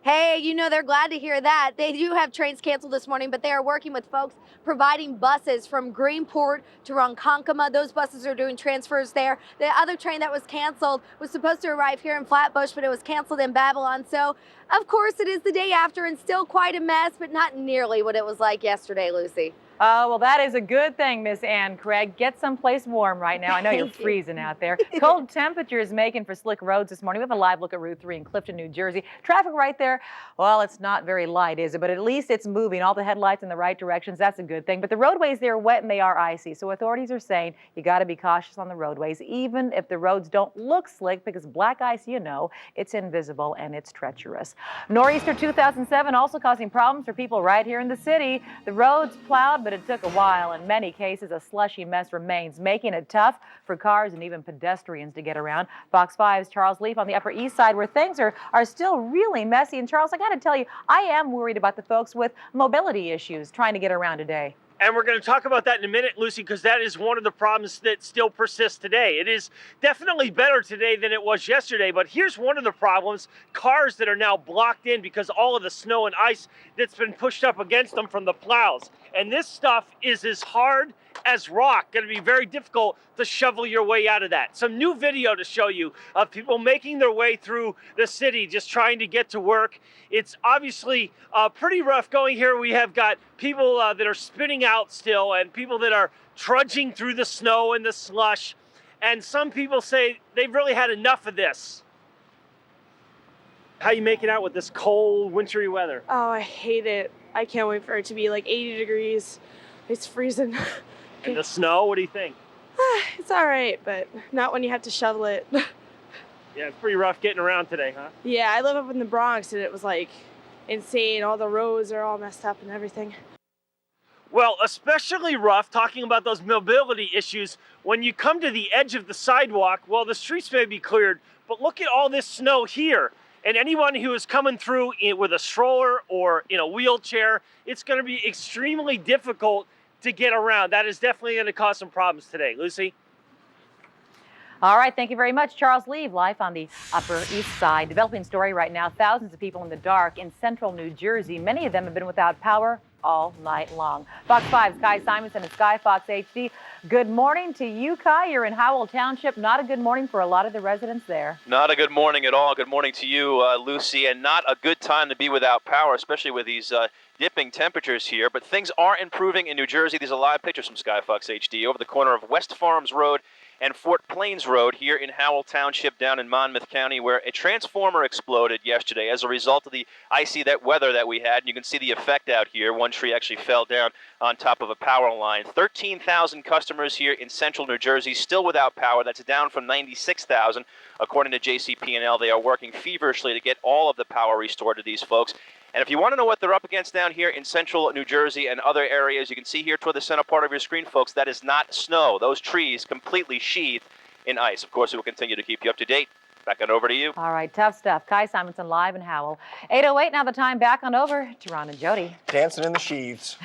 Hey, you know, they're glad to hear that. They do have trains canceled this morning, but they are working with folks providing buses from Greenport to Ronkonkoma. Those buses are doing transfers there. The other train that was canceled was supposed to arrive here in Flatbush, but it was canceled in Babylon. So, of course, it is the day after and still quite a mess, but not nearly what it was like yesterday, Lucy. Oh, well, that is a good thing, Miss Ann Craig. Get someplace warm right now. I know you're freezing out there. Cold temperatures making for slick roads this morning. We have a live look at Route 3 in Clifton, New Jersey. Traffic right there, well, it's not very light, is it? But at least it's moving. All the headlights in the right directions. That's a good thing. But the roadways, they're wet and they are icy. So authorities are saying you got to be cautious on the roadways, even if the roads don't look slick, because black ice, you know, it's invisible and it's treacherous. Nor'easter 2007 also causing problems for people right here in the city. The roads plowed, but it took a while. In many cases, a slushy mess remains, making it tough for cars and even pedestrians to get around. Fox 5's Charles Leaf on the Upper East Side, where things are still really messy. And Charles, I got to tell you, I am worried about the folks with mobility issues trying to get around today. And we're going to talk about that in a minute, Lucy, because that is one of the problems that still persists today. It is definitely better today than it was yesterday, but here's one of the problems: cars that are now blocked in because all of the snow and ice that's been pushed up against them from the plows. And this stuff is as hard as rock. Going to be very difficult to shovel your way out of that. Some new video to show you of people making their way through the city, just trying to get to work. It's obviously pretty rough going here. We have got people that are spinning out still, and people that are trudging through the snow and the slush. And some people say they've really had enough of this. How you making out with this cold, wintry weather? Oh, I hate it. I can't wait for it to be like 80 degrees. It's freezing. And the snow, what do you think? It's all right, but not when you have to shovel it. Yeah, it's pretty rough getting around today, huh? Yeah, I live up in the Bronx, and it was like insane. All the roads are all messed up and everything. Well, especially rough, talking about those mobility issues, when you come to the edge of the sidewalk. Well, the streets may be cleared, but look at all this snow here. And anyone who is coming through with a stroller or in a wheelchair, it's going to be extremely difficult to get around. That is definitely going to cause some problems today. Lucy? All right, thank you very much. Charles Leaf, live on the Upper East Side. Developing story right now. Thousands of people in the dark in central New Jersey. Many of them have been without power all night long. Fox 5's Kai Simonson and Sky Fox HD. Good morning to you, Kai. You're in Howell Township. Not a good morning for a lot of the residents there. Not a good morning at all. Good morning to you, Lucy, and not a good time to be without power, especially with these dipping temperatures here. But things are improving in New Jersey. These are live pictures from Sky Fox HD over the corner of West Farms Road and Fort Plains Road here in Howell Township down in Monmouth County, where a transformer exploded yesterday as a result of the icy weather that we had. And you can see the effect out here. One tree actually fell down on top of a power line. 13,000 customers here in central New Jersey still without power. That's down from 96,000. According to JCP&L, they are working feverishly to get all of the power restored to these folks. And if you want to know what they're up against down here in central New Jersey and other areas, you can see here toward the center part of your screen, folks, that is not snow. Those trees completely sheathed in ice. Of course, we will continue to keep you up to date. Back on over to you. All right, tough stuff. Kai Simonson live in Howell. 8:08, now the time back on over to Ron and Jody. Dancing in the sheaves.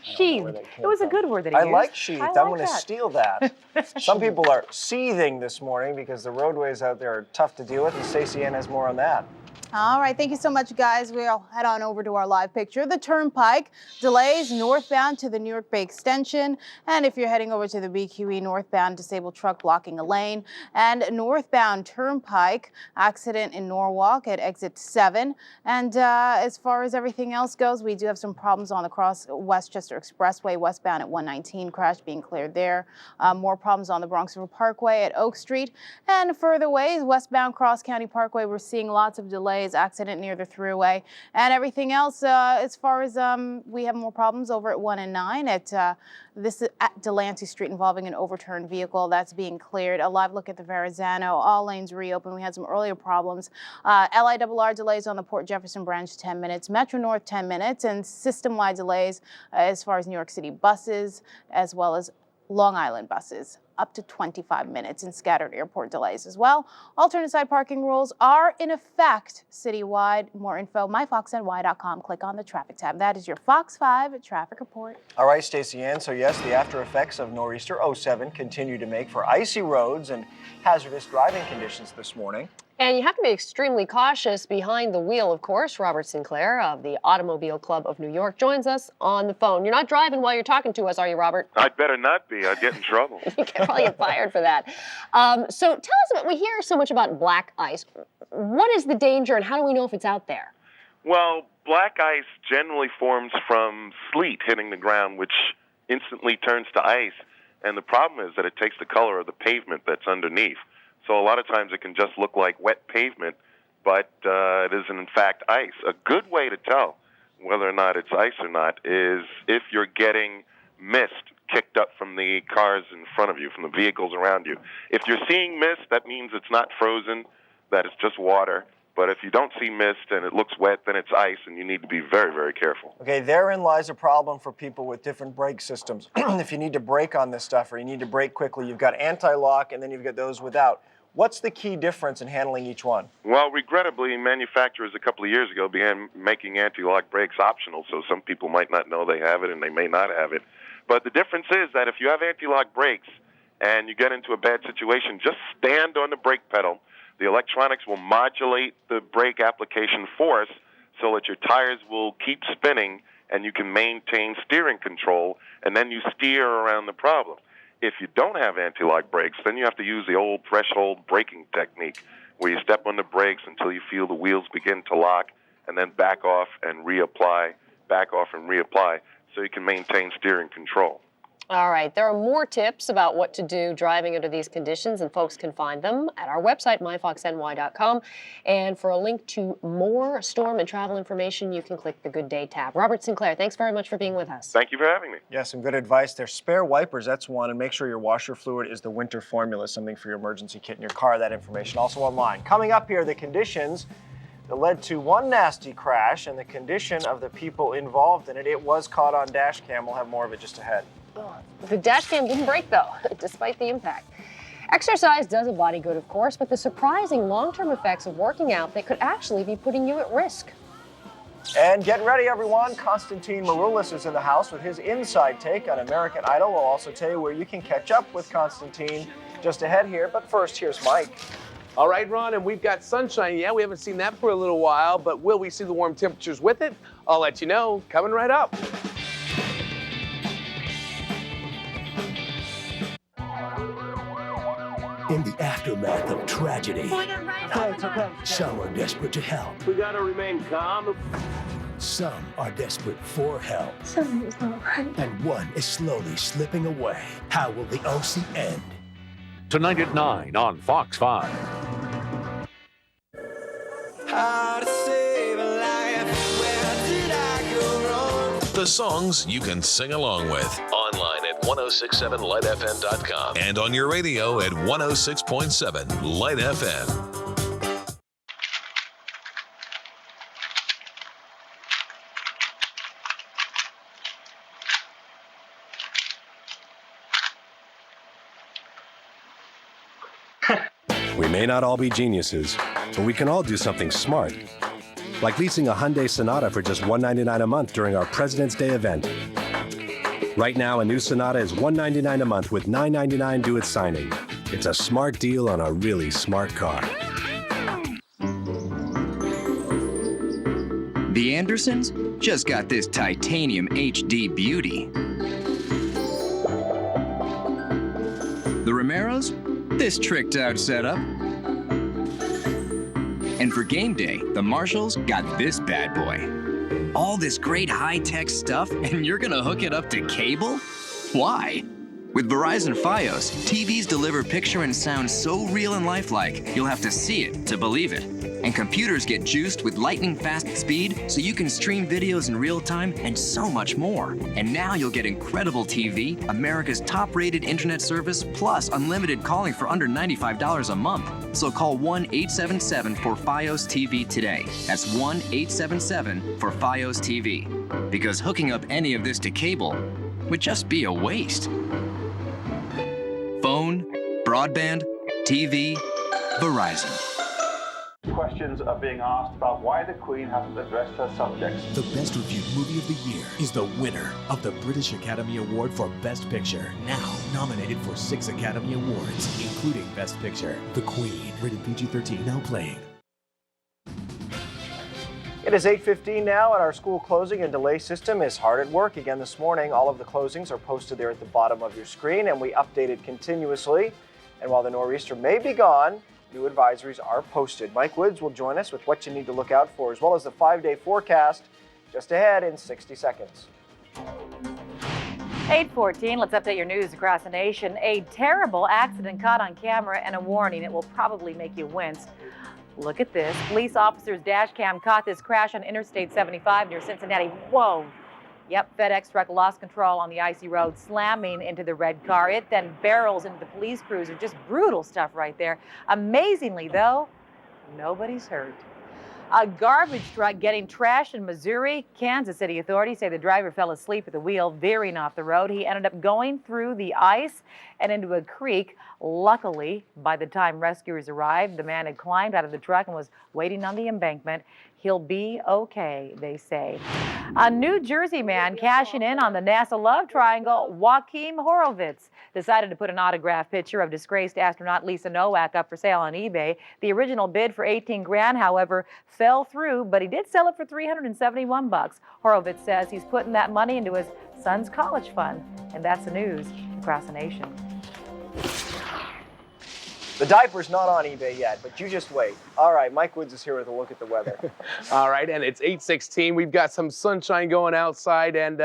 Sheathed. It was a good word that he used. I like sheathed. I'm going to steal that. Some people are seething this morning because the roadways out there are tough to deal with, and Stacey Ann has more on that. All right, thank you so much, guys. We'll head on over to our live picture. The Turnpike delays northbound to the New York Bay Extension. And if you're heading over to the BQE northbound, disabled truck blocking a lane. And northbound Turnpike, accident in Norwalk at exit 7. And as far as everything else goes, we do have some problems on the Cross Westchester Expressway westbound at 119, crash being cleared there. More problems on the Bronx River Parkway at Oak Street. And further ways, westbound Cross County Parkway, we're seeing lots of delays. Accident near the thruway, and everything else as far as we have more problems over at 1 and 9 at this is at Delancey Street involving an overturned vehicle that's being cleared. A live look at the Verrazano, all lanes reopened. We had some earlier problems. LIRR delays on the Port Jefferson branch 10 minutes, Metro North 10 minutes, and system-wide delays as far as New York City buses as well as Long Island buses, up to 25 minutes, and scattered airport delays as well. Alternate side parking rules are in effect citywide. More info, myfoxny.com. Click on the traffic tab. That is your Fox 5 traffic report. All right, Stacey Ann. So yes, the after effects of Nor'easter 07 continue to make for icy roads and hazardous driving conditions this morning. And you have to be extremely cautious behind the wheel, of course. Robert Sinclair of the Automobile Club of New York joins us on the phone. You're not driving while you're talking to us, are you, Robert? I'd better not be. I'd get in trouble. You can probably get fired for that. So tell us about, we hear so much about black ice. What is the danger and how do we know if it's out there? Well, black ice generally forms from sleet hitting the ground, which instantly turns to ice. And the problem is that it takes the color of the pavement that's underneath. So a lot of times it can just look like wet pavement, but it is in fact ice. A good way to tell whether or not it's ice or not is if you're getting mist kicked up from the cars in front of you, from the vehicles around you. If you're seeing mist, that means it's not frozen, that it's just water. But if you don't see mist and it looks wet, then it's ice, and you need to be very, very careful. Okay, therein lies a problem for people with different brake systems. If you need to brake on this stuff or you need to brake quickly, you've got anti-lock and then you've got those without. What's the key difference in handling each one? Well, regrettably, manufacturers a couple of years ago began making anti-lock brakes optional, so some people might not know they have it and they may not have it. But the difference is that if you have anti-lock brakes and you get into a bad situation, just stand on the brake pedal. The electronics will modulate the brake application force so that your tires will keep spinning and you can maintain steering control, and then you steer around the problem. If you don't have anti-lock brakes, then you have to use the old threshold braking technique, where you step on the brakes until you feel the wheels begin to lock, and then back off and reapply, so you can maintain steering control. All right, there are more tips about what to do driving under these conditions, and folks can find them at our website, myfoxny.com. And for a link to more storm and travel information, you can click the Good Day tab. Robert Sinclair, thanks very much for being with us. Thank you for having me. Yeah, some good advice there. Spare wipers, that's one, and make sure your washer fluid is the winter formula, something for your emergency kit in your car. That information also online. Coming up here, the conditions that led to one nasty crash and the condition of the people involved in it. It was caught on dash cam. We'll have more of it just ahead. The dash cam didn't break, though, despite the impact. Exercise does a body good, of course, but the surprising long-term effects of working out that could actually be putting you at risk. And get ready, everyone. Konstantin Maroulis is in the house with his inside take on American Idol. We'll also tell you where you can catch up with Konstantin just ahead here. But first, here's Mike. All right, Ron, and we've got sunshine. Yeah, we haven't seen that for a little while, but will we see the warm temperatures with it? I'll let you know coming right up. aftermath of tragedy. Some are desperate to help. We gotta remain calm. Some are desperate for help. Something's not right. And one is slowly slipping away. How will the OC end? Tonight at 9 on Fox 5. How to save a life, where did I go wrong? The songs you can sing along with. Online at 1067lightfm.com and on your radio at 106.7 Light FM. We may not all be geniuses, but we can all do something smart. Like leasing a Hyundai Sonata for just $199 a month during our President's Day event. Right now, a new Sonata is $199 a month with $999 due at signing. It's a smart deal on a really smart car. The Andersons just got this titanium HD beauty. The Romeros, this tricked out setup. And for game day, the Marshalls got this bad boy. All this great high-tech stuff, and you're gonna hook it up to cable? Why? With Verizon Fios, TVs deliver picture and sound so real and lifelike, you'll have to see it to believe it. And computers get juiced with lightning-fast speed, so you can stream videos in real time and so much more. And now you'll get incredible TV, America's top-rated internet service, plus unlimited calling for under $95 a month. So call 1-877-4FiOS TV today. That's 1-877-4FiOS TV. Because hooking up any of this to cable would just be a waste. Phone, broadband, TV, Verizon. Questions are being asked about why the Queen hasn't addressed her subjects. The best reviewed movie of the year is the winner of the British Academy Award for Best Picture. Now nominated for 6 Academy Awards, including Best Picture. The Queen, rated PG-13, now playing. It is 8:15 now, and our school closing and delay system is hard at work again this morning. All of the closings are posted there at the bottom of your screen, and we update it continuously. And while the nor'easter may be gone, new advisories are posted. Mike Woods will join us with what you need to look out for, as well as the 5-day forecast just ahead in 60 seconds. 8:14, let's update your news across the nation. A terrible accident caught on camera and a warning. It will probably make you wince. Look at this. Police officers' dash cam caught this crash on Interstate 75 near Cincinnati. Whoa. Yep, FedEx truck lost control on the icy road, slamming into the red car. It then barrels into the police cruiser. Just brutal stuff right there. Amazingly, though, nobody's hurt. A garbage truck getting trashed in Missouri. Kansas City authorities say the driver fell asleep at the wheel, veering off the road. He ended up going through the ice and into a creek. Luckily, by the time rescuers arrived, the man had climbed out of the truck and was waiting on the embankment. He'll be okay, they say. A New Jersey man cashing in on the NASA love triangle, Joachim Horowitz, decided to put an autographed picture of disgraced astronaut Lisa Nowak up for sale on eBay. The original bid for 18 grand, however, fell through, but he did sell it for $371. Horowitz says he's putting that money into his son's college fund. And that's the news across the nation. The diaper's not on eBay yet, but you just wait. All right, Mike Woods is here with a look at the weather. All right, and it's 8:16. We've got some sunshine going outside, and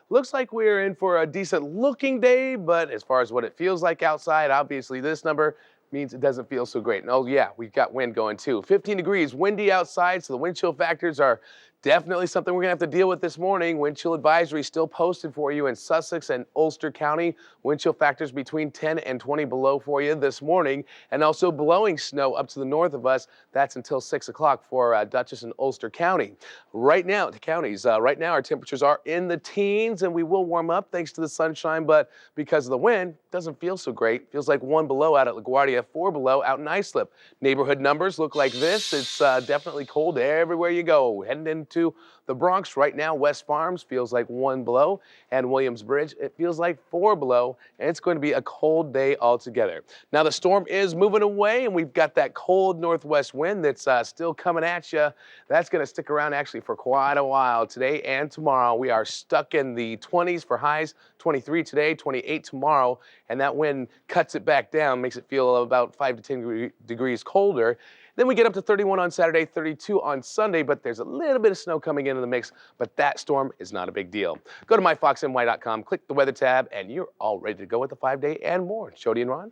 looks like we're in for a decent looking day, but as far as what it feels like outside, obviously this number means it doesn't feel so great. And oh yeah, we've got wind going too. 15 degrees, windy outside, so the wind chill factors are definitely something we're gonna have to deal with this morning. Wind chill advisory still posted for you in Sussex and Ulster County. Wind chill factors between 10 and 20 below for you this morning, and also blowing snow up to the north of us. That's until 6 o'clock for Dutchess and Ulster County. Right now, the counties, right now our temperatures are in the teens, and we will warm up thanks to the sunshine, but because of the wind, it doesn't feel so great. Feels like 1 below out at LaGuardia, 4 below out in Islip. Neighborhood numbers look like this. It's definitely cold everywhere you go. Heading into 2. The Bronx right now, West Farms feels like 1 below, and Williamsbridge, it feels like 4 below, and it's going to be a cold day altogether. Now the storm is moving away, and we've got that cold northwest wind that's still coming at you. That's going to stick around actually for quite a while today and tomorrow. We are stuck in the 20s for highs, 23 today, 28 tomorrow, and that wind cuts it back down, makes it feel about 5 to 10 degrees colder. Then we get up to 31 on Saturday, 32 on Sunday, but there's a little bit of snow coming into the mix, but that storm is not a big deal. Go to myfoxny.com, click the weather tab, and you're all ready to go with the 5-day and more. Jody and Ron?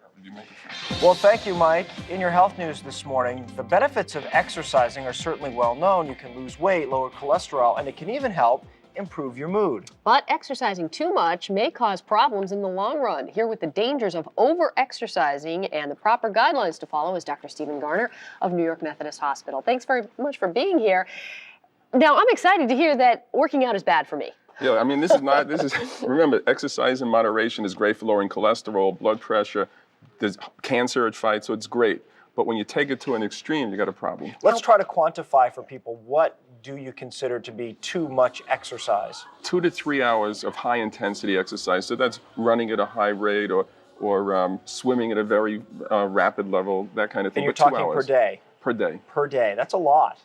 Well, thank you, Mike. In your health news this morning, the benefits of exercising are certainly well known. You can lose weight, lower cholesterol, and it can even help improve your mood. But exercising too much may cause problems in the long run. Here with the dangers of over-exercising and the proper guidelines to follow is Dr. Stephen Garner of New York Methodist Hospital. Thanks very much for being here. Now, I'm excited to hear that working out is bad for me. Yeah, I mean, remember, exercise in moderation is great for lowering cholesterol, blood pressure, there's cancer it fights, so it's great. But when you take it to an extreme, you got a problem. Let's try to quantify for people, what do you consider to be too much exercise? 2 to 3 hours of high intensity exercise. So that's running at a high rate or swimming at a very rapid level, that kind of thing. And you're But 2 talking hours. per day? Per day. Per day, that's a lot.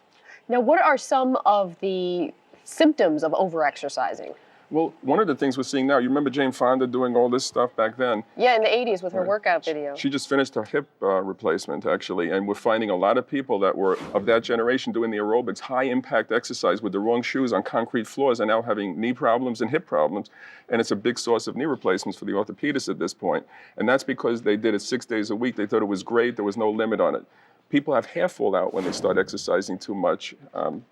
Now, what are some of the symptoms of over-exercising? Well, one of the things we're seeing now, you remember Jane Fonda doing all this stuff back then? Yeah, in the 80s with her workout video. She just finished her hip replacement, actually, and we're finding a lot of people that were of that generation doing the aerobics, high-impact exercise with the wrong shoes on concrete floors are now having knee problems and hip problems, and it's a big source of knee replacements for the orthopedists at this point. And that's because they did it 6 days a week. They thought it was great. There was no limit on it. People have hair fall out when they start exercising too much.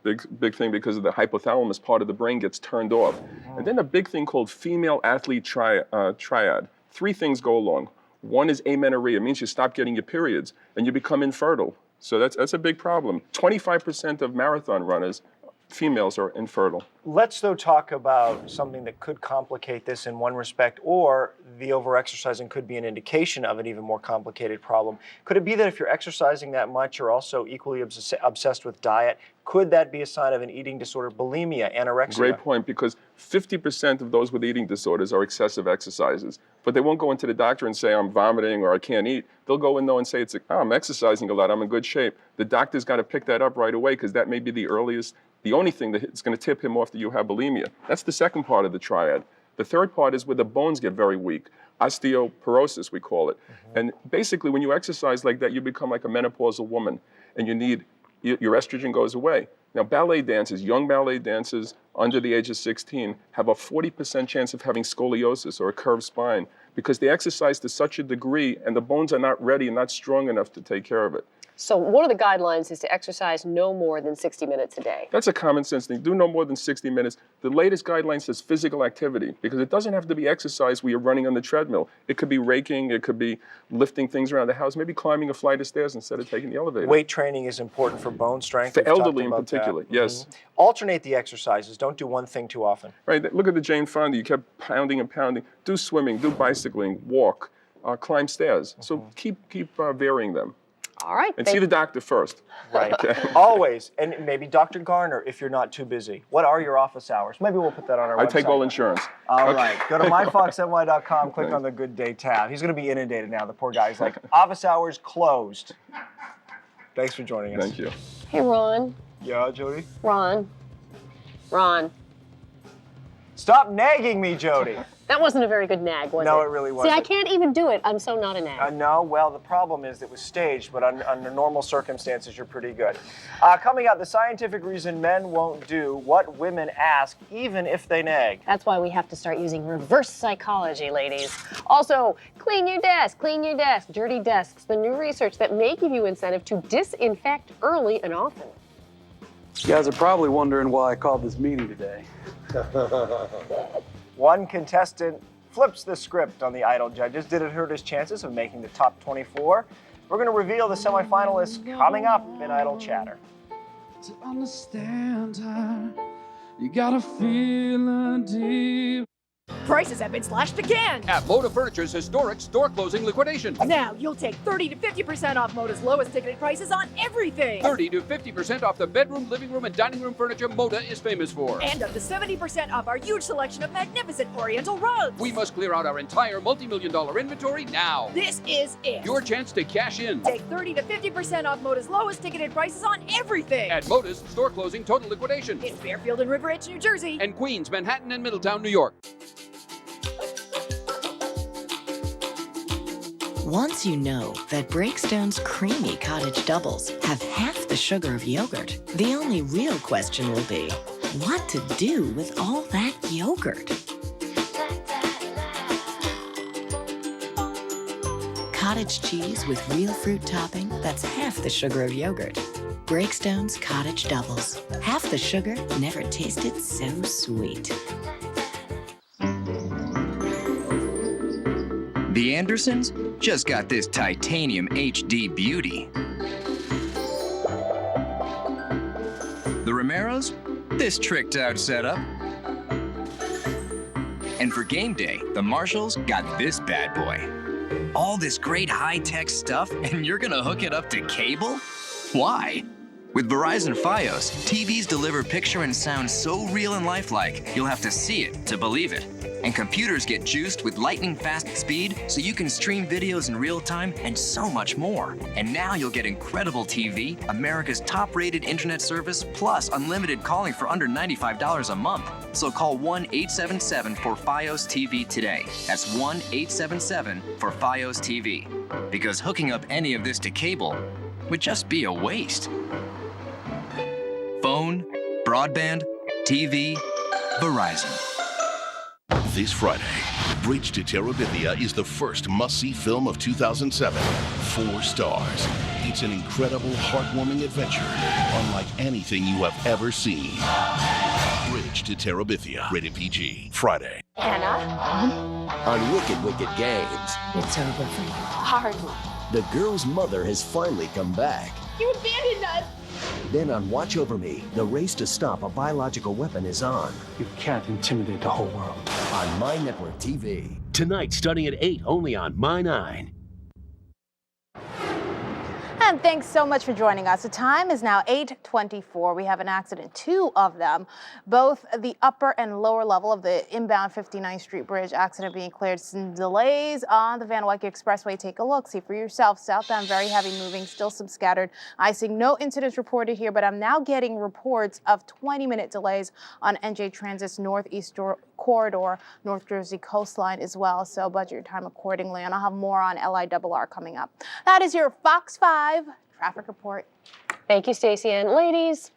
Big thing because of the hypothalamus part of the brain gets turned off. And then a big thing called female athlete triad. 3 things go along. One is amenorrhea, it means you stop getting your periods and you become infertile. So that's a big problem. 25% of marathon runners, females, are infertile. Let's, though, talk about something that could complicate this in one respect, or the overexercising could be an indication of an even more complicated problem. Could it be that if you're exercising that much, you're also equally obsessed with diet? Could that be a sign of an eating disorder, bulimia, anorexia? Great point, because 50% of those with eating disorders are excessive exercises. But they won't go into the doctor and say, I'm vomiting or I can't eat. They'll go in though and say, I'm exercising a lot, I'm in good shape. The doctor's got to pick that up right away because that may be the only thing that's going to tip him off that you have bulimia. That's the second part of the triad. The third part is where the bones get very weak. Osteoporosis, we call it. And basically, when you exercise like that, you become like a menopausal woman, and your estrogen goes away. Now, ballet dancers, young ballet dancers under the age of 16, have a 40% chance of having scoliosis or a curved spine because they exercise to such a degree and the bones are not ready and not strong enough to take care of it. So one of the guidelines is to exercise no more than 60 minutes a day. That's a common sense thing. Do no more than 60 minutes. The latest guideline says physical activity because it doesn't have to be exercise where you're running on the treadmill. It could be raking, it could be lifting things around the house, maybe climbing a flight of stairs instead of taking the elevator. Weight training is important for bone strength. For elderly in particular, yes. Alternate the exercises. Don't do one thing too often. Right. Look at the Jane Fonda. You kept pounding and pounding. Do swimming, do bicycling, walk, climb stairs. So keep varying them. All right. And see the doctor first. Right. Okay. Always. And maybe Dr. Garner if you're not too busy. What are your office hours? Maybe we'll put that on our website. I take all insurance. All right. Go to myfoxny.com, click on the Good Day tab. He's going to be inundated now. The poor guy. He's like, office hours closed. Thanks for joining us. Thank you. Hey, Ron. Yeah, Jody? Ron. Stop nagging me, Jody. That wasn't a very good nag, was it? No, it really wasn't. See, I can't even do it. I'm so not a nag. No, well, the problem is it was staged, but under normal circumstances, you're pretty good. Coming up, the scientific reason men won't do what women ask, even if they nag. That's why we have to start using reverse psychology, ladies. Also, clean your desk, dirty desks, the new research that may give you incentive to disinfect early and often. You guys are probably wondering why I called this meeting today. One contestant flips the script on the Idol judges. Did it hurt his chances of making the top 24? We're going to reveal the semifinalists coming up in Idol Chatter. To understand her, you gotta feel her deep. Prices have been slashed again. At Moda Furniture's historic store closing liquidation. Now you'll take 30 to 50% off Moda's lowest ticketed prices on everything. 30 to 50% off the bedroom, living room, and dining room furniture Moda is famous for. And up to 70% off our huge selection of magnificent Oriental rugs. We must clear out our entire multi-million-dollar inventory now. This is it. Your chance to cash in. Take 30 to 50% off Moda's lowest ticketed prices on everything. At Moda's store closing total liquidation. In Fairfield and River Edge, New Jersey. And Queens, Manhattan, and Middletown, New York. Once you know that Breakstone's creamy cottage doubles have half the sugar of yogurt, the only real question will be, what to do with all that yogurt? Cottage cheese with real fruit topping that's half the sugar of yogurt. Breakstone's cottage doubles. Half the sugar never tasted so sweet. The Andersons just got this titanium HD beauty. The Romeros, this tricked out setup. And for game day, the Marshalls got this bad boy. All this great high-tech stuff, and you're gonna hook it up to cable? Why? With Verizon Fios, TVs deliver picture and sound so real and lifelike, you'll have to see it to believe it. And computers get juiced with lightning-fast speed so you can stream videos in real time and so much more. And now you'll get incredible TV, America's top-rated internet service, plus unlimited calling for under $95 a month. So call 1-877-4FiOS TV today. That's 1-877-4FiOS TV. Because hooking up any of this to cable would just be a waste. Phone, broadband, TV, Verizon. This Friday, Bridge to Terabithia is the first must-see film of 2007. 4 stars. It's an incredible, heartwarming adventure, unlike anything you have ever seen. Bridge to Terabithia. Rated PG. Friday. Anna? On Wicked Wicked Games. It's over for you. Hardly. The girl's mother has finally come back. You abandoned us! Then on Watch Over Me, the race to stop a biological weapon is on. You can't intimidate the whole world. On My Network TV. Tonight, starting at 8, only on My 9. And thanks so much for joining us. The time is now 8:24. We have an accident, 2 of them, both the upper and lower level of the inbound 59th Street Bridge accident being cleared. Some delays on the Van Wyck Expressway. Take a look, see for yourself. Southbound, very heavy moving, still some scattered icing. No incidents reported here, but I'm now getting reports of 20-minute delays on NJ Transit's Northeast Corridor, North Jersey coastline as well. So budget your time accordingly. And I'll have more on LIRR coming up. That is your Fox 5 traffic report. Thank you, Stacey. And ladies,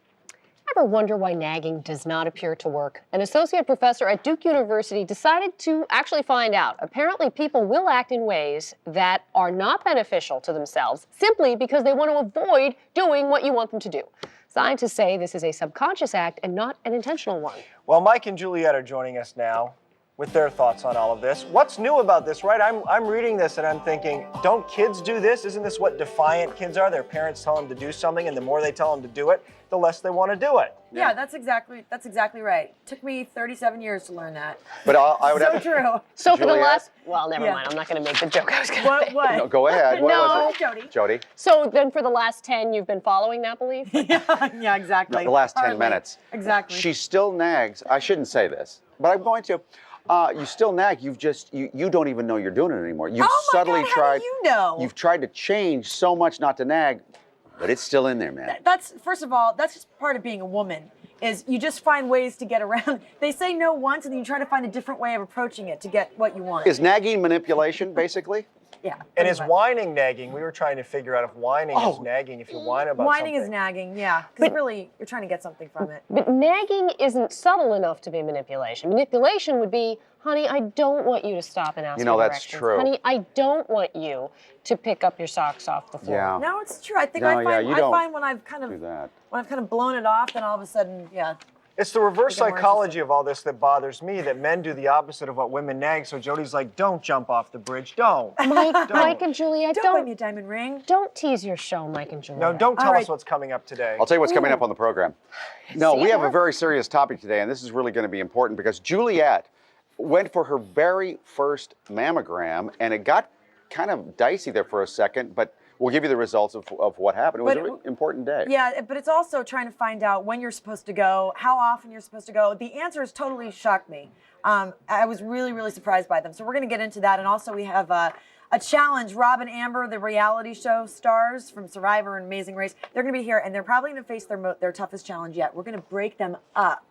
ever wonder why nagging does not appear to work? An associate professor at Duke University decided to actually find out. Apparently, people will act in ways that are not beneficial to themselves simply because they want to avoid doing what you want them to do. Scientists say this is a subconscious act and not an intentional one. Well, Mike and Juliet are joining us now with their thoughts on all of this. What's new about this, right? I'm reading this and I'm thinking, don't kids do this? Isn't this what defiant kids are? Their parents tell them to do something, and the more they tell them to do it, the less they want to do it. Yeah, that's exactly right. Took me 37 years to learn that. But I would so have true. So for the Juliet? last, well, never mind. I'm not going to make the joke I was going to make. What? No, go ahead. What No. was it? Jody. Jody. So then for the last 10, you've been following that belief? Yeah, exactly. No, the last 10 Hardly. minutes. Exactly. She still nags. I shouldn't say this, but I'm going to. You still nag. You've just you don't even know you're doing it anymore. You've subtly God, tried. How do you know? You've tried to change so much not to nag, but it's still in there, man. That's first of all, that's just part of being a woman. Is you just find ways to get around. They say no once, and then you try to find a different way of approaching it to get what you want. Is nagging manipulation, basically? Yeah. And is whining nagging? We were trying to figure out if whining is nagging, if you whine about Whining something. is nagging, yeah. Because really, you're trying to get something from it. But nagging isn't subtle enough to be manipulation. Manipulation would be, honey, I don't want you to stop and ask You know, for that's directions. true. Honey, I don't want you to pick up your socks off the floor. Yeah. No, it's true. I think No, I yeah, you find don't when I've kind of do that. when I've kind of blown it off, then all of a sudden, yeah. It's the reverse I get more psychology of all this that bothers me, that men do the opposite of what women nag. So Jody's like, don't jump off the bridge, don't. Mike and Juliet, Don't buy me a diamond ring. Don't tease your show, Mike and Juliet. No, don't tell All us right. what's coming up today. I'll tell you what's coming up on the program. No, we have Santa? a very serious topic today, and this is really going to be important because Juliet went for her very first mammogram, and it got kind of dicey there for a second, but we'll give you the results of what happened. It was an important day. Yeah, but it's also trying to find out when you're supposed to go, how often you're supposed to go. The answers totally shocked me. I was really, really surprised by them. So we're going to get into that. And also we have a challenge. Rob and Amber, the reality show stars from Survivor and Amazing Race, they're going to be here, and they're probably going to face their toughest challenge yet. We're going to break them up,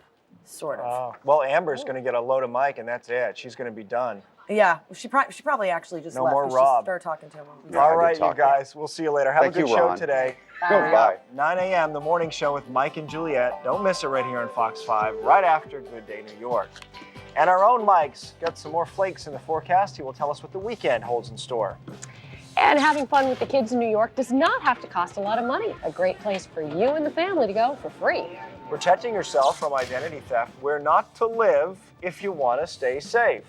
sort of. Well, Amber's going to get a load of Mike, and that's it. She's going to be done. Yeah, she probably actually just left. No more We should Rob. start talking to him. All right, you guys. We'll see you later. Have Thank a good you, show Ron. today. Bye. 9 a.m., the morning show with Mike and Juliet. Don't miss it right here on Fox 5, right after Good Day New York. And our own Mike's got some more flakes in the forecast. He will tell us what the weekend holds in store. And having fun with the kids in New York does not have to cost a lot of money. A great place for you and the family to go for free. Protecting yourself from identity theft, where not to live if you want to stay safe.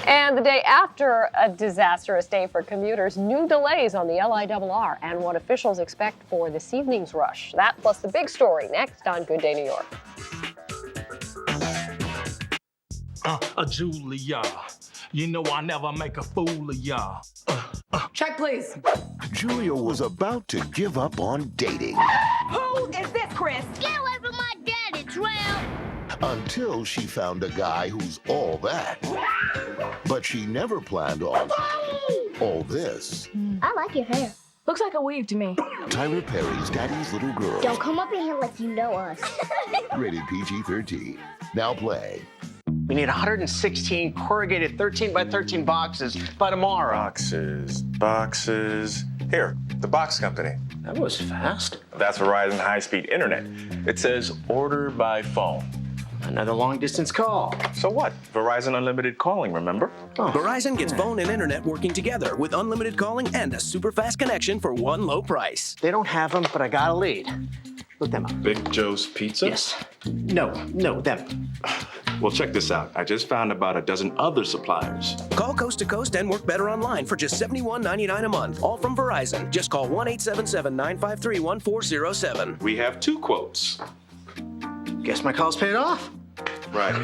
And the day after a disastrous day for commuters, new delays on the LIRR and what officials expect for this evening's rush. That plus the big story next on Good Day New York. Julia, you know I never make a fool of ya. Check, please. Julia was about to give up on dating Who is this, Chris? Get away from my daddy, Trail! until she found a guy who's all that. But she never planned on all this. I like your hair. Looks like a weave to me. Tyler Perry's Daddy's Little Girl. Don't come up in here like you know us. Rated PG-13. Now play. We need 116 corrugated 13 by 13 boxes by tomorrow. Boxes. Here, the box company. That was fast. That's Verizon high-speed internet. It says order by phone. Another long-distance call. So what? Verizon Unlimited calling, remember? Verizon gets phone and internet working together with unlimited calling and a super fast connection for one low price. They don't have them, but I got a lead. Look them up. Big Joe's Pizza? Yes. No, them. Well, check this out. I just found about a dozen other suppliers. Call coast to coast and work better online for just $71.99 a month. All from Verizon. Just call 1-877-953-1407. We have 2 quotes. Guess my call's paid off. Right.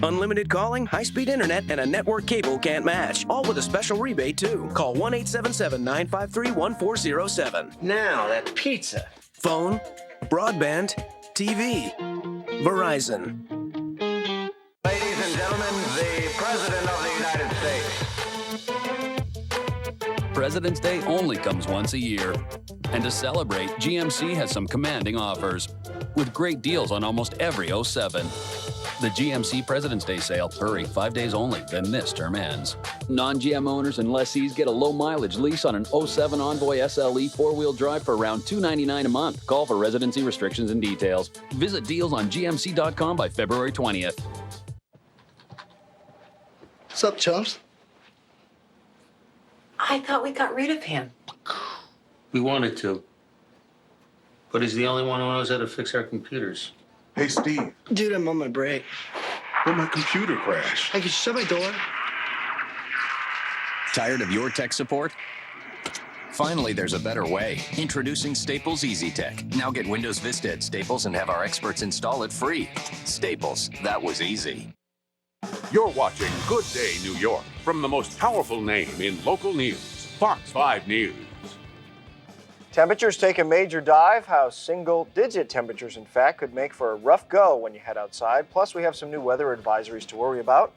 Unlimited calling, high-speed internet, and a network cable can't match. All with a special rebate, too. Call 1-877-953-1407. Now, that pizza. Phone, broadband, TV. Verizon. Ladies and gentlemen, the President of the United States. President's Day only comes once a year. And to celebrate, GMC has some commanding offers with great deals on almost every 07. The GMC President's Day sale. Hurry, 5 days only, then this term ends. Non-GM owners and lessees get a low-mileage lease on an 07 Envoy SLE four-wheel drive for around $299 a month. Call for residency restrictions and details. Visit deals on GMC.com by February 20th. What's up, chumps? I thought we got rid of him. We wanted to. But he's the only one who knows how to fix our computers. Hey, Steve. Dude, I'm on my break. But my computer crashed. Hey, could you shut my door? Tired of your tech support? Finally, there's a better way. Introducing Staples EasyTech. Now get Windows Vista at Staples and have our experts install it free. Staples, that was easy. You're watching Good Day New York from the most powerful name in local news, Fox 5 News. Temperatures take a major dive. How single-digit temperatures, in fact, could make for a rough go when you head outside. Plus, we have some new weather advisories to worry about.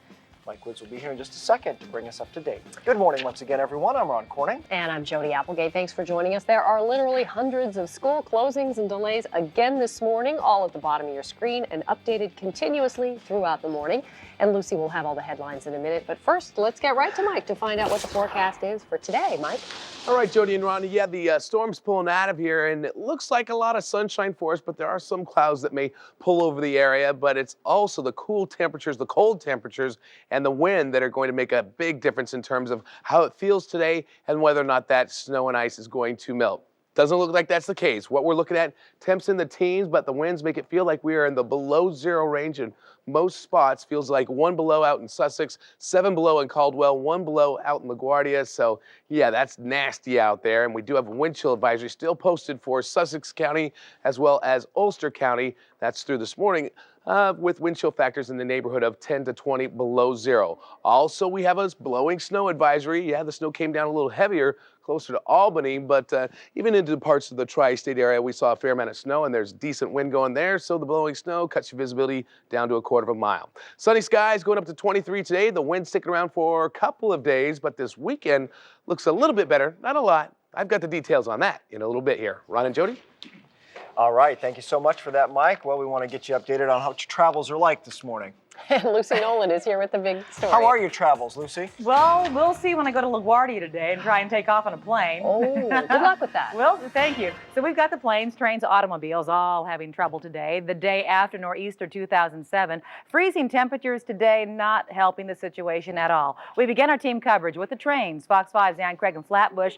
Mike Woods will be here in just a second to bring us up to date. Good morning once again, everyone. I'm Ron Corning. And I'm Jody Applegate. Thanks for joining us. There are literally hundreds of school closings and delays again this morning, all at the bottom of your screen and updated continuously throughout the morning. And Lucy will have all the headlines in a minute. But first, let's get right to Mike to find out what the forecast is for today. Mike? All right, Jody and Ron, yeah, the storm's pulling out of here, and it looks like a lot of sunshine for us, but there are some clouds that may pull over the area, but it's also the cool temperatures, the cold temperatures, and the wind that are going to make a big difference in terms of how it feels today and whether or not that snow and ice is going to melt. Doesn't look like that's the case. What we're looking at, temps in the teens, but the winds make it feel like we are in the below zero range in most spots. Feels like 1 below out in Sussex, 7 below in Caldwell, 1 below out in LaGuardia. So yeah, that's nasty out there. And we do have a wind chill advisory still posted for Sussex County as well as Ulster County. That's through this morning. with wind chill factors in the neighborhood of 10 to 20 below zero. Also, we have a blowing snow advisory. Yeah, the snow came down a little heavier closer to Albany, but even into parts of the tri-state area, we saw a fair amount of snow, and there's decent wind going there, so the blowing snow cuts your visibility down to 1/4 mile. Sunny skies going up to 23 today. The wind's sticking around for a couple of days, but this weekend looks a little bit better, not a lot. I've got the details on that in a little bit here. Ron and Jody? All right, thank you so much for that, Mike. Well, we want to get you updated on how your travels are like this morning. Lucy Nolan is here with the big story. How are your travels, Lucy? Well, we'll see when I go to LaGuardia today and try and take off on a plane. Oh, good luck with that. Well, thank you. So we've got the planes, trains, automobiles all having trouble today. The day after Nor'easter 2007. Freezing temperatures today not helping the situation at all. We begin our team coverage with the trains. Fox 5's Ann Craig and Flatbush.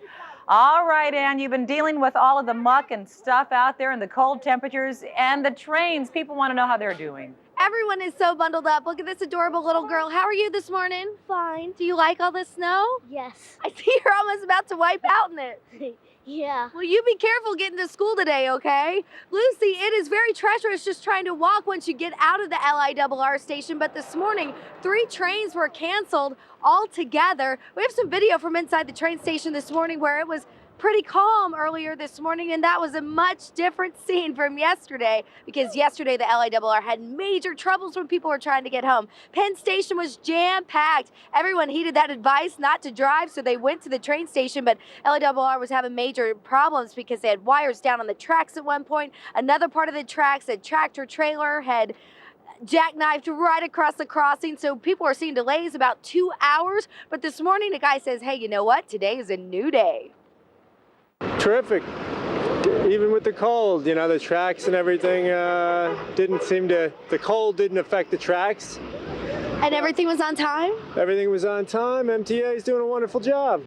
All right, Ann, you've been dealing with all of the muck and stuff out there and the cold temperatures and the trains. People want to know how they're doing. Everyone is so bundled up. Look at this adorable little girl. How are you this morning? Fine. Do you like all the snow? Yes. I see you're almost about to wipe out in it. Yeah. Well, you be careful getting to school today, okay? Lucy, it is very treacherous just trying to walk once you get out of the LIRR station, but this morning, 3 trains were canceled altogether. We have some video from inside the train station this morning where it was pretty calm earlier this morning, and that was a much different scene from yesterday, because yesterday the LIRR had major troubles when people were trying to get home. Penn Station was jam-packed. Everyone heeded that advice not to drive, so they went to the train station, but LIRR was having major problems because they had wires down on the tracks at one point. Another part of the tracks, a tractor trailer had jackknifed right across the crossing, so people are seeing delays about 2 hours. But this morning, the guy says, hey, you know what? Today is a new day. Terrific. Even with the cold, you know, the tracks and everything the cold didn't affect the tracks. And everything was on time? Everything was on time. MTA is doing a wonderful job.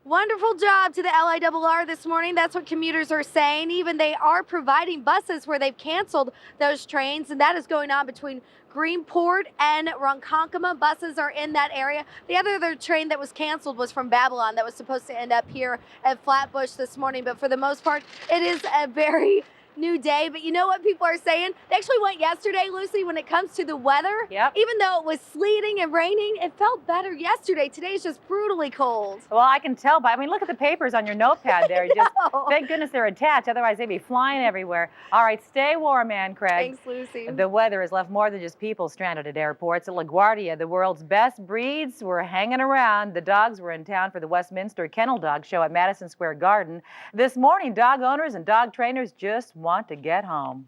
Wonderful job to the LIRR this morning. That's what commuters are saying. Even they are providing buses where they've canceled those trains, and that is going on between Greenport and Ronkonkoma. Buses are in that area. The other train that was canceled was from Babylon that was supposed to end up here at Flatbush this morning, but for the most part, it is a very new day. But you know what people are saying? They actually went yesterday, Lucy, when it comes to the weather. Yep. Even though it was sleeting and raining, it felt better yesterday. Today's just brutally cold. Well, I can tell by, I mean, look at the papers on your notepad there. Just thank goodness they're attached, otherwise they'd be flying everywhere. All right, stay warm, Ann Craig. Thanks, Lucy. The weather has left more than just people stranded at airports. At LaGuardia, the world's best breeds were hanging around. The dogs were in town for the Westminster Kennel Dog Show at Madison Square Garden. This morning, dog owners and dog trainers just want to get home.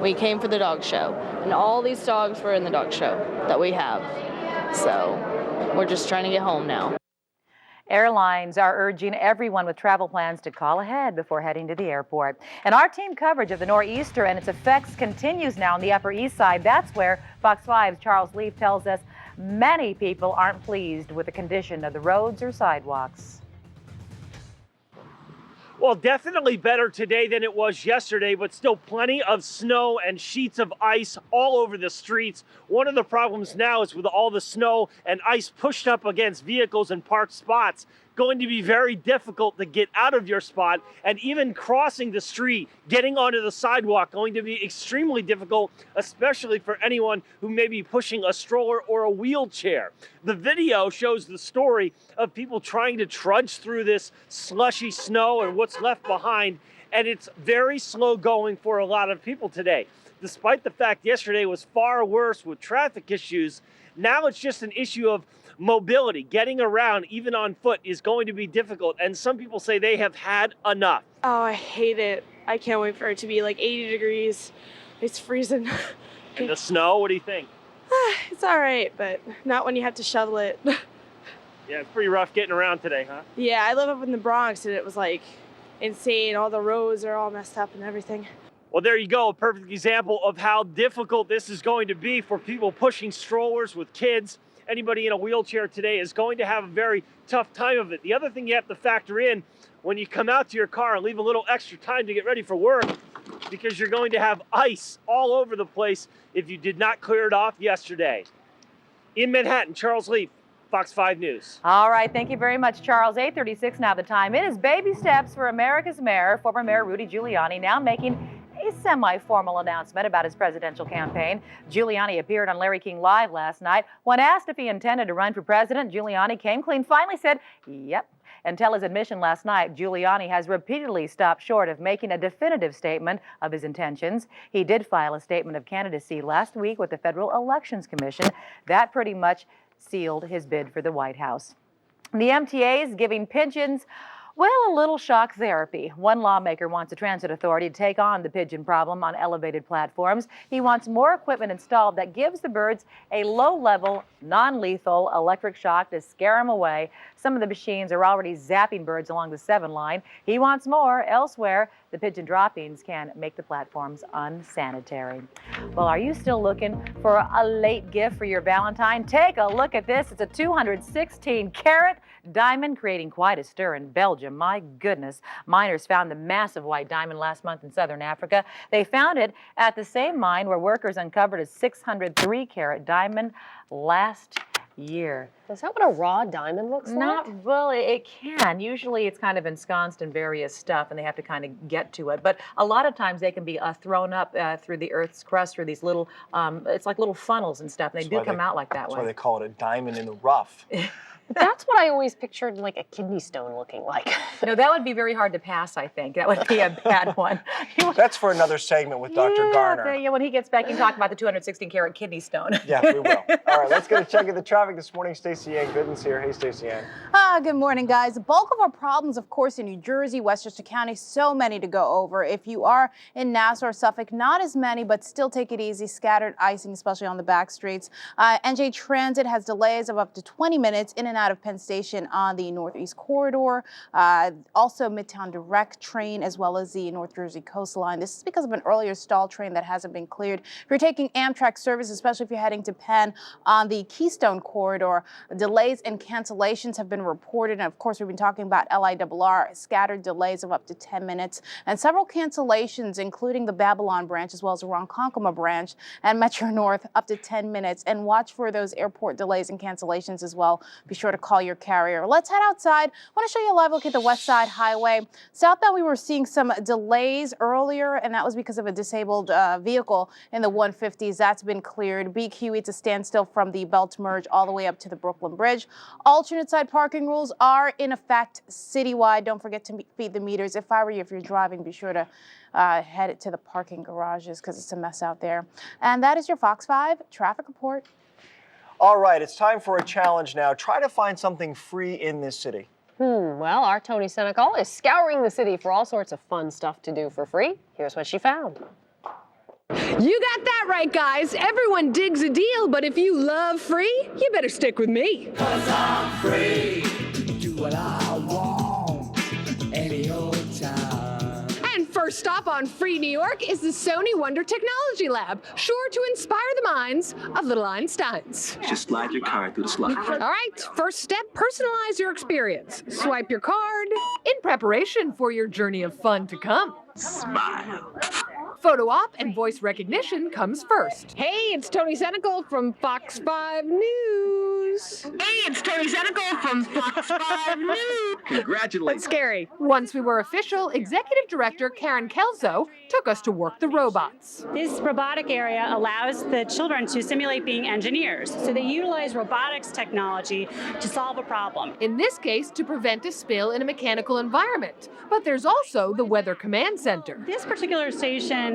We came for the dog show, and all these dogs were in the dog show that we have. So we're just trying to get home now. Airlines are urging everyone with travel plans to call ahead before heading to the airport. And our team coverage of the Nor'easter and its effects continues now on the Upper East Side. That's where Fox 5's Charles Leaf tells us many people aren't pleased with the condition of the roads or sidewalks. Well, definitely better today than it was yesterday, but still plenty of snow and sheets of ice all over the streets. One of the problems now is with all the snow and ice pushed up against vehicles and parked spots, going to be very difficult to get out of your spot, and even crossing the street, getting onto the sidewalk, going to be extremely difficult, especially for anyone who may be pushing a stroller or a wheelchair. The video shows the story of people trying to trudge through this slushy snow and what's left behind, and it's very slow going for a lot of people today. Despite the fact yesterday was far worse with traffic issues, now it's just an issue of mobility. Getting around, even on foot, is going to be difficult, and some people say they have had enough. Oh, I hate it. I can't wait for it to be like 80 degrees. It's freezing. And the snow, what do you think? It's all right, but not when you have to shovel it. Yeah, it's pretty rough getting around today, huh? Yeah, I live up in the Bronx, and it was like insane. All the roads are all messed up and everything. Well, there you go, a perfect example of how difficult this is going to be for people pushing strollers with kids. Anybody in a wheelchair today is going to have a very tough time of it. The other thing you have to factor in when you come out to your car and leave a little extra time to get ready for work, because you're going to have ice all over the place if you did not clear it off yesterday. In Manhattan, Charles Leaf, Fox 5 News. All right, thank you very much, Charles. 8:36 now the time. It is baby steps for America's mayor, former Mayor Rudy Giuliani, now making a semi-formal announcement about his presidential campaign. Giuliani appeared on Larry King Live last night. When asked if he intended to run for president, Giuliani came clean, finally said, yep. Until his admission last night, Giuliani has repeatedly stopped short of making a definitive statement of his intentions. He did file a statement of candidacy last week with the Federal Elections Commission. That pretty much sealed his bid for the White House. The MTA is giving pigeons, well, a little shock therapy. One lawmaker wants a transit authority to take on the pigeon problem on elevated platforms. He wants more equipment installed that gives the birds a low-level, non-lethal electric shock to scare them away. Some of the machines are already zapping birds along the 7 line. He wants more. Elsewhere, the pigeon droppings can make the platforms unsanitary. Well, are you still looking for a late gift for your Valentine? Take a look at this. It's a 216-carat diamond, creating quite a stir in Belgium. My goodness. Miners found the massive white diamond last month in southern Africa. They found it at the same mine where workers uncovered a 603-carat diamond last year. Is that what a raw diamond looks like? Not, well, it can. Usually it's kind of ensconced in various stuff and they have to kind of get to it. But a lot of times they can be thrown up through the Earth's crust through these little, it's like little funnels and stuff. And they do come out like that way. That's why they call it a diamond in the rough. That's what I always pictured like a kidney stone looking like. No, that would be very hard to pass, I think. That would be a bad one. That's for another segment with Dr. Garner. Yeah, when he gets back, he can talk about the 216-carat kidney stone. Yeah, we will. All right, let's get a check of the traffic this morning. Stacey Ann Gooden's here. Hey, Stacey Ann. Good morning, guys. The bulk of our problems, of course, in New Jersey, Westchester County, so many to go over. If you are in Nassau or Suffolk, not as many, but still take it easy. Scattered icing, especially on the back streets. NJ Transit has delays of up to 20 minutes in and out of Penn Station on the Northeast Corridor. Also Midtown Direct train, as well as the North Jersey Coastline. This is because of an earlier stall train that hasn't been cleared. If you're taking Amtrak service, especially if you're heading to Penn on the Keystone Corridor, delays and cancellations have been reported. And of course, we've been talking about LIRR, scattered delays of up to 10 minutes, and several cancellations, including the Babylon branch, as well as the Ronkonkoma branch and Metro North, up to 10 minutes. And watch for those airport delays and cancellations as well. Be sure to call your carrier. Let's head outside. I want to show you a live look at the West Side Highway. Southbound, we were seeing some delays earlier, and that was because of a disabled vehicle in the 150s. That's been cleared. BQ, it's a standstill from the Belt Merge all the way up to the Brooklyn Bridge. Alternate side parking rules are in effect citywide. Don't forget to feed the meters. If I were you, if you're driving, be sure to head it to the parking garages because it's a mess out there. And that is your Fox 5 traffic report. All right, it's time for a challenge now. Try to find something free in this city. Well, our Tony Senecal is scouring the city for all sorts of fun stuff to do for free. Here's what she found. You got that right, guys. Everyone digs a deal, but if you love free, you better stick with me. 'Cause I'm free. Do what I want. Any old time. And first stop on Free New York is the Sony Wonder Technology Lab, sure to inspire the minds of little Einsteins. Just slide your card through the slot. All right, first step, personalize your experience. Swipe your card in preparation for your journey of fun to come. Smile. Photo op and voice recognition comes first. Hey, it's Tony Senecal from Fox 5 News. Hey, it's Tony Senecal from Fox 5 News. Congratulations. Scary. Once we were official, Executive Director Karen Kelso took us to work the robots. This robotic area allows the children to simulate being engineers. So they utilize robotics technology to solve a problem. In this case, to prevent a spill in a mechanical environment. But there's also the Weather Command Center. This particular station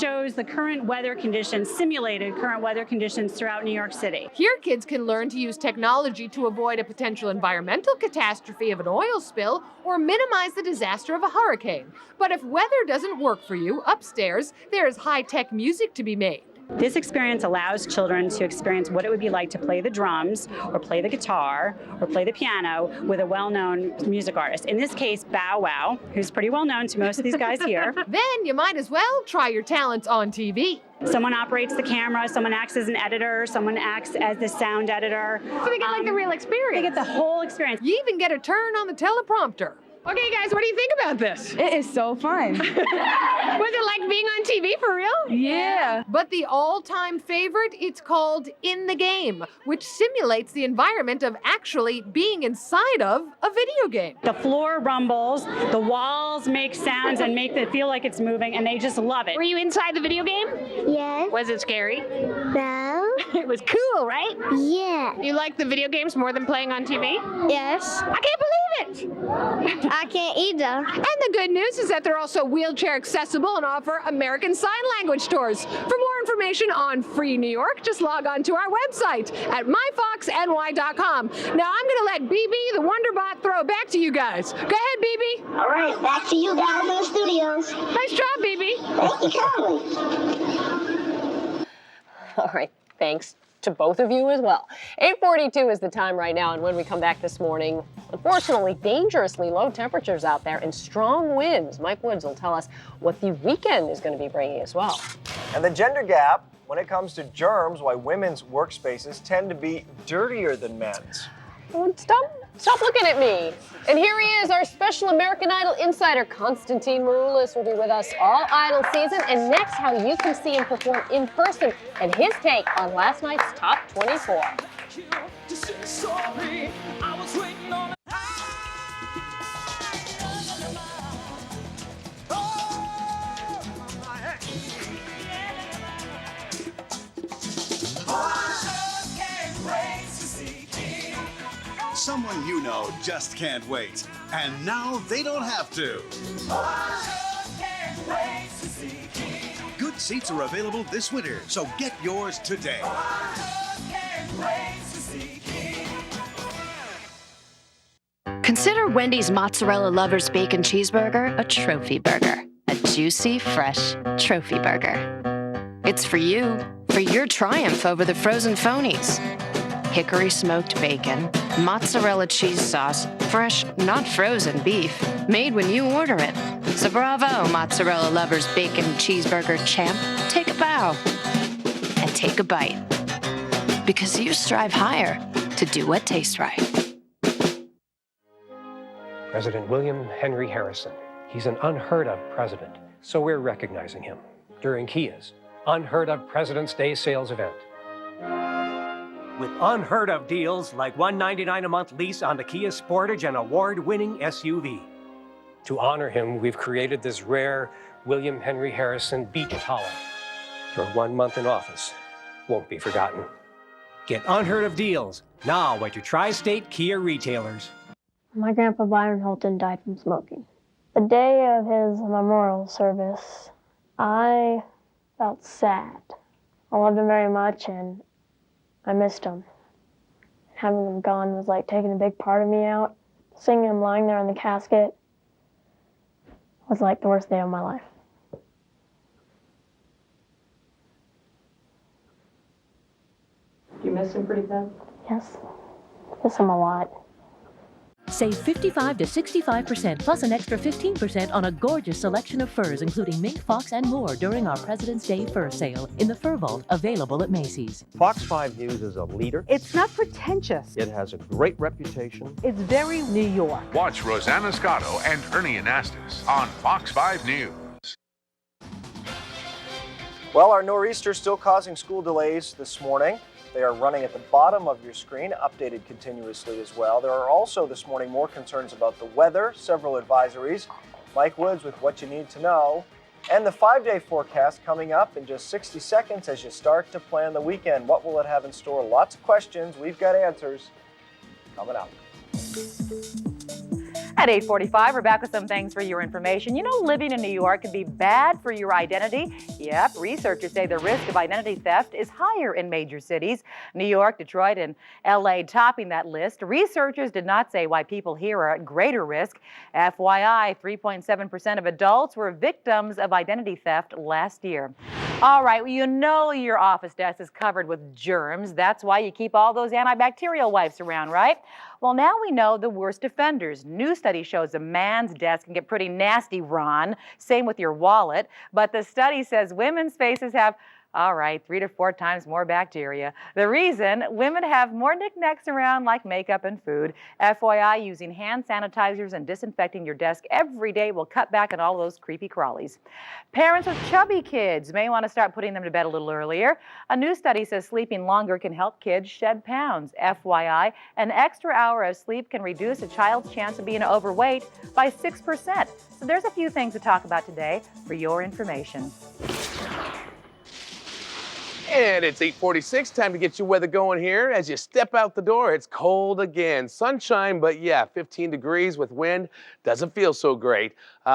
shows the current weather conditions, simulated current weather conditions throughout New York City. Here, kids can learn to use technology to avoid a potential environmental catastrophe of an oil spill or minimize the disaster of a hurricane. But if weather doesn't work for you, upstairs, there's high-tech music to be made. This experience allows children to experience what it would be like to play the drums or play the guitar or play the piano with a well-known music artist. In this case, Bow Wow, who's pretty well known to most of these guys here. Then you might as well try your talents on TV. Someone operates the camera, someone acts as an editor, someone acts as the sound editor. So they get like the real experience. They get the whole experience. You even get a turn on the teleprompter. Okay, guys, what do you think about this? It is so fun. Was it like being on TV for real? Yeah. But the all-time favorite, it's called In the Game, which simulates the environment of actually being inside of a video game. The floor rumbles, the walls make sounds and make it feel like it's moving, and they just love it. Were you inside the video game? Yes. Was it scary? No. It was cool, right? Yeah. You like the video games more than playing on TV? Yes. I can't believe it! I can't either. And the good news is that they're also wheelchair accessible and offer American Sign Language tours. For more information on Free New York, just log on to our website at myfoxny.com. Now I'm going to let BB, the Wonderbot, throw it back to you guys. Go ahead, BB. All right, back to you guys in the studios. Nice job, BB. Thank you kindly. All right, thanks to both of you as well. 8:42 is the time right now, and when we come back this morning, unfortunately, dangerously low temperatures out there and strong winds. Mike Woods will tell us what the weekend is going to be bringing as well. And the gender gap when it comes to germs, why women's workspaces tend to be dirtier than men's. Stop looking at me. And here he is, our special American Idol insider, Constantine Maroulis, will be with us all Idol season. And next, how you can see him perform in person and his take on last night's Top 24. Someone you know just can't wait. And now they don't have to. Good seats are available this winter, so get yours today. Consider Wendy's Mozzarella Lovers Bacon Cheeseburger a trophy burger. A juicy, fresh trophy burger. It's for you, for your triumph over the frozen phonies. Hickory smoked bacon, mozzarella cheese sauce, fresh, not frozen beef, made when you order it. So bravo, Mozzarella Lovers Bacon Cheeseburger champ. Take a bow and take a bite. Because you strive higher to do what tastes right. President William Henry Harrison. He's an unheard of president, so we're recognizing him during Kia's Unheard of President's Day sales event. With unheard of deals like $199 a month lease on the Kia Sportage and award-winning SUV. To honor him, we've created this rare William Henry Harrison Beach Towel. Your 1 month in office won't be forgotten. Get unheard of deals now at your tri-state Kia retailers. My grandpa Byron Holton died from smoking. The day of his memorial service, I felt sad. I loved him very much and I missed him. Having him gone was like taking a big part of me out. Seeing him lying there in the casket was like the worst day of my life. Do you miss him pretty bad? Yes, miss him a lot. Save 55 to 65% plus an extra 15% on a gorgeous selection of furs, including mink, fox, and more during our President's Day fur sale in the Fur Vault, available at Macy's. Fox 5 News is a leader. It's not pretentious. It has a great reputation. It's very New York. Watch Rosanna Scotto and Ernie Anastas on Fox 5 News. Well, our nor'easter still causing school delays this morning. They are running at the bottom of your screen, updated continuously as well. There are also this morning more concerns about the weather, several advisories. Mike Woods with what you need to know. And the 5-day forecast coming up in just 60 seconds as you start to plan the weekend. What will it have in store? Lots of questions. We've got answers coming up. At 8:45, we're back with some things for your information. You know, living in New York can be bad for your identity. Yep, researchers say the risk of identity theft is higher in major cities. New York, Detroit, and LA topping that list. Researchers did not say why people here are at greater risk. FYI, 3.7% of adults were victims of identity theft last year. All right, well, you know your office desk is covered with germs. That's why you keep all those antibacterial wipes around, right? Well, now we know the worst offenders. New study shows a man's desk can get pretty nasty, Ron. Same with your wallet. But the study says women's faces have All right, 3 to 4 times more bacteria. The reason, women have more knickknacks around like makeup and food. FYI, using hand sanitizers and disinfecting your desk every day will cut back on all those creepy crawlies. Parents with chubby kids may want to start putting them to bed a little earlier. A new study says sleeping longer can help kids shed pounds. FYI, an extra hour of sleep can reduce a child's chance of being overweight by 6%. So there's a few things to talk about today for your information. And it's 8:46, time to get your weather going here. As you step out the door, it's cold again. Sunshine, but yeah, 15 degrees with wind. Doesn't feel so great.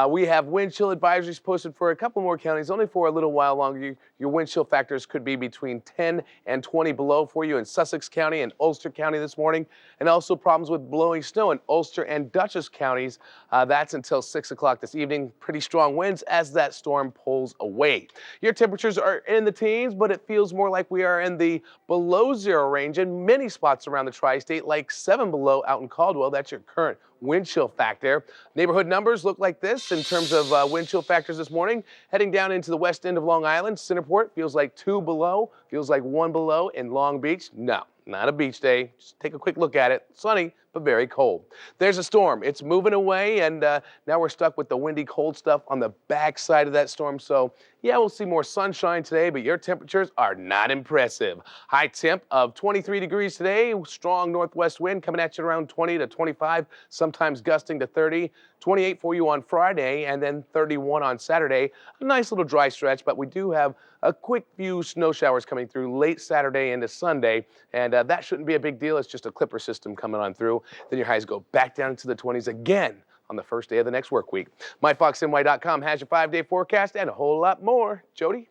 We have wind chill advisories posted for a couple more counties, only for a little while longer. Your wind chill factors could be between 10 and 20 below for you in Sussex County and Ulster County this morning. And also problems with blowing snow in Ulster and Dutchess counties. That's until 6 o'clock this evening. Pretty strong winds as that storm pulls away. Your temperatures are in the teens, but it feels more like we are in the below zero range in many spots around the tri-state, like 7 below out in Caldwell. That's your current wind chill factor. Neighborhood numbers look like this in terms of wind chill factors this morning. Heading down into the west end of Long Island, Centerport feels like 2 below, feels like 1 below. In Long Beach, no, not a beach day. Just take a quick look at it. Sunny, but very cold. There's a storm. It's moving away, and now we're stuck with the windy, cold stuff on the back side of that storm. So, yeah, we'll see more sunshine today, but your temperatures are not impressive. High temp of 23 degrees today. Strong northwest wind coming at you around 20 to 25, sometimes gusting to 30. 28 for you on Friday, and then 31 on Saturday. A nice little dry stretch, but we do have a quick few snow showers coming through late Saturday into Sunday, and that shouldn't be a big deal. It's just a clipper system coming on through. Then your highs go back down into the 20s again on the first day of the next work week. MyFoxNY.com has your 5-day forecast and a whole lot more. Jody?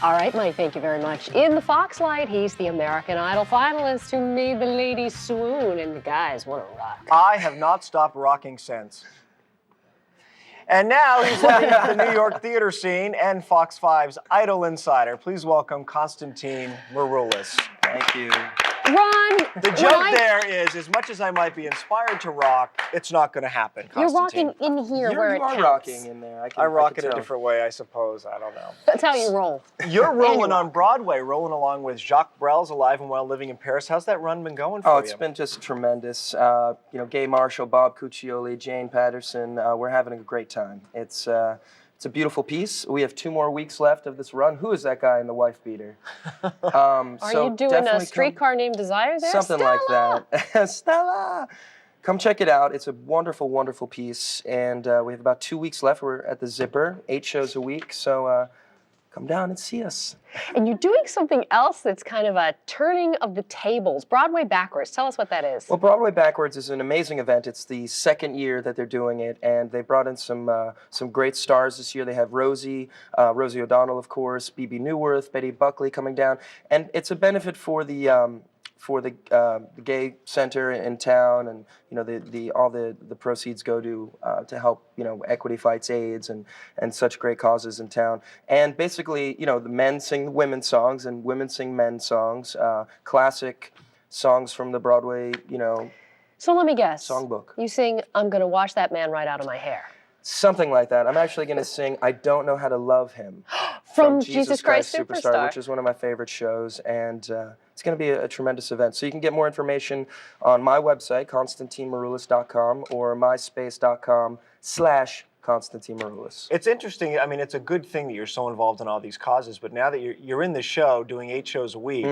All right, Mike, thank you very much. In the Foxlight, he's the American Idol finalist who made the ladies swoon, and the guys want to rock. I have not stopped rocking since. And now he's looking at the New York theater scene and Fox 5's Idol Insider. Please welcome Konstantin Maroulis. Thank you. Ron! The joke there is, as much as I might be inspired to rock, it's not going to happen, You're Konstantin. rocking in here where it You are counts. rocking in there. I rock it a different way, I suppose. I don't know. That's how you roll. You're rolling on Broadway, rolling along with Jacques Brel's Alive and Well Living in Paris. How's that run been going for you? Oh, it's been just tremendous. Gay Marshall, Bob Cuccioli, Jane Patterson, we're having a great time. It's a beautiful piece. We have 2 more weeks left of this run. Who is that guy in the wife beater? Are you doing a streetcar named Desire there? Something Stella! like that. Stella! Come check it out. It's a wonderful, wonderful piece. And we have about 2 weeks left. We're at the Zipper, 8 shows a week. So come down and see us. And you're doing something else that's kind of a turning of the tables. Broadway Backwards. Tell us what that is. Well, Broadway Backwards is an amazing event. It's the 2nd year that they're doing it, and they brought in some great stars this year. They have Rosie O'Donnell, of course, Bebe Neuwirth, Betty Buckley coming down, and it's a benefit for the gay center in town, and all the proceeds go to help equity fights AIDS and such great causes in town. And basically, the men sing women's songs and women sing men's songs, classic songs from the Broadway So let me guess. Songbook. You sing "I'm Gonna Wash That Man Right Out of My Hair." Something like that. I'm actually going to sing "I Don't Know How to Love Him" from Jesus Christ Superstar, which is one of my favorite shows, and it's going to be a tremendous event. So you can get more information on my website, KonstantinMaroulis.com, or myspace.com/Konstantin Maroulis. It's interesting. I mean, it's a good thing that you're so involved in all these causes, but now that you're in the show doing 8 shows a week,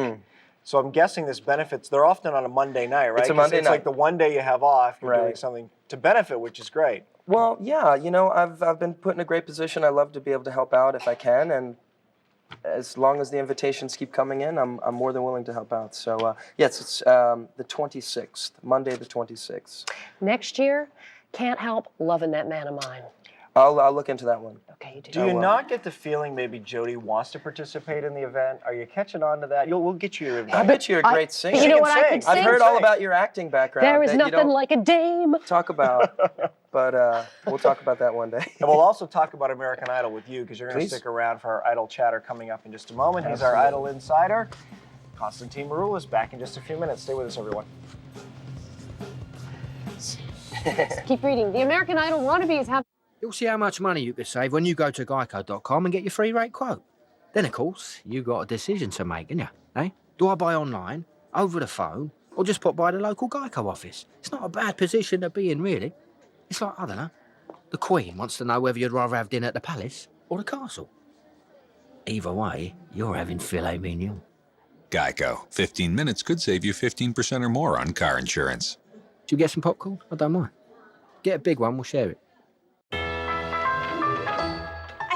so I'm guessing this benefits, they're often on a Monday night, right? It's a Monday night. It's like the one day you have off, you're doing something to benefit, which is great. Well, yeah, I've been put in a great position. I love to be able to help out if I can, and as long as the invitations keep coming in, I'm more than willing to help out. So, yes, it's the 26th, Monday the 26th. Next year, can't help loving that man of mine. I'll look into that one. Okay, you do. Do you not get the feeling maybe Jody wants to participate in the event? Are you catching on to that? We'll get you your invite. I bet you're a great singer. You know what I could sing? I've heard all about your acting background. There is nothing like a dame. Talk about, but we'll talk about that one day. And we'll also talk about American Idol with you, because you're going to stick around for our Idol chatter coming up in just a moment. He's our Idol insider, Konstantin Maroulis, back in just a few minutes. Stay with us, everyone. Keep reading. The American Idol wannabes have... You'll see how much money you could save when you go to Geico.com and get your free rate quote. Then, of course, you got a decision to make, ain't you? Eh? Do I buy online, over the phone, or just pop by the local Geico office? It's not a bad position to be in, really. It's like, I don't know, the Queen wants to know whether you'd rather have dinner at the palace or the castle. Either way, you're having filet mignon. Geico. 15 minutes could save you 15% or more on car insurance. Do you get some popcorn? I don't mind. Get a big one, we'll share it. I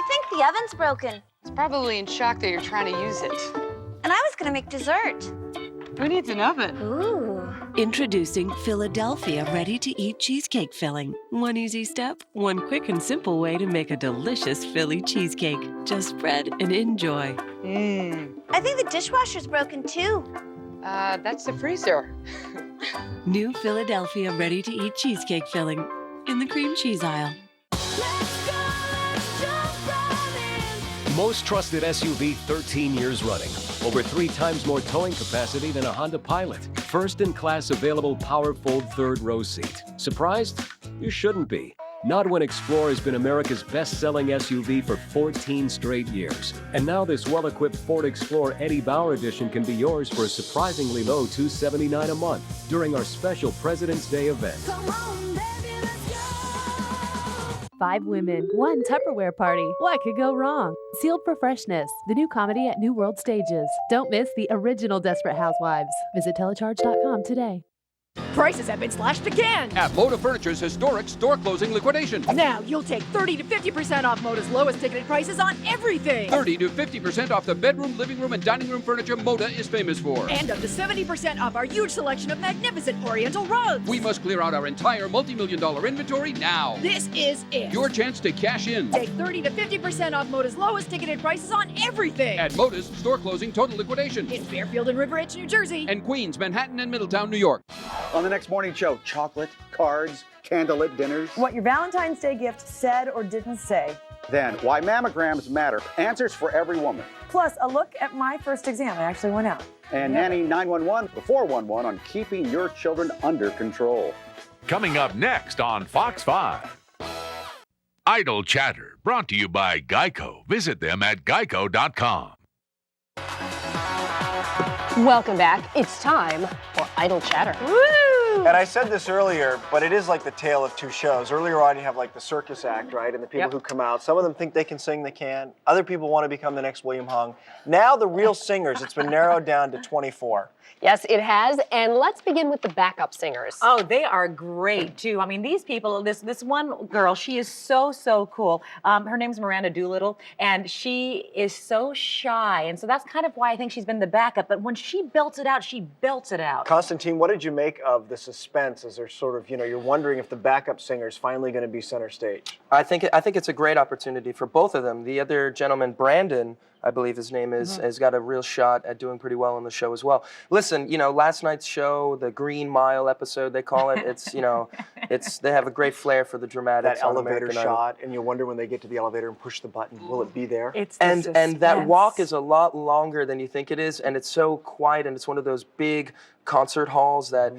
think the oven's broken. It's probably in shock that you're trying to use it. And I was gonna make dessert. Who needs an oven? Ooh. Introducing Philadelphia ready-to-eat cheesecake filling. One easy step, one quick and simple way to make a delicious Philly cheesecake. Just spread and enjoy. I think the dishwasher's broken too. That's the freezer. New Philadelphia ready-to-eat cheesecake filling in the cream cheese aisle. Most trusted SUV 13 years running. Over 3 times more towing capacity than a Honda Pilot. First in class available power fold third row seat. Surprised? You shouldn't be. Not when Explorer has been America's best-selling SUV for 14 straight years. And now this well-equipped Ford Explorer Eddie Bauer Edition can be yours for a surprisingly low $279 a month during our special President's Day event. 5 women, 1 Tupperware party. What could go wrong? Sealed for Freshness, the new comedy at New World Stages. Don't miss the original Desperate Housewives. Visit telecharge.com today. Prices have been slashed again. At Moda Furniture's historic store closing liquidation. Now you'll take 30 to 50% off Moda's lowest ticketed prices on everything. 30 to 50% off the bedroom, living room, and dining room furniture Moda is famous for. And up to 70% off our huge selection of magnificent Oriental rugs. We must clear out our entire multi-million-dollar inventory now. This is it. Your chance to cash in. Take 30 to 50% off Moda's lowest ticketed prices on everything. At Moda's store closing total liquidation. In Fairfield and River Edge, New Jersey. And Queens, Manhattan, and Middletown, New York. On the next morning show, chocolate, cards, candlelit dinners. What your Valentine's Day gift said or didn't say. Then, why mammograms matter. Answers for every woman. Plus, a look at my first exam. I actually went out. And Nanny 911, the 411 on keeping your children under control. Coming up next on Fox 5. Idle Chatter, brought to you by Geico. Visit them at geico.com. Welcome back. It's time for Idle Chatter. Woo! And I said this earlier, but it is like the tale of two shows. Earlier on, you have like the circus act, right? And the people who come out. Some of them think they can sing, they can. Other people want to become the next William Hung. Now the real singers, it's been narrowed down to 24. Yes, it has. And let's begin with the backup singers. Oh, they are great, too. I mean, these people, this one girl, she is so cool. Her name's Miranda Doolittle, and she is so shy. And so that's kind of why I think she's been the backup. But when she belts it out, she belts it out. Constantine, what did you make of the suspense as they're sort of, you're wondering if the backup singer is finally going to be center stage? I think it's a great opportunity for both of them. The other gentleman, Brandon, I believe his name is, has got a real shot at doing pretty well on the show as well. Listen, last night's show, the Green Mile episode, they call it. It's, they have a great flair for the dramatics. That on elevator American shot, Idol. and you wonder when they get to the elevator and push the button, will it be there? It's and that walk is a lot longer than you think it is, and it's so quiet, and it's one of those big concert halls that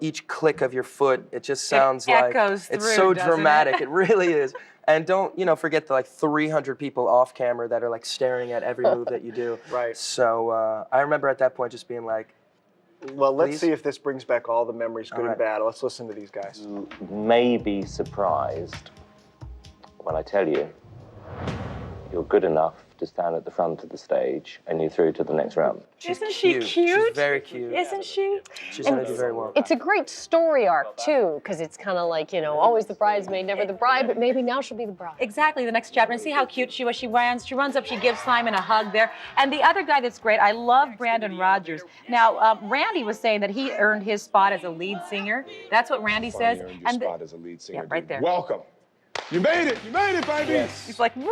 each click of your foot, it just sounds like echoes it's through, so doesn't dramatic. it? It really is. And don't forget the 300 people off camera that are staring at every move that you do. Right. So I remember at that point just being like, well, let's please? see if this brings back all the memories, good All and right. bad. Let's listen to these guys. You may be surprised when I tell you you're good enough to stand at the front of the stage and you're through to the next round. Isn't she cute? She's very cute. Isn't she? She's going to do very well. It's a great story arc, too, because it's kind of like, always the bridesmaid, never the bride, but maybe now she'll be the bride. Exactly, the next chapter. And see how cute she was. She runs up, she gives Simon a hug there. And the other guy that's great, I love Brandon Rogers. Now, Randy was saying that he earned his spot as a lead singer. That's what Randy says. You earned your spot as a lead singer. Yeah, right there. Welcome. You made it, baby. Yes. He's like, woo!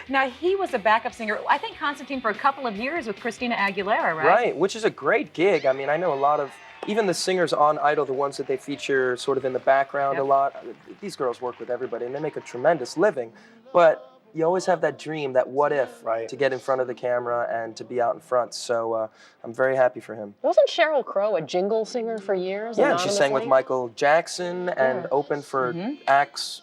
Now, he was a backup singer, I think, Constantine, for a couple of years with Christina Aguilera, right? Right, which is a great gig. I mean, I know a lot of, even the singers on Idol, the ones that they feature sort of in the background a lot, these girls work with everybody and they make a tremendous living. But you always have that dream, that what if, to get in front of the camera and to be out in front. So I'm very happy for him. Wasn't Sheryl Crow a jingle singer for years? Yeah, and she sang with Michael Jackson and opened for acts,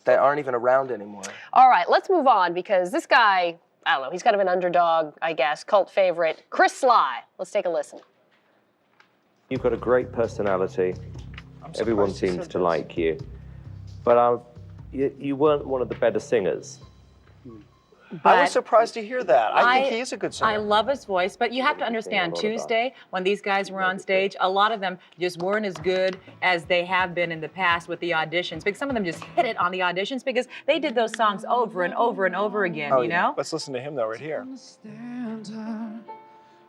that aren't even around anymore. All right, let's move on because this guy, I don't know, he's kind of an underdog, I guess, cult favorite, Chris Sly. Let's take a listen. You've got a great personality. Everyone seems to like you. But you weren't one of the better singers. I was surprised to hear that. I think he is a good singer. I love his voice, but you have to understand, Tuesday, when these guys were on stage, a lot of them just weren't as good as they have been in the past with the auditions, because some of them just hit it on the auditions because they did those songs over and over and over again, you know? Let's listen to him, though, right here.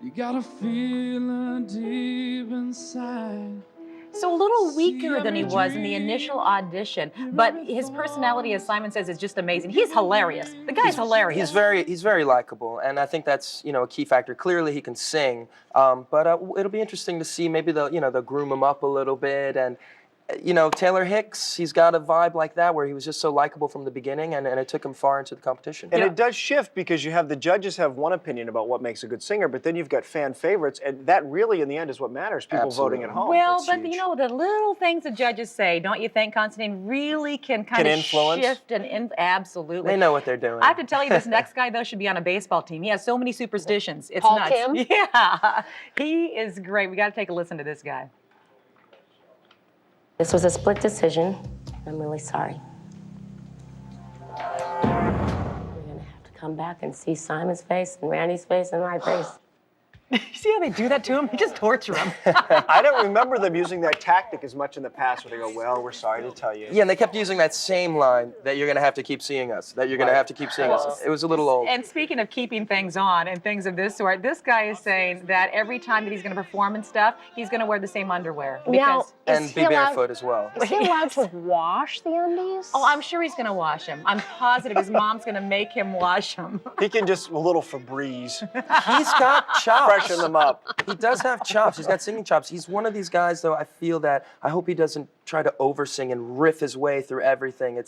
You gotta feel it deep inside. So a little weaker than he was in the initial audition, but his personality, as Simon says, is just amazing. He's hilarious. The guy's hilarious. He's very likable, and I think that's a key factor. Clearly, he can sing, but it'll be interesting to see. Maybe they'll groom him up a little bit, and Taylor Hicks, he's got a vibe like that where he was just so likable from the beginning, and it took him far into the competition. And it does shift because you have the judges have one opinion about what makes a good singer, but then you've got fan favorites, and that really, in the end, is what matters. People voting at home. Well, but the little things the judges say, don't you think, Constantine, really can kind of influence? Shift and absolutely. They know what they're doing. I have to tell you, this next guy though should be on a baseball team. He has so many superstitions. It's Paul nuts. Kim? Yeah, he is great. We got to take a listen to this guy. This was a split decision. I'm really sorry. We're gonna have to come back and see Simon's face and Randy's face and my face. You see how they do that to him? They just torture him. I don't remember them using that tactic as much in the past where they go, well, we're sorry to tell you. Yeah, and they kept using that same line, that you're going to have to keep seeing us, that you're going to have to keep seeing us. It was a little old. And speaking of keeping things on and things of this sort, this guy is saying that every time that he's going to perform and stuff, he's going to wear the same underwear. And be barefoot as well. Is he allowed to wash the undies? Oh, I'm sure he's going to wash them. I'm positive his mom's going to make him wash them. He can just a little Febreze. He's got chops. Freshen them up. He does have chops. He's got singing chops. He's one of these guys, though, I feel that I hope he doesn't try to oversing and riff his way through everything.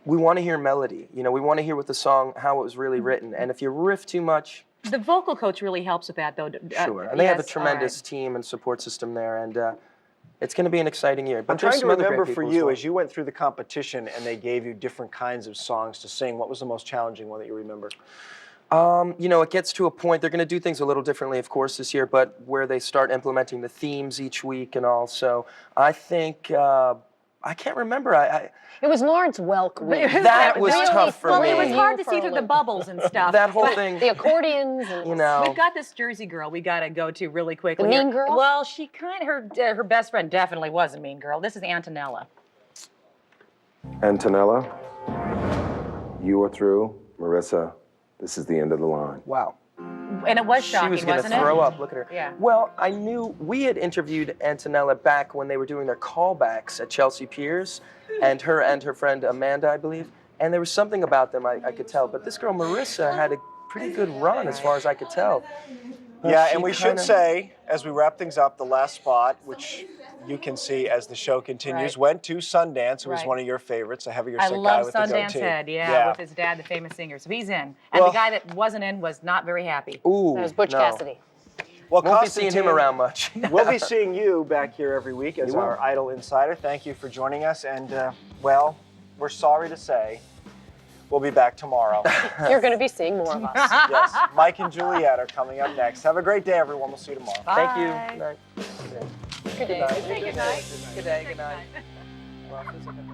We want to hear melody. We want to hear what the song, how it was really written. And if you riff too much... The vocal coach really helps with that, though. Sure. And they have a tremendous team and support system there. And it's going to be an exciting year. But I'm trying to remember for you, as you went through the competition and they gave you different kinds of songs to sing, what was the most challenging one that you remember? It gets to a point, they're going to do things a little differently, of course, this year, but where they start implementing the themes each week and all. So I think, I can't remember. It was Lawrence Welk. That was tough for me. Well, it was hard to see through the bubbles and stuff. That whole thing. The accordions. And We've got this Jersey girl we got to go to really quickly. The mean girl? Well, she her best friend definitely was a mean girl. This is Antonella. Antonella, you are through. Marissa, this is the end of the line. Wow. And it was shocking, She was going to throw up. Look at her. Yeah. Well, I knew we had interviewed Antonella back when they were doing their callbacks at Chelsea Piers, and her friend Amanda, I believe. And there was something about them I could tell. But this girl Marissa had a pretty good run, as far as I could tell. Yeah, and we should say, as we wrap things up, the last spot, which you can see as the show continues, went to Sundance, who was one of your favorites, a heavier set guy with the goatee. I love Sundance Head, with his dad, the famous singer. So he's in. And the guy that wasn't in was not very happy. Ooh, that was Butch Cassidy. Well, won't be seeing him around much. We'll be seeing you back here every week as our Idol Insider. Thank you for joining us. And, well, we're sorry to say, we'll be back tomorrow. You're going to be seeing more of us. Yes, Mike and Juliet are coming up next. Have a great day, everyone. We'll see you tomorrow. Bye. Thank you. Good night. Good day. Good night. Good day. Good night.